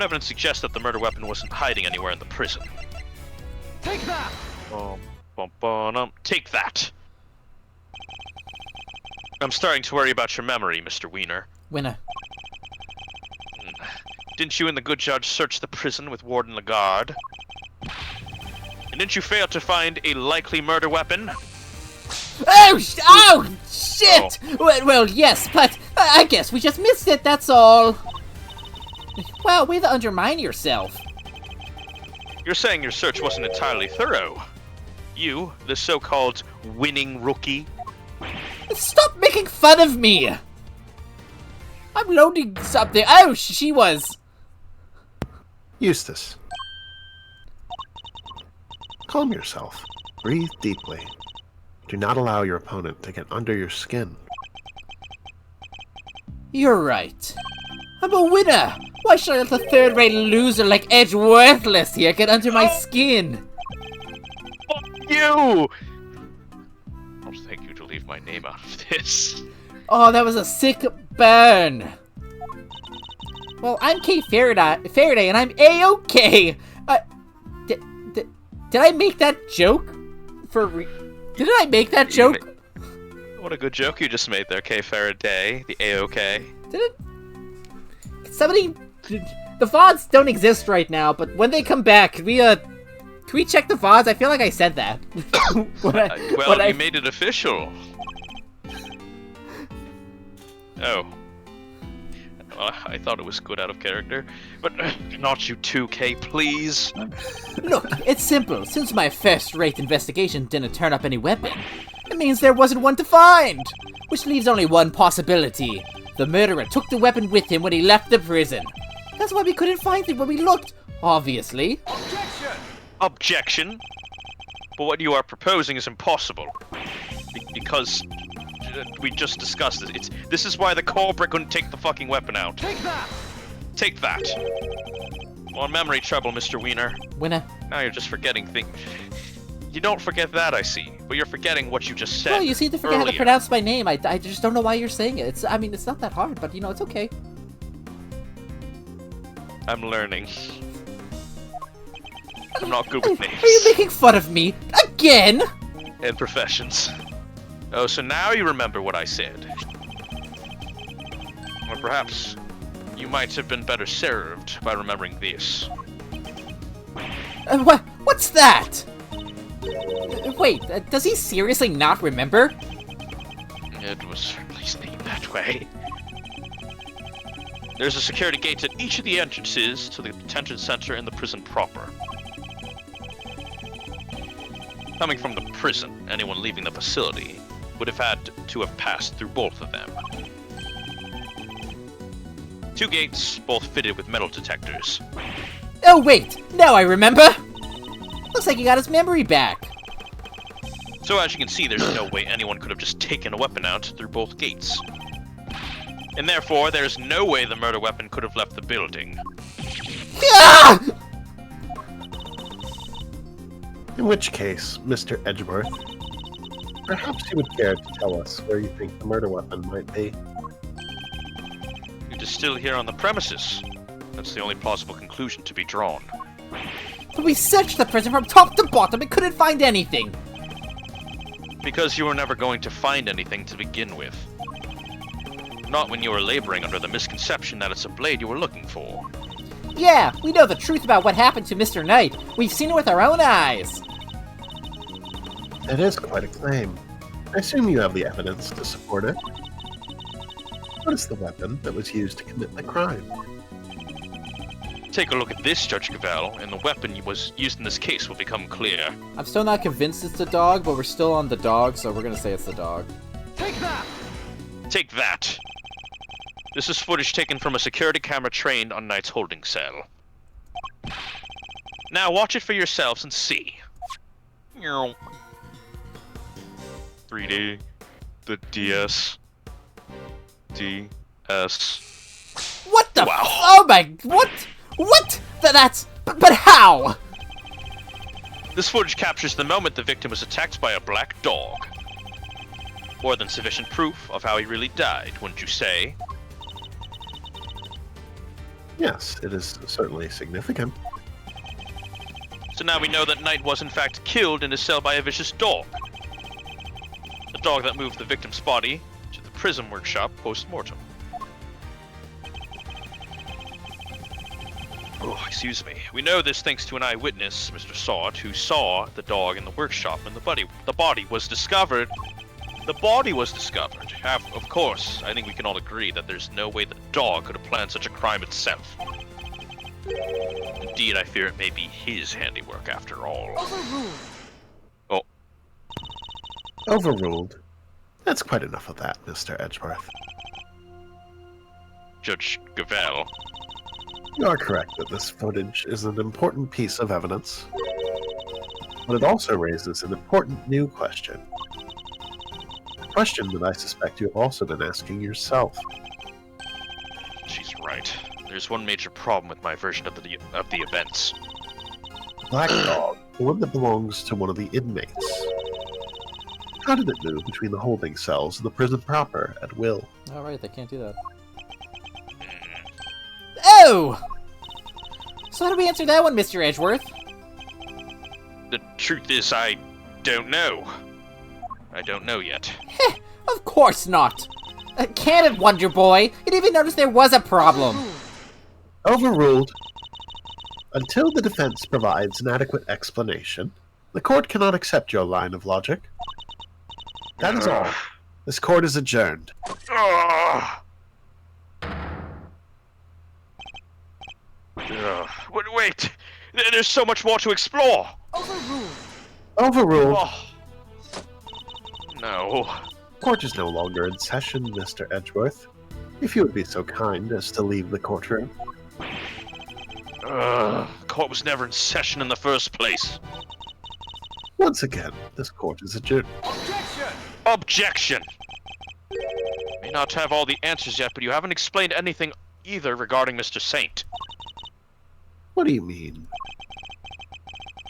Evidence suggests that the murder weapon wasn't hiding anywhere in the prison. Take that! Take that! I'm starting to worry about your memory, Mr. Wiener. Winner. Didn't you and the good judge search the prison with Warden Lagarde? And didn't you fail to find a likely murder weapon? Oh, shit! Oh. Well, yes, but I guess we just missed it, that's all. Well, way to undermine yourself. You're saying your search wasn't entirely thorough. You, the so-called winning rookie. Stop making fun of me! I'm loading something. Oh, she was. Eustace. Calm yourself. Breathe deeply. Do not allow your opponent to get under your skin. You're right. I'm a winner! Why should I let a third-rate loser like Edge Worthless here get under my skin? Fuck you! I'll thank you to leave my name out of this. Oh, that was a sick burn. Well, I'm Kay Faraday, and I'm A-OK! Did I make that joke? Did I make that joke? What a good joke you just made there, Kay Faraday, the A-OK. Did it? Somebody... The VODs don't exist right now, but when they come back, can we check the VODs? I feel like I said that. You made it official. Oh. Well, I thought it was good out of character. But not you too, Kay, please. Look, it's simple. Since my first-rate investigation didn't turn up any weapon, it means there wasn't one to find. Which leaves only one possibility. The murderer took the weapon with him when he left the prison. That's why we couldn't find it when we looked, obviously. Objection! Objection? But what you are proposing is impossible. Because we just discussed it. This is why the culprit couldn't take the fucking weapon out. Take that! Take that. Well, memory trouble, Mr. Wiener. Winner. Now you're just forgetting things. You don't forget that, I see. But you're forgetting what you just said. Well, you seem to forget how to earlier. pronounce my name. I just don't know why you're saying it. I mean, it's not that hard, but, it's okay. I'm learning. I'm not good with names. Are you making fun of me? Again? And professions. Oh, so now you remember what I said. Or perhaps you might have been better served by remembering this. What's that? Wait, does he seriously not remember? It was certainly themed that way. There's a security gate at each of the entrances to the detention center and the prison proper. Coming from the prison, anyone leaving the facility would have had to have passed through both of them. 2 gates, both fitted with metal detectors. Oh wait, now I remember! Looks like he got his memory back. So as you can see, there's no way anyone could have just taken a weapon out through both gates. And therefore, there's no way the murder weapon could have left the building. Ah! In which case, Mr. Edgeworth, perhaps you would care to tell us where you think the murder weapon might be. It is still here on the premises. That's the only plausible conclusion to be drawn. But we searched the prison from top to bottom and couldn't find anything. Because you were never going to find anything to begin with. Not when you were laboring under the misconception that it's a blade you were looking for. Yeah, we know the truth about what happened to Mr. Knight. We've seen it with our own eyes. That is quite a claim. I assume you have the evidence to support it. What is the weapon that was used to commit the crime? Take a look at this, Judge Cavell, and the weapon was used in this case will become clear. I'm still not convinced it's the dog, but we're still on the dog, so we're gonna say it's the dog. Take that! Take that! This is footage taken from a security camera trained on Knight's holding cell. Now watch it for yourselves and see. 3D, the DS, DS. What the Wow. Oh my... What? What? But how? This footage captures the moment the victim was attacked by a black dog. More than sufficient proof of how he really died, wouldn't you say? Yes, it is certainly significant. So now we know that Knight was in fact killed in his cell by a vicious dog. The dog that moved the victim's body to the prison workshop post-mortem. Oh, excuse me. We know this thanks to an eyewitness, Mr. Sawt, who saw the dog in the workshop and the body was discovered. The body was discovered. Of course, I think we can all agree that there's no way the dog could have planned such a crime itself. Indeed, I fear it may be his handiwork after all. Oh. Overruled. That's quite enough of that, Mr. Edgeworth. Judge Gavell. You are correct that this footage is an important piece of evidence, but it also raises an important new question. A question that I suspect you have also been asking yourself. She's right. There's one major problem with my version of the events. Black dog, the one that belongs to one of the inmates. How did it move between the holding cells and the prison proper at will? Alright, they can't do that. Oh! So how do we answer that one, Mr. Edgeworth? The truth is, I don't know. I don't know yet. Heh, of course not. Can it, Wonder Boy? You didn't even notice there was a problem. Overruled. Until the defense provides an adequate explanation, the court cannot accept your line of logic. That is all. This court is adjourned. Wait! There's so much more to explore! Overruled. Oh. No. Court is no longer in session, Mr. Edgeworth. If you would be so kind as to leave the courtroom. Court was never in session in the first place. Once again, this court is adjourned. Objection! May not have all the answers yet, but you haven't explained anything either regarding Mr. Saint. What do you mean?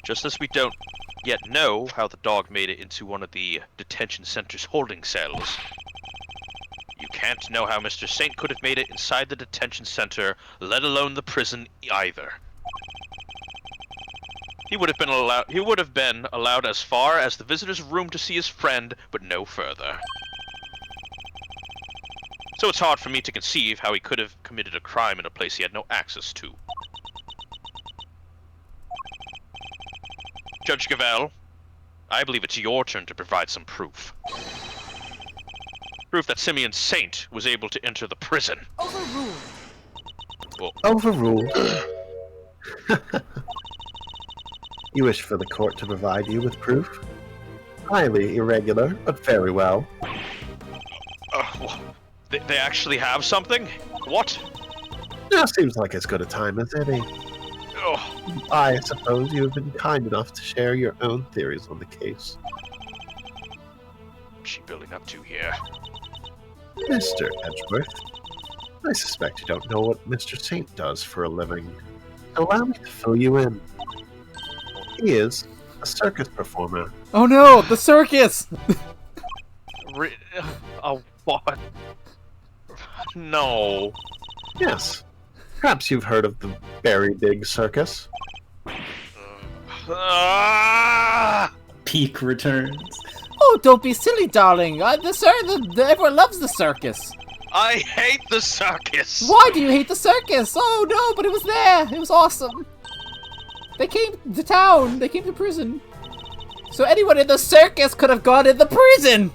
Just as we don't yet know how the dog made it into one of the detention center's holding cells. You can't know how Mr. Saint could have made it inside the detention center, let alone the prison either. He would have been allowed as far as the visitor's room to see his friend, but no further. So it's hard for me to conceive how he could have committed a crime in a place he had no access to. Judge Gavell, I believe it's your turn to provide some proof. Proof that Simeon Saint was able to enter the prison. Overruled. Overruled. You wish for the court to provide you with proof? Highly irregular, but very well. They actually have something? What? Now seems like as good a time as any. Oh, I suppose you have been kind enough to share your own theories on the case. what's she building up to here? Mr. Edgeworth, I suspect you don't know what Mr. Saint does for a living. Allow me to fill you in. He is a circus performer. Oh no, the circus! Oh, what? No. Yes. Perhaps you've heard of the Very Big Circus. Ah! Peak returns. Oh, don't be silly, darling. Everyone loves the circus. I hate the circus! Why do you hate the circus? Oh no, but it was there. It was awesome. They came to town. They came to prison. So anyone in the circus could have gone in the prison.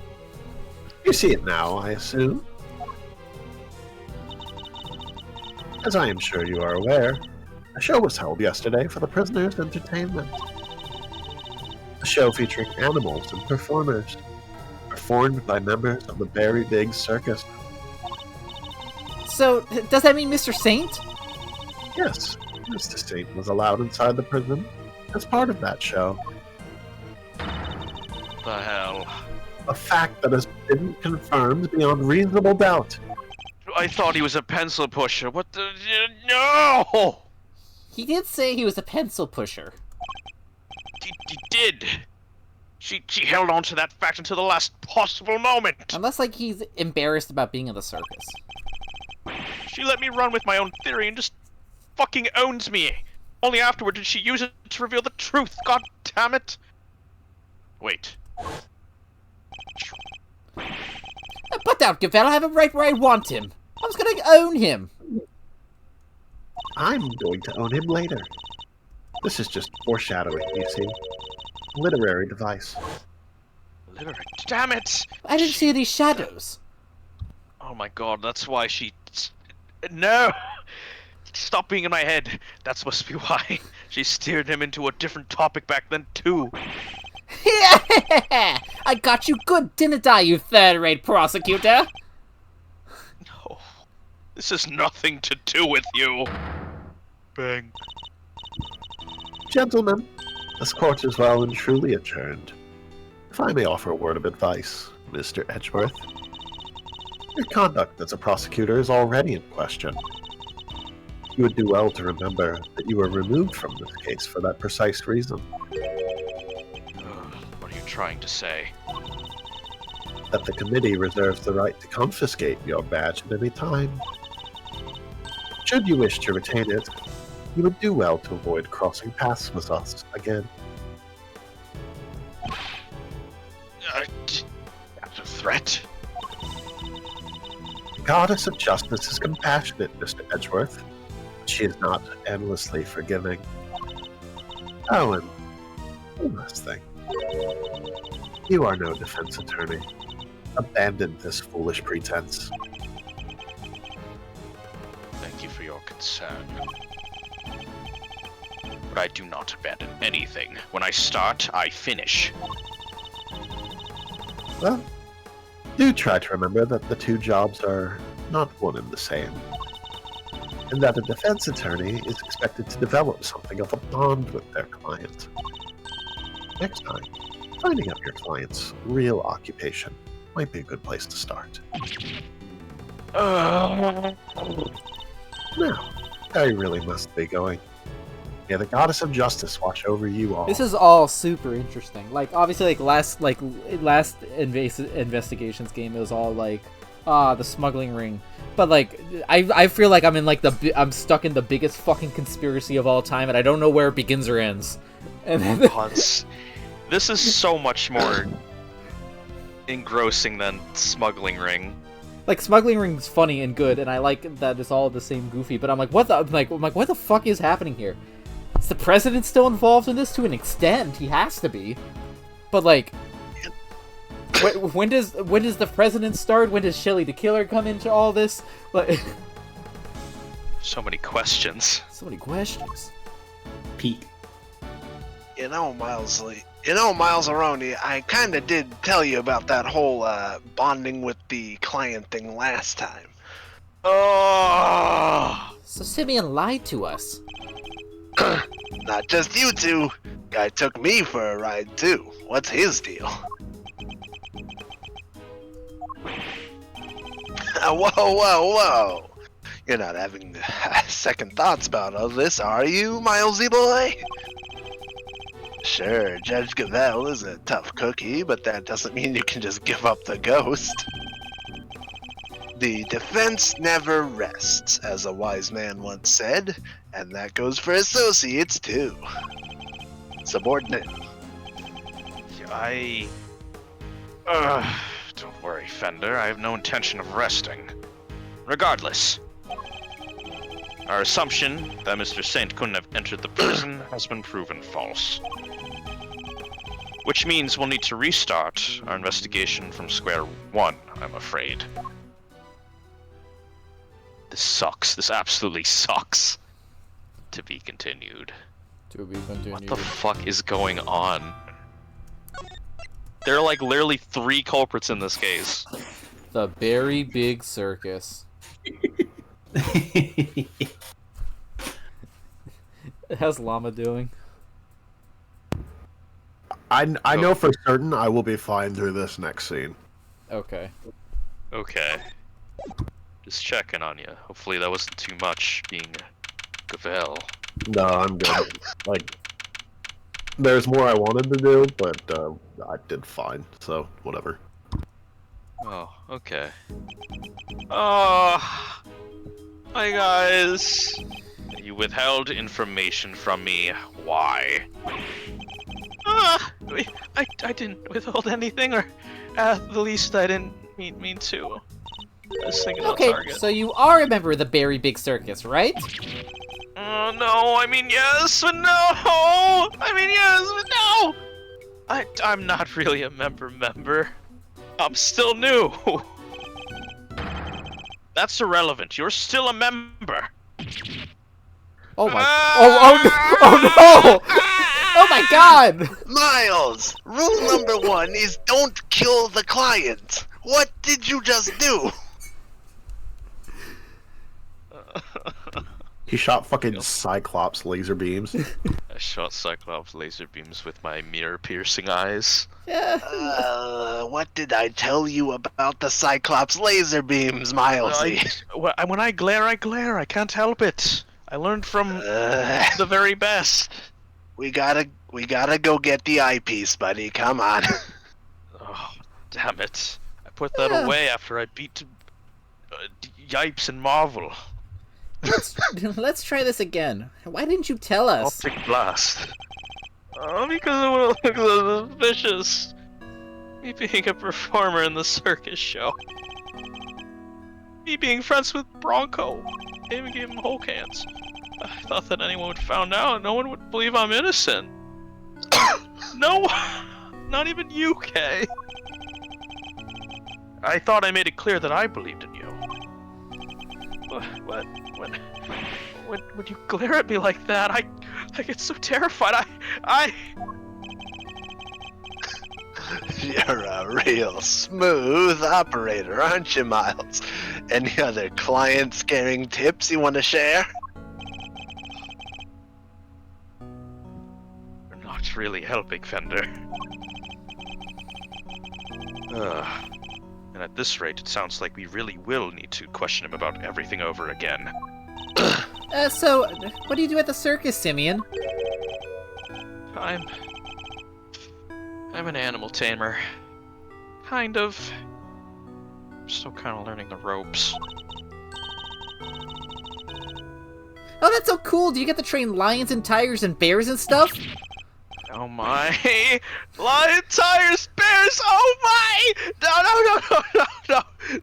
You see it now, I assume? As I am sure you are aware, a show was held yesterday for the prisoners' entertainment. A show featuring animals and performers, performed by members of the Very Big Circus. So does that mean Mr. Saint? Yes, Mr. Saint was allowed inside the prison as part of that show. The hell? A fact that has been confirmed beyond reasonable doubt. I thought he was a pencil pusher. What the... No! He did say he was a pencil pusher. He did. She held on to that fact until the last possible moment. Unless, like, he's embarrassed about being in the circus. She let me run with my own theory and just fucking owns me. Only afterward did she use it to reveal the truth. God damn it. Wait. Put down, Gavel. I have him right where I want him. I was gonna own him. I'm going to own him later. This is just foreshadowing, you see. Literary device. Literally. Damn it! I didn't see any shadows. Oh my god, that's why she... No! Stop being in my head. That must be why. She steered him into a different topic back then, too. Yeah! I got you good, didn't I, you third-rate prosecutor? No. This has nothing to do with you. Bang. Gentlemen, this court is well and truly adjourned. If I may offer a word of advice, Mr. Edgeworth. Your conduct as a prosecutor is already in question. You would do well to remember that you were removed from this case for that precise reason. What are you trying to say? That the committee reserves the right to confiscate your badge at any time. Should you wish to retain it, you would do well to avoid crossing paths with us again. That's a threat? The goddess of justice is compassionate, Mr. Edgeworth. She is not endlessly forgiving. Oh, and one last thing. You are no defense attorney. Abandon this foolish pretense. Thank you for your concern. But I do not abandon anything. When I start, I finish. Well, do try to remember that the two jobs are not one and the same. And that a defense attorney is expected to develop something of a bond with their client. Next time, finding out your client's real occupation might be a good place to start. Now, I really must be going. May the goddess of justice watch over you all. This is all super interesting. Like, obviously, last investigations game, it was all like, the smuggling ring. But like, I feel like I'm in like I'm stuck in the biggest fucking conspiracy of all time, and I don't know where it begins or ends. And then This is so much more engrossing than smuggling ring. like, smuggling ring's funny and good, and I like that it's all the same goofy. But I'm like, what the fuck is happening here? Is the president still involved in this to an extent? He has to be. But like, when does the president start? When does Shelly the Killer come into all this? Like, So many questions. so many questions. Pete. You know, Milesaroni, I kind of did tell you about that whole bonding with the client thing last time. Oh! So Simeon lied to us. Not just you two. Guy took me for a ride too. What's his deal? Whoa. You're not having second thoughts about all this, are you, Milesy boy? Sure, Judge Gavelle is a tough cookie, but that doesn't mean you can just give up the ghost. The defense never rests, as a wise man once said, and that goes for associates too. Subordinate. Don't worry, Fender. I have no intention of resting. Regardless, our assumption that Mr. Saint couldn't have entered the prison has been proven false. Which means we'll need to restart our investigation from square one, I'm afraid. This sucks. This absolutely sucks. To be continued. To be continued. What the fuck is going on? There are like literally 3 culprits in this case. The Very Big Circus. How's Llama doing? I know for certain I will be fine through this next scene. Okay. Okay. Just checking on you. Hopefully that wasn't too much being Gavelle. No, I'm good. Like, there's more I wanted to do, but I did fine, so whatever. Oh, okay. Oh, hi guys. You withheld information from me. Why? I didn't withhold anything, or at the least I didn't mean to. I was thinking about Okay, Target. so you are a member of the Very Big Circus, right? Oh no, I mean yes, but no! I mean yes, but no! I'm not really a member. I'm still new. That's irrelevant. You're still a member. Oh my. Oh no! Oh my god! Miles, rule number 1 is don't kill the client. What did you just do? He shot fucking Cyclops laser beams. I shot Cyclops laser beams with my mirror-piercing eyes. What did I tell you about the Cyclops laser beams, Milesy? When I glare, I can't help it. I learned from the very best. We gotta go get the eyepiece, buddy. Come on. Oh, damn it. I put that away after I beat Yipes and Marvel. Let's try this again. Why didn't you tell us? Optic blast. Oh, because it will look suspicious. Me being a performer in the circus show. Me being friends with Bronco. I even gave him Hulk hands. I thought that anyone would found out. No one would believe I'm innocent. No, not even you, Kay. I thought I made it clear that I believed in you. But when you glare at me like that, I get so terrified. You're a real smooth operator, aren't you, Miles? Any other client-scaring tips you want to share? You're not really helping, Fender. And at this rate, it sounds like we really will need to question him about everything over again. So, what do you do at the circus, Simeon? I'm an animal tamer. Kind of. I'm still kind of learning the ropes. Oh, that's so cool! Do you get to train lions and tigers and bears and stuff? Oh my! Lion, tigers, bears! Oh my!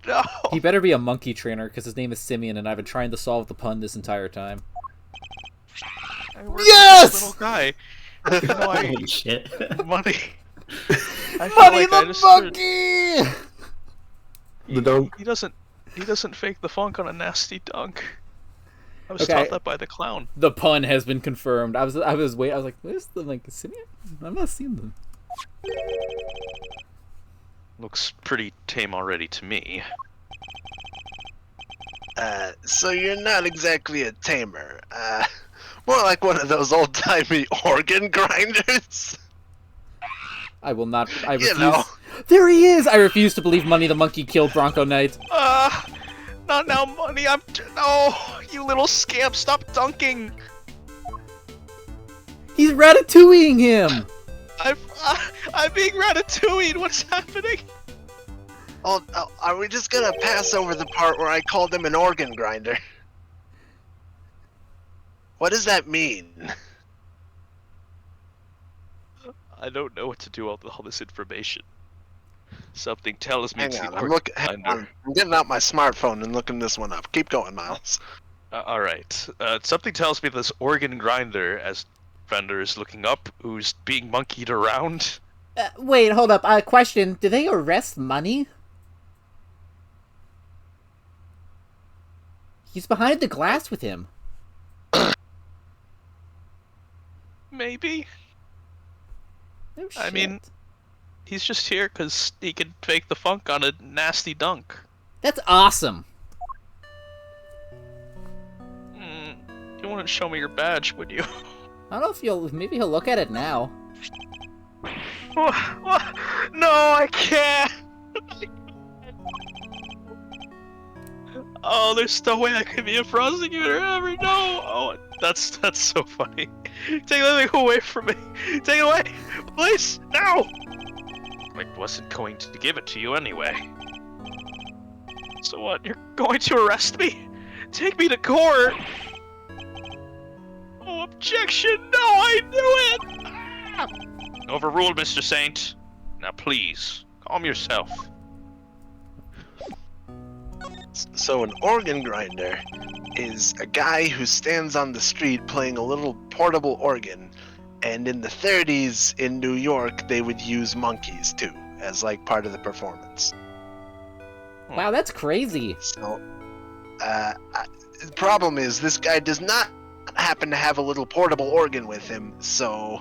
No! He better be a monkey trainer, because his name is Simeon, and I've been trying to solve the pun this entire time. I work with Yes! this little guy. You know, Holy shit. money. I feel Money like I the just heard- monkey! The dunk. He doesn't fake the funk on a nasty dunk. I was Okay. taught that by the clown. The pun has been confirmed. I was like, where's the like Simeon? I've not seen them. Looks pretty tame already to me. So you're not exactly a tamer. More like one of those old-timey organ grinders. I will not. I You refuse. know. There he is! I refuse to believe Money the monkey killed Bronco Knight. Not now, Money. No, you little scamp. Stop dunking. He's ratatouilleing him. I'm being ratatouille. What's happening? Oh, are we just gonna pass over the part where I called him an organ grinder? What does that mean? I don't know what to do with all this information. Something tells me Hang it's on, the I'm organ hang grinder. on. I'm getting out my smartphone and looking this one up. Keep going, Miles. All right. Something tells me this organ grinder, as Fender is looking up, who's being monkeyed around. Wait, hold up. Question. Do they arrest Money? He's behind the glass with him. Maybe. Oh, I shit. mean, he's just here because he can fake the funk on a nasty dunk. That's awesome. You wouldn't show me your badge, would you? I don't know if maybe he'll look at it now. No, I can't. Oh, there's no way I could be a prosecutor ever. No. Oh, that's so funny. Take that thing away from me. Take it away, please. No. I wasn't going to give it to you anyway. So what? You're going to arrest me? Take me to court. Oh, objection! No, I knew it. Ah! Overruled, Mr. Saint. Now, please calm yourself. So an organ grinder is a guy who stands on the street playing a little portable organ, and in the 30s in New York they would use monkeys too as like part of the performance. Wow, that's crazy. So the problem is this guy does not happen to have a little portable organ with him, so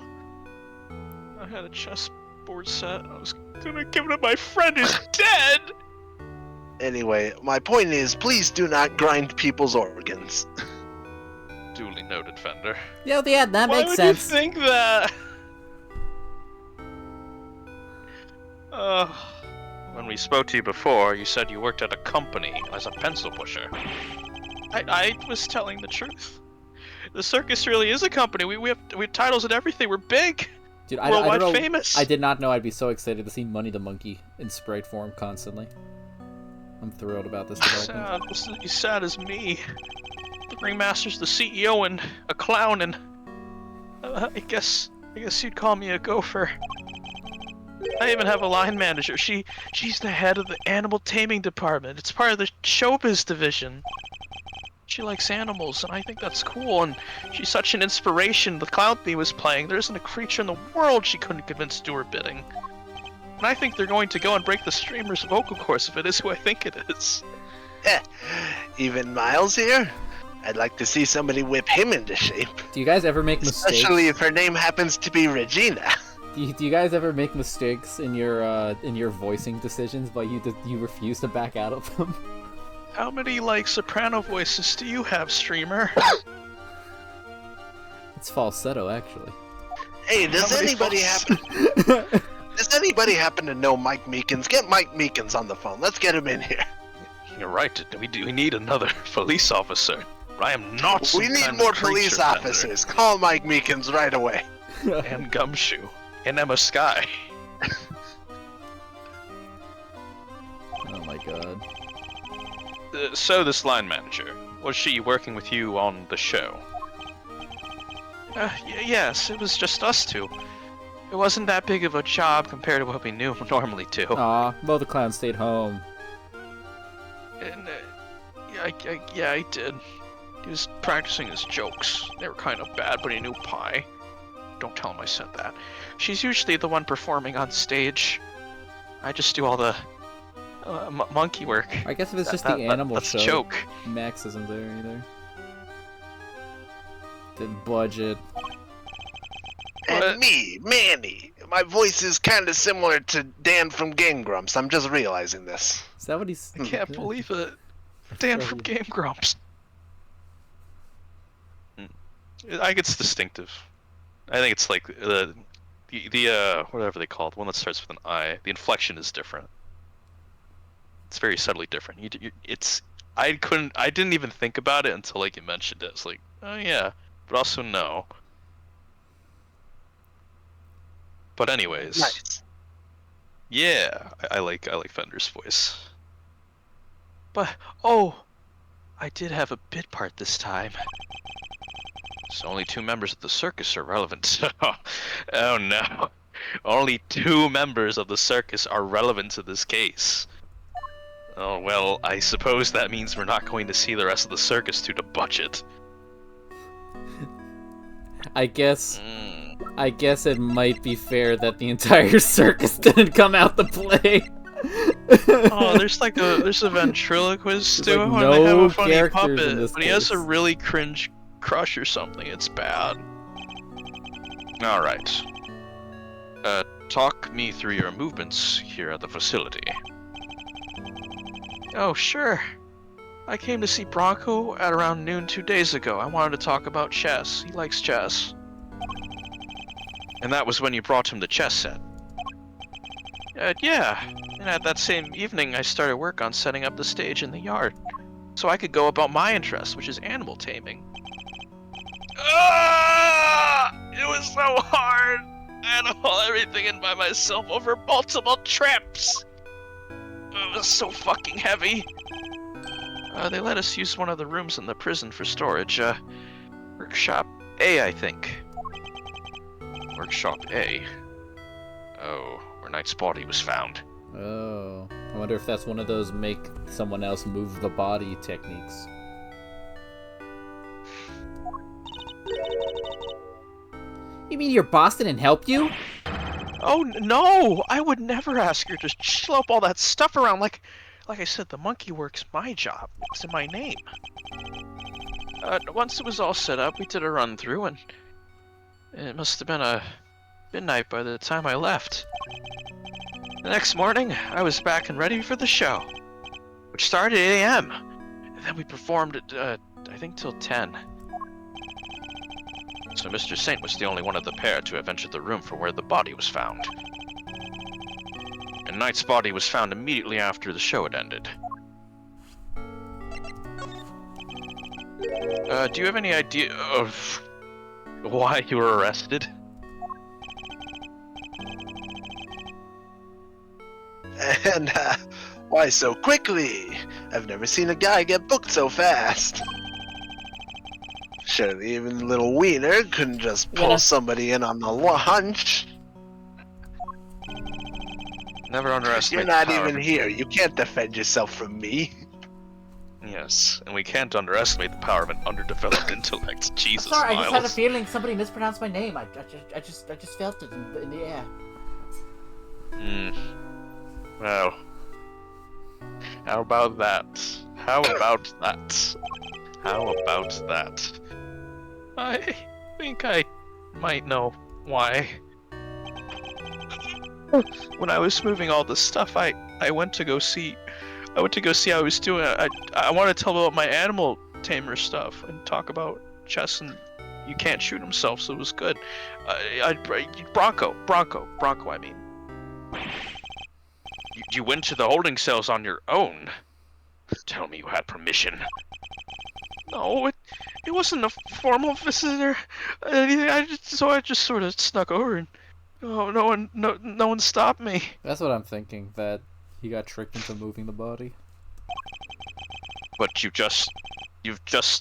I had a chessboard set. I was gonna give it to my friend who's dead. anyway, my point is please do not grind people's organs. Duly noted, Fender. Yeah, that Why makes would sense. you think that? When we spoke to you before, you said you worked at a company as a pencil pusher. I was telling the truth. The circus really is a company. We have titles and everything. We're big. Dude, I Worldwide don't know, famous. I did not know I'd be so excited to see Money the monkey in sprite form constantly. I'm thrilled about this development. Sad. He's sad as me. The Ringmaster's the CEO and a clown, and I guess you'd call me a gopher. I even have a line manager. She's the head of the animal taming department. It's part of the showbiz division. She likes animals, and I think that's cool, and she's such an inspiration. The clown theme was playing. There isn't a creature in the world she couldn't convince to do her bidding. And I think they're going to go and break the streamer's vocal cords if it is who I think it is. Even Miles here? I'd like to see somebody whip him into shape. Do you guys ever make mistakes? Especially if her name happens to be Regina. Do you guys ever make mistakes in your voicing decisions, but you refuse to back out of them? How many, soprano voices do you have, streamer? It's falsetto, actually. Hey, does anybody happen to know Mike Meekins? Get Mike Meekins on the phone. Let's get him in here. You're right. We need another police officer. I am not some We need kind more of creature police bender. officers. Call Mike Meekins right away. And Gumshoe. And Emma Sky. Oh my god. So this line manager, was she working with you on the show? Yes, it was just us two. It wasn't that big of a job compared to what we normally do. Aw, well the clown stayed home. And, yeah, I did. He was practicing his jokes. They were kind of bad, but he knew pie. don't tell him I said that. She's usually the one performing on stage. I just do all the monkey work. I guess if it's just the animal that's show, a joke. Max isn't there either. Didn't budget. And me, Manny. My voice is kind of similar to Dan from Game Grumps. I'm just realizing this. Is that what he's? I can't believe it. Dan from Game Grumps. I think it's distinctive. I think it's like the whatever they call it, the one that starts with an I. The inflection is different. It's very subtly different. I didn't even think about it until like you mentioned it. It's like, oh yeah, but also no. But anyways, Nice. yeah, I like Fender's voice. But oh, I did have a bit part this time. So only 2 members of the circus are relevant. Oh no, only 2 members of the circus are relevant to this case. Oh well, I suppose that means we're not going to see the rest of the circus due to budget. I guess it might be fair that the entire circus didn't come out to play. Oh, there's a ventriloquist There's, too, like, and they have no a funny characters in puppet, this but he has a case. really cringe crush or something. It's bad. All right. Talk me through your movements here at the facility. Oh, sure. I came to see Bronco at around noon 2 days ago. I wanted to talk about chess. He likes chess. And that was when you brought him the chess set. Yeah. And at that same evening, I started work on setting up the stage in the yard, so I could go about my interest, which is animal taming. It was so hard. I had to haul everything in by myself over multiple trips. It was so fucking heavy. They let us use one of the rooms in the prison for storage. Workshop A, I think. Workshop A. Oh, where Knight's body was found. Oh, I wonder if that's one of those make someone else move the body techniques. You mean your boss didn't help you? Oh, no! I would never ask her to schlep all that stuff around. Like I said, the monkey work's my job. It's in my name. Once it was all set up, we did a run-through, and it must have been midnight by the time I left. The next morning, I was back and ready for the show, which started at 8 a.m. And then we performed at, I think, till 10. So Mr. Saint was the only one of the pair to have entered the room for where the body was found. And Knight's body was found immediately after the show had ended. Do you have any idea of why you were arrested? And, why so quickly? I've never seen a guy get booked so fast. Surely even little Wiener couldn't just pull somebody in on the lunch. Never underestimate You're not the power even of... here. You can't defend yourself from me. Yes, and we can't underestimate the power of an underdeveloped intellect. Jesus, Sorry, I Miles. just had a feeling somebody mispronounced my name. I just felt it in the air. Well, how about that? How about that? How about that? I think I might know why. When I was moving all this stuff, I went to go see how I was doing. I wanted to tell about my animal tamer stuff and talk about chess, and you can't shoot himself, so it was good. Bronco, I mean. You went to the holding cells on your own. Tell me you had permission. No, it wasn't a formal visitor. I just sort of snuck over, and no one stopped me. That's what I'm thinking, that he got tricked into moving the body. But you've just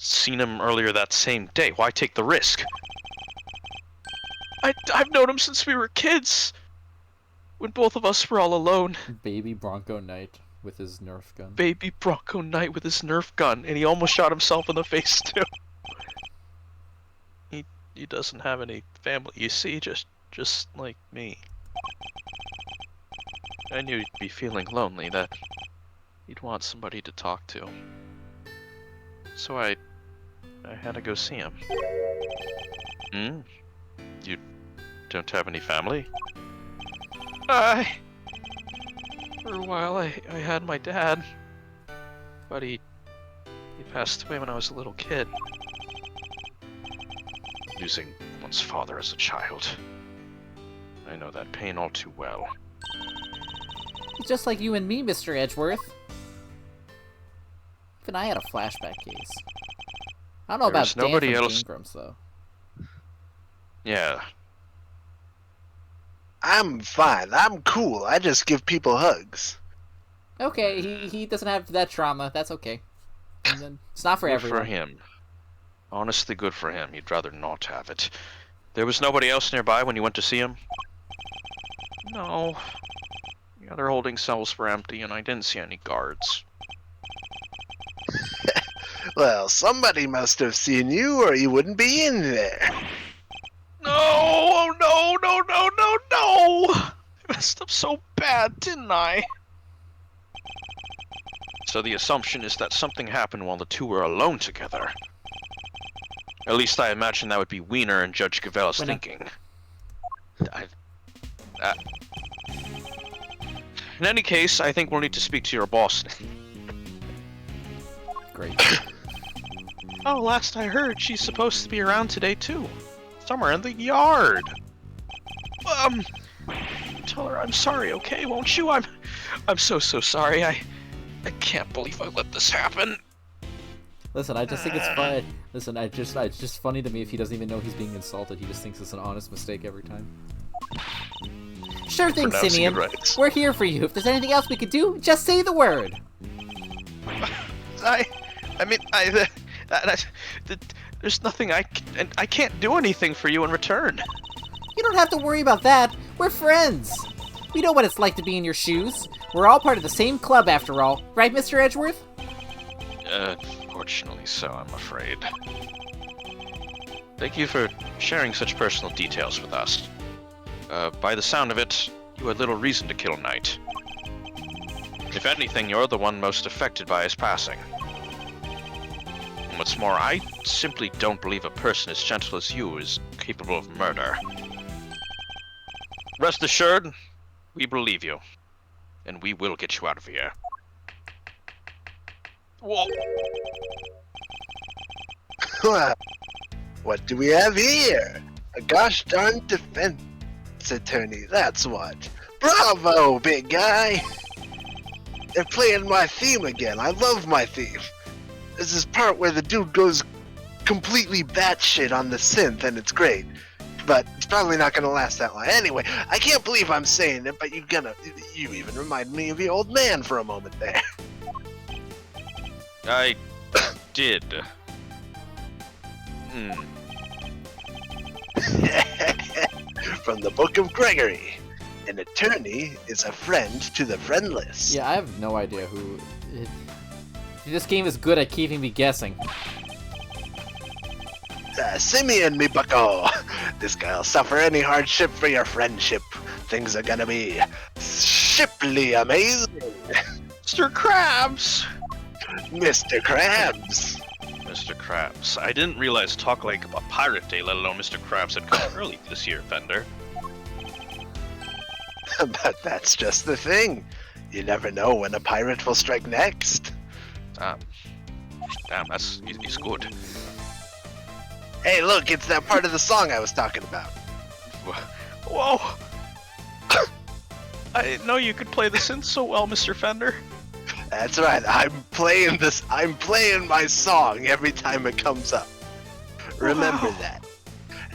seen him earlier that same day. Why take the risk? I've known him since we were kids, when both of us were all alone. Baby Bronco Knight with his Nerf gun. Baby Bronco Knight with his Nerf gun, and he almost shot himself in the face too. he doesn't have any family, you see, just like me. I knew he'd be feeling lonely, that he'd want somebody to talk to. So I had to go see him. You don't have any family? For a while I had my dad, but he passed away when I was a little kid. Losing one's father as a child. I know that pain all too well. Just like you and me, Mr. Edgeworth. Even I had a flashback case. I don't know There's about Dan nobody from else- Game Grumps, though. Yeah, I'm fine. I'm cool. I just give people hugs. Okay, he doesn't have that trauma. That's okay. And then, it's not for good everyone. for him. Honestly, good for him. He'd rather not have it. There was nobody else nearby when you went to see him? No. The other holding cells were empty, and I didn't see any guards. Well, somebody must have seen you, or you wouldn't be in there. No! Oh no, no, no, no, no! I messed up so bad, didn't I? So the assumption is that something happened while the two were alone together. At least I imagine that would be Wiener and Judge Gavella's thinking. In any case, I think we'll need to speak to your boss. Great. Oh, last I heard, she's supposed to be around today too. Somewhere in the yard. Tell her I'm sorry, okay? Won't you? I'm so sorry. I can't believe I let this happen. Listen, I just think it's fun. Listen, it's just funny to me if he doesn't even know he's being insulted. He just thinks it's an honest mistake every time. Sure thing, Pronouncing Simeon. it right. We're here for you. If there's anything else we could do, just say the word. There's nothing I can't do anything for you in return. You don't have to worry about that. We're friends. We know what it's like to be in your shoes. We're all part of the same club after all. Right, Mr. Edgeworth? Fortunately so, I'm afraid. Thank you for sharing such personal details with us. By the sound of it, you had little reason to kill Knight. If anything, you're the one most affected by his passing. And what's more, I simply don't believe a person as gentle as you is capable of murder. Rest assured, we believe you. And we will get you out of here. Whoa. What do we have here? A gosh darn defense attorney, that's what. Bravo, big guy! They're playing my theme again. I love my theme. This is part where the dude goes completely batshit on the synth, and it's great. But it's probably not gonna last that long. Anyway, I can't believe I'm saying it, but you even remind me of the old man for a moment there. I did. From the Book of Gregory. An attorney is a friend to the friendless. Yeah, I have no idea who... This game is good at keeping me guessing. Simeon, me bucko. This guy'll suffer any hardship for your friendship. Things are gonna be shiply amazing. Mr. Krabs! Mr. Krabs. Mr. Krabs. I didn't realize Talk Like a Pirate Day, let alone Mr. Krabs, had come early this year, Fender. But that's just the thing. You never know when a pirate will strike next. Damn, he's good. Hey, look, it's that part of the song I was talking about. Whoa! I didn't know you could play the synth so well, Mr. Fender. That's right, I'm playing my song every time it comes up. Remember that.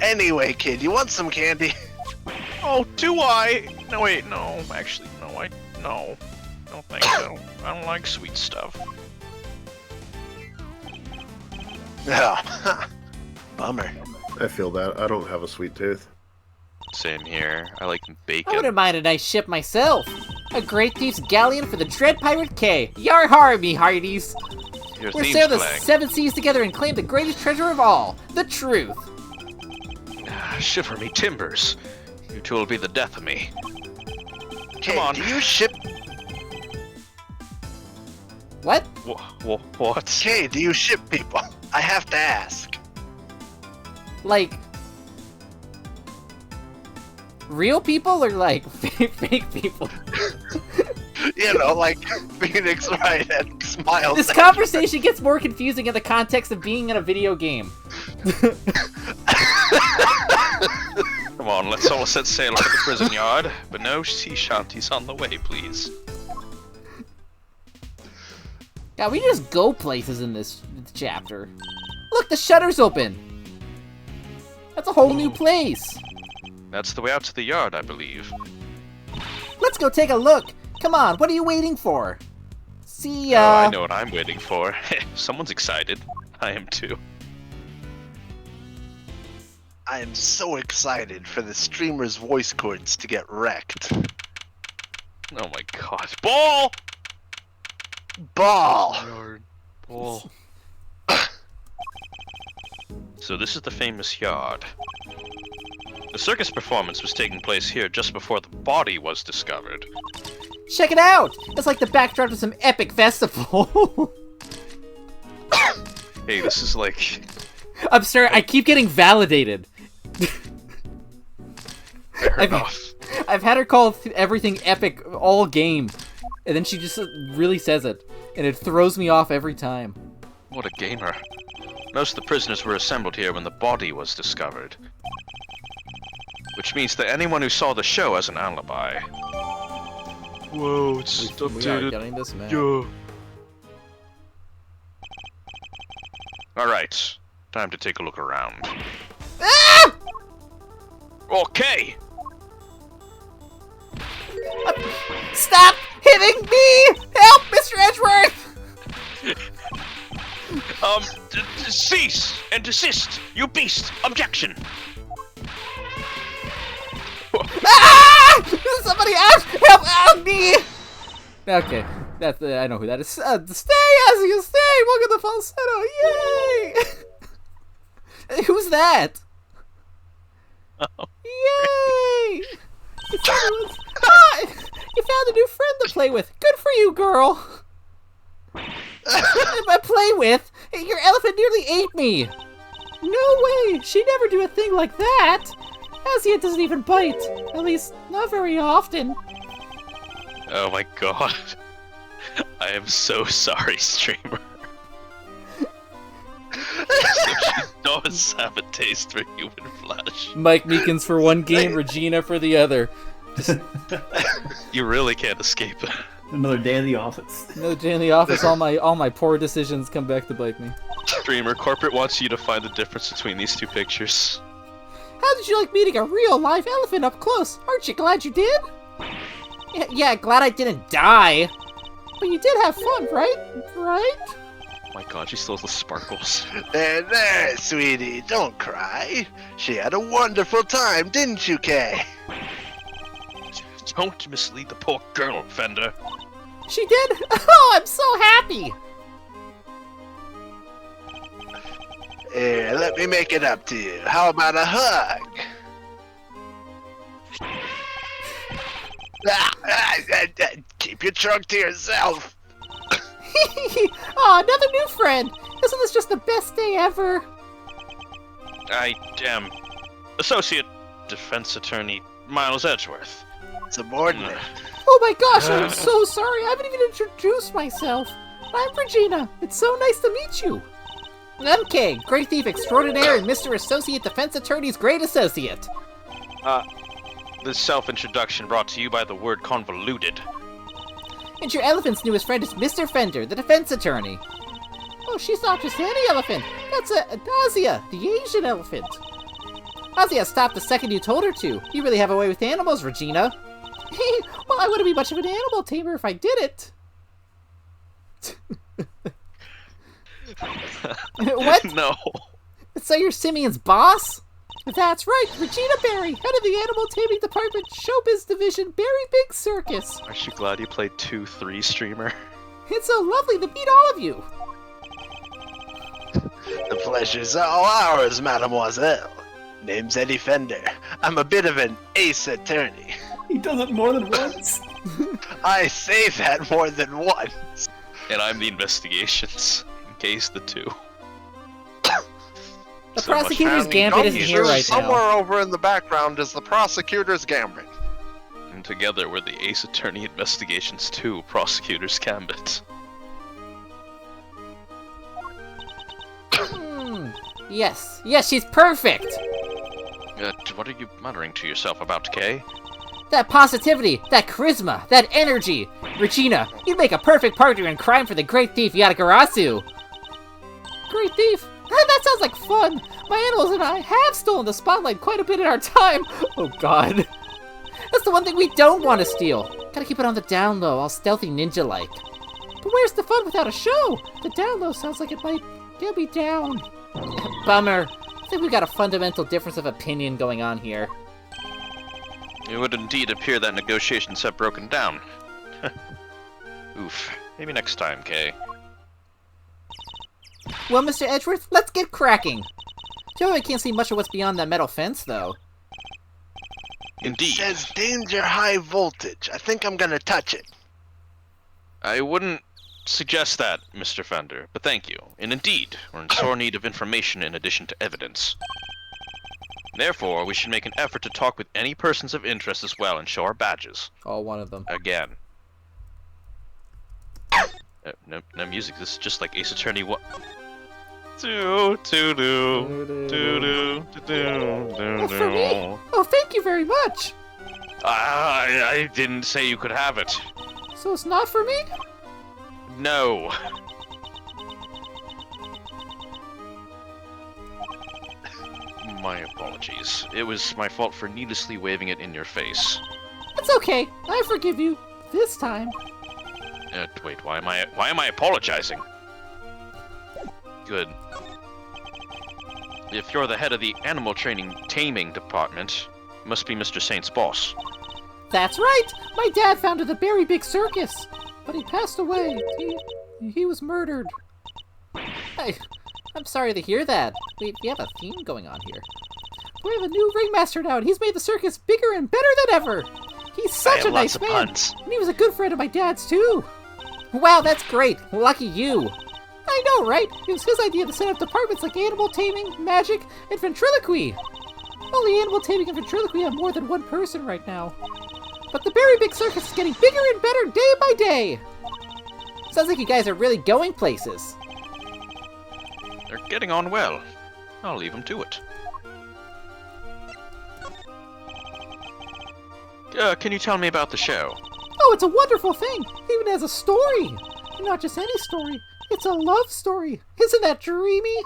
Anyway, kid, you want some candy? Oh, do I? No, wait, no. Actually, no, no. No, thanks. I don't like sweet stuff. No. Bummer. I feel that. I don't have a sweet tooth. Same here. I like I bacon. wouldn't mind a nice ship myself. A great thief's galleon for the Dread Pirate K. Yar har, me hearties. Your We'll theme's sail the playing. 7 seas together and claim the greatest treasure of all, the truth. Shiver me timbers. You two will be the death of me. Okay, on. do you ship? What? What? Okay, do you ship people? I have to ask. Like, real people or like fake people? You know, like Phoenix Wright and Smiles. This conversation gets more confusing in the context of being in a video game. Come on, let's all set sail for the prison yard, but no sea shanties on the way, please. God, we just go places in this chapter. Look, the shutter's open. That's a whole new place. That's the way out to the yard, I believe. Let's go take a look. Come on, what are you waiting for? See Oh, ya. I know what I'm waiting for. Someone's excited. I am too. I am so excited for the streamer's voice cords to get wrecked. Oh my god. Ball! Ball! Yard. Ball. So this is the famous yard. The circus performance was taking place here just before the body was discovered. Check it out. It's like the backdrop to some epic festival. Hey, this is like... I'm sorry, I keep getting validated. Fair enough. I've had her call everything epic all game, and then she just really says it, and it throws me off every time. What a gamer. Most of the prisoners were assembled here when the body was discovered. Which means that anyone who saw the show has an alibi. Whoa, it's We are updated. getting this man. Yo. Alright, time to take a look around. Ah! Okay! Stop hitting me! Help, Mr. Edgeworth! Cease and desist, you beast! Objection! Ah! Somebody out! Help out me! Okay, that's I know who that is. Stay, Ozzy, stay! Welcome to falsetto! Yay! Who's that? Oh. Yay! Ah, you found a new friend to play with. Good for you, girl. I play with? Your elephant nearly ate me. No way! She'd never do a thing like that. Azia doesn't even bite. At least, not very often. Oh my god. I am so sorry, streamer. She does have a taste for human flesh. Mike Meekins for one game, Regina for the other. You really can't escape it. Another day in the office. No day in the office, all my poor decisions come back to bite me. Streamer, corporate wants you to find the difference between these two pictures. How did you like meeting a real live elephant up close? Aren't you glad you did? Yeah, glad I didn't die. But you did have fun, right? Right? Oh my god, she still has the sparkles. There, sweetie, don't cry. She had a wonderful time, didn't you, Kay? Don't mislead the poor girl, Fender. She did? Oh, I'm so happy! Here, let me make it up to you. How about a hug? Keep your trunk to yourself. Oh, another new friend! Isn't this just the best day ever? I am Associate Defense Attorney Miles Edgeworth. Subordinate. Oh my gosh, I'm so sorry. I haven't even introduced myself. I'm Regina. It's so nice to meet you. I'm Kay, Great Thief Extraordinaire and Mr. Associate Defense Attorney's Great Associate. This self-introduction brought to you by the word convoluted. And your elephant's newest friend is Mr. Fender, the defense attorney. Oh, she's not just any elephant. That's Azia, the Asian elephant. Azia stopped the second you told her to. You really have a way with animals, Regina. Well, I wouldn't be much of an animal tamer if I did it. What? No. So you're Simeon's boss? That's right, Regina Berry, head of the Animal Taming Department, Showbiz Division, Berry Big Circus. Aren't you glad you played 2-3 streamer? It's so lovely to meet all of you. The pleasure's all ours, mademoiselle. Name's Eddie Fender. I'm a bit of an ace attorney. He does it more than once. I say that more than once. And I'm the investigations. In case the two. The So much prosecutor's for- gambit isn't here right Somewhere now. over in the background is the prosecutor's gambit. And together we're the Ace Attorney Investigations 2 Prosecutor's Gambit. Yes, yes, she's perfect! What are you muttering to yourself about, Kay? That positivity, that charisma, that energy! Regina, you'd make a perfect partner in crime for the great thief Yatagarasu! Great thief? That sounds like fun! My animals and I have stolen the spotlight quite a bit in our time! Oh god. That's the one thing we don't want to steal! Gotta keep it on the down low, all stealthy ninja-like. But where's the fun without a show? The down low sounds like it might get me down. Bummer. I think we got a fundamental difference of opinion going on here. It would indeed appear that negotiations have broken down. Oof. Maybe next time, Kay. Well, Mr. Edgeworth, let's get cracking. Joey can't see much of what's beyond that metal fence, though. Indeed. It says danger high voltage. I think I'm gonna touch it. I wouldn't suggest that, Mr. Fender, but thank you. And indeed, we're in sore need of information in addition to evidence. Therefore, we should make an effort to talk with any persons of interest as well and show our badges. All one of them. Again. No music, this is just like Ace Attorney what? Oh, for me? Oh, thank you very much! I didn't say you could have it. So it's not for me? No. My apologies. It was my fault for needlessly waving it in your face. It's okay. I forgive you. This time. Wait, why am I apologizing? Good. If you're the head of the animal training taming department, you must be Mr. Saint's boss. That's right! My dad founded the Berry Big Circus, but he passed away. He was murdered. I'm sorry to hear that. We have a theme going on here. We have a new ringmaster now, and he's made the circus bigger and better than ever. He's such a nice man, and he was a good friend of my dad's too. Wow, that's great. Lucky you. I know, right? It was his idea to set up departments like animal taming, magic, and ventriloquy. Only animal taming and ventriloquy have more than one person right now. But the Berry Big Circus is getting bigger and better day by day. Sounds like you guys are really going places. They're getting on well. I'll leave them to it. Can you tell me about the show? Oh, it's a wonderful thing. It even has a story. And not just any story. It's a love story. Isn't that dreamy?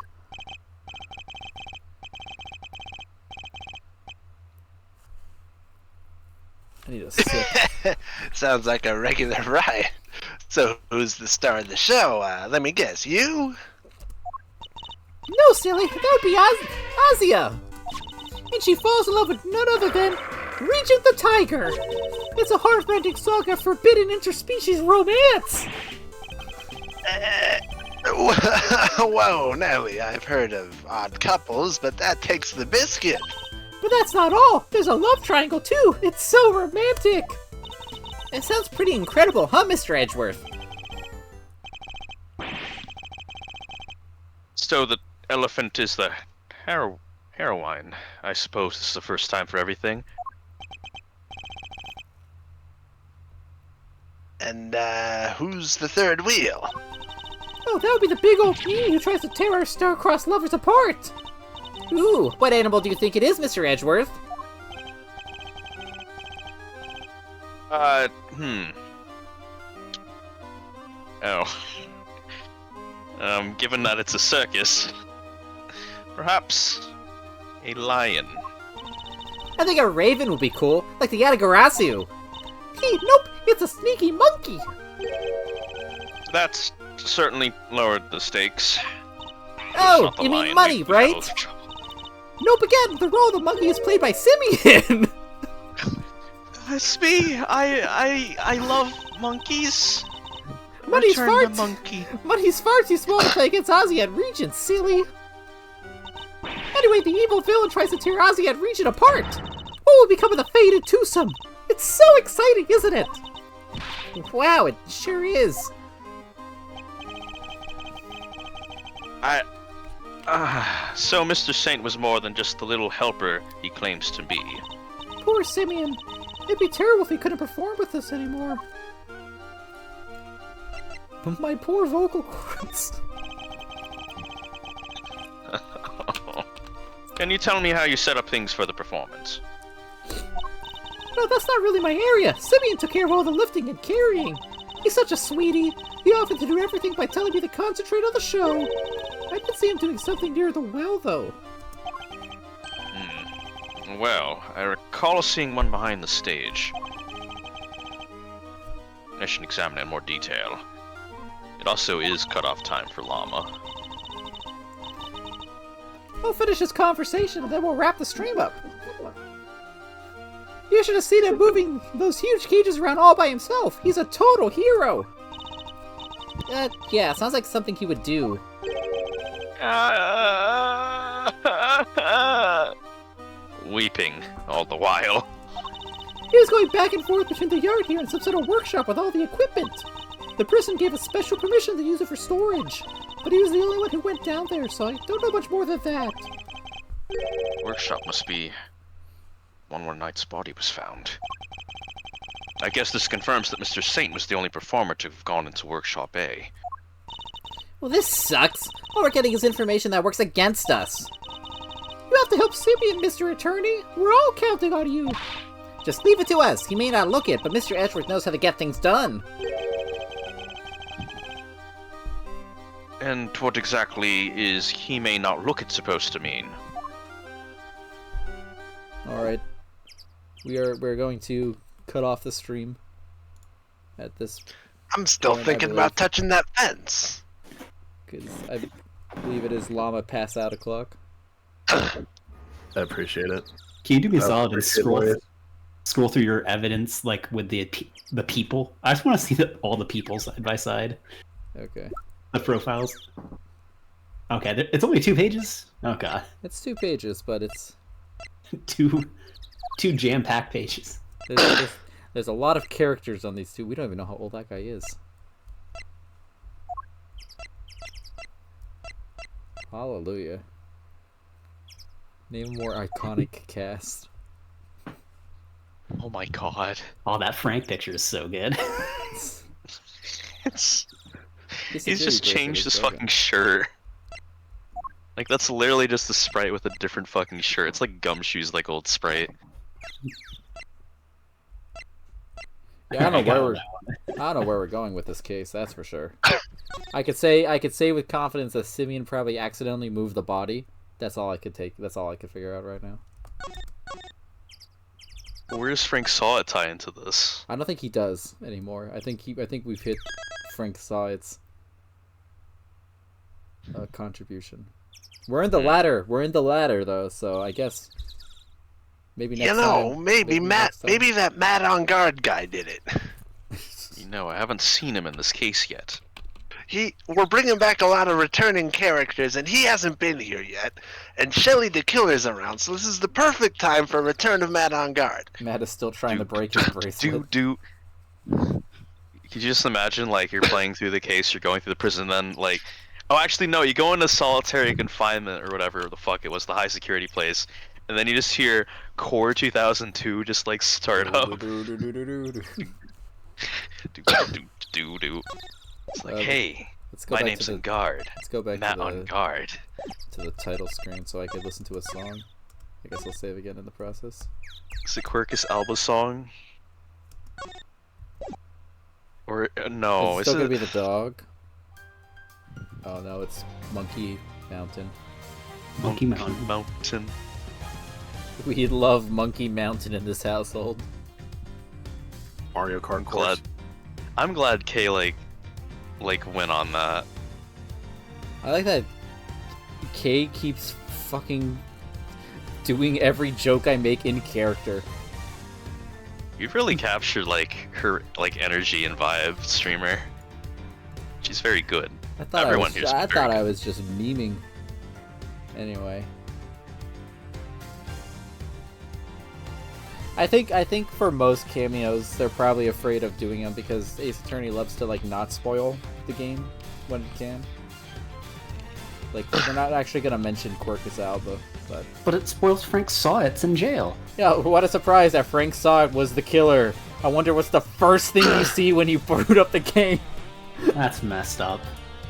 I need a sip. Sounds like a regular ride. So who's the star of the show? Let me guess, you? No, silly. That would be Azia. And she falls in love with none other than Regent the Tiger. It's a heart-rending saga of forbidden interspecies romance. Whoa, Nelly, I've heard of odd couples, but that takes the biscuit. But that's not all. There's a love triangle, too. It's so romantic. It sounds pretty incredible, huh, Mr. Edgeworth? So the elephant is the heroine. I suppose this is the first time for everything. And, who's the third wheel? Oh, that would be the big old bee who tries to tear our star-crossed lovers apart. Ooh, what animal do you think it is, Mr. Edgeworth? Oh. Given that it's a circus, perhaps a lion. I think a raven would be cool, like the Yatagarasu. Hey, nope, it's a sneaky monkey. That's certainly lowered the stakes. Oh, you mean money, right? Nope, again, the role of the monkey is played by Simeon. It's me. I love monkeys. Money's Return the farts. monkey. Money's far too small to play against Ozzy and Regent, silly. Anyway, the evil villain tries to tear Ozzy and Regent apart. What will become of the fated twosome? It's so exciting, isn't it? Wow, it sure is. So Mr. Saint was more than just the little helper he claims to be. Poor Simeon. It'd be terrible if he couldn't perform with us anymore. My poor vocal cords. Can you tell me how you set up things for the performance? No, that's not really my area. Simeon took care of all the lifting and carrying. He's such a sweetie. He offered to do everything by telling me to concentrate on the show. I did see him doing something near the well, though. Well, I recall seeing one behind the stage. I should examine it in more detail. It also is cut-off time for Llama. I'll finish this conversation and then we'll wrap the stream up. You should have seen him moving those huge cages around all by himself. He's a total hero. Yeah, sounds like something he would do. Weeping all the while. He was going back and forth between the yard here and some sort of workshop with all the equipment. The prison gave us special permission to use it for storage, but he was the only one who went down there, so I don't know much more than that. Workshop must be one where Knight's body was found. I guess this confirms that Mr. Saint was the only performer to have gone into Workshop A. Well, this sucks. All we're getting is information that works against us. You have to help Simeon, Mr. Attorney. We're all counting on you. Just leave it to us. He may not look it, but Mr. Edgeworth knows how to get things done. And what exactly is he may not look it supposed to mean? Alright. We're going to cut off the stream at this I'm still point, thinking about touching that fence. because I believe it is Llama pass out o'clock. I appreciate it. Can you do me a I solid and appreciate scroll through your evidence, like with the people? I just want to see all the people side by side. Okay. The profiles. Okay, it's only 2 pages. Oh god, It's 2 pages, but it's two jam-packed pages. there's a lot of characters on these two. We don't even know how old that guy is. Hallelujah. Name a more iconic cast. Oh my god. Oh, that Frank picture is so good. He's just changed his fucking shirt. Like, that's literally just the Sprite with a different fucking shirt. It's like Gumshoes, like old Sprite. Yeah, I don't know where we're going with this case. That's for sure. I could say with confidence that Simeon probably accidentally moved the body. That's all I could take. That's all I could figure out right now. Where does Frank Saw it tie into this? I don't think he does anymore. I think we've hit Frank Sawyett's contribution. We're in the ladder. We're in the ladder though, so I guess maybe next time. Maybe that Matt on guard guy did it. You know, I haven't seen him in this case yet. We're bringing back a lot of returning characters, and he hasn't been here yet. And Shelly the Killer's around, so this is the perfect time for a return of Matt on guard. Matt is still trying to break his bracelet. Could you just imagine, like, you're playing through the case, you're going through the prison, then, like... Oh, actually, no, you go into solitary confinement, or whatever the fuck it was, the high security place, and then you just hear Core 2002 just, like, start up. It's like, hey, my name's on guard. Let's go back Matt on guard. to the title screen so I could listen to a song. I guess I'll save again in the process. Is it Quercus Alba song? Or no, It's still gonna be the dog. Oh no, it's Monkey Mountain. Monkey Mountain. We love Monkey Mountain in this household. Mario Kart course. I'm glad Kay like went on that. I like that Kay keeps fucking doing every joke I make in character. You've really captured like her like energy and vibe, streamer. She's very good. I thought I was just memeing. Anyway. I think for most cameos, they're probably afraid of doing them because Ace Attorney loves to like not spoil the game when it can. Like they're not actually gonna mention Quercus Alba, but But it spoils Frank saw it's in jail. yeah, what a surprise that Frank saw it was the killer. I wonder what's the first thing you see when you boot up the game. That's messed up.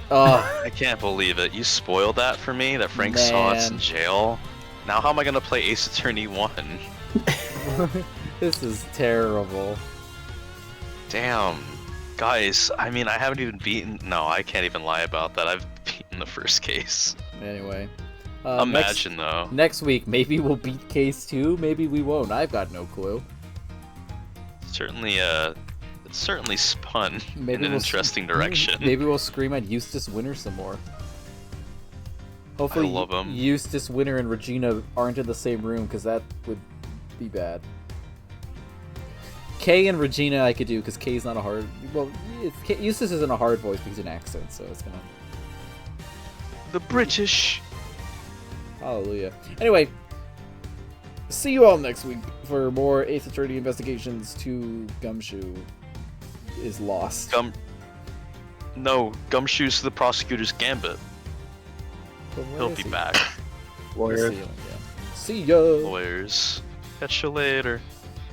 Oh, I can't believe it. You spoiled that for me, that Frank saw it's in Man. jail. Now how am I gonna play Ace Attorney 1? this is terrible. Damn. Guys, I mean, I haven't even beaten... No, I can't even lie about that. I've beaten the first case. Anyway, Imagine, though. next week maybe we'll beat Case 2, maybe we won't. I've got no clue. Certainly, it's certainly spun Maybe in an we'll interesting direction. Maybe we'll scream at Eustace Winter some more. Hopefully, I love 'em. Eustace Winter and Regina aren't in the same room because that would be bad. Kay and Regina I could do because Kay's not a hard. Well, Eustace isn't a hard voice because he's an accent, so it's gonna. The British. Hallelujah. Anyway, see you all next week for more Ace Attorney Investigations 2 Gumshoe is lost. No, Gumshoe's the prosecutor's gambit. But where He'll is be he? back. We'll Lawyer. see you, yeah. See ya! Lawyers. Catch you later.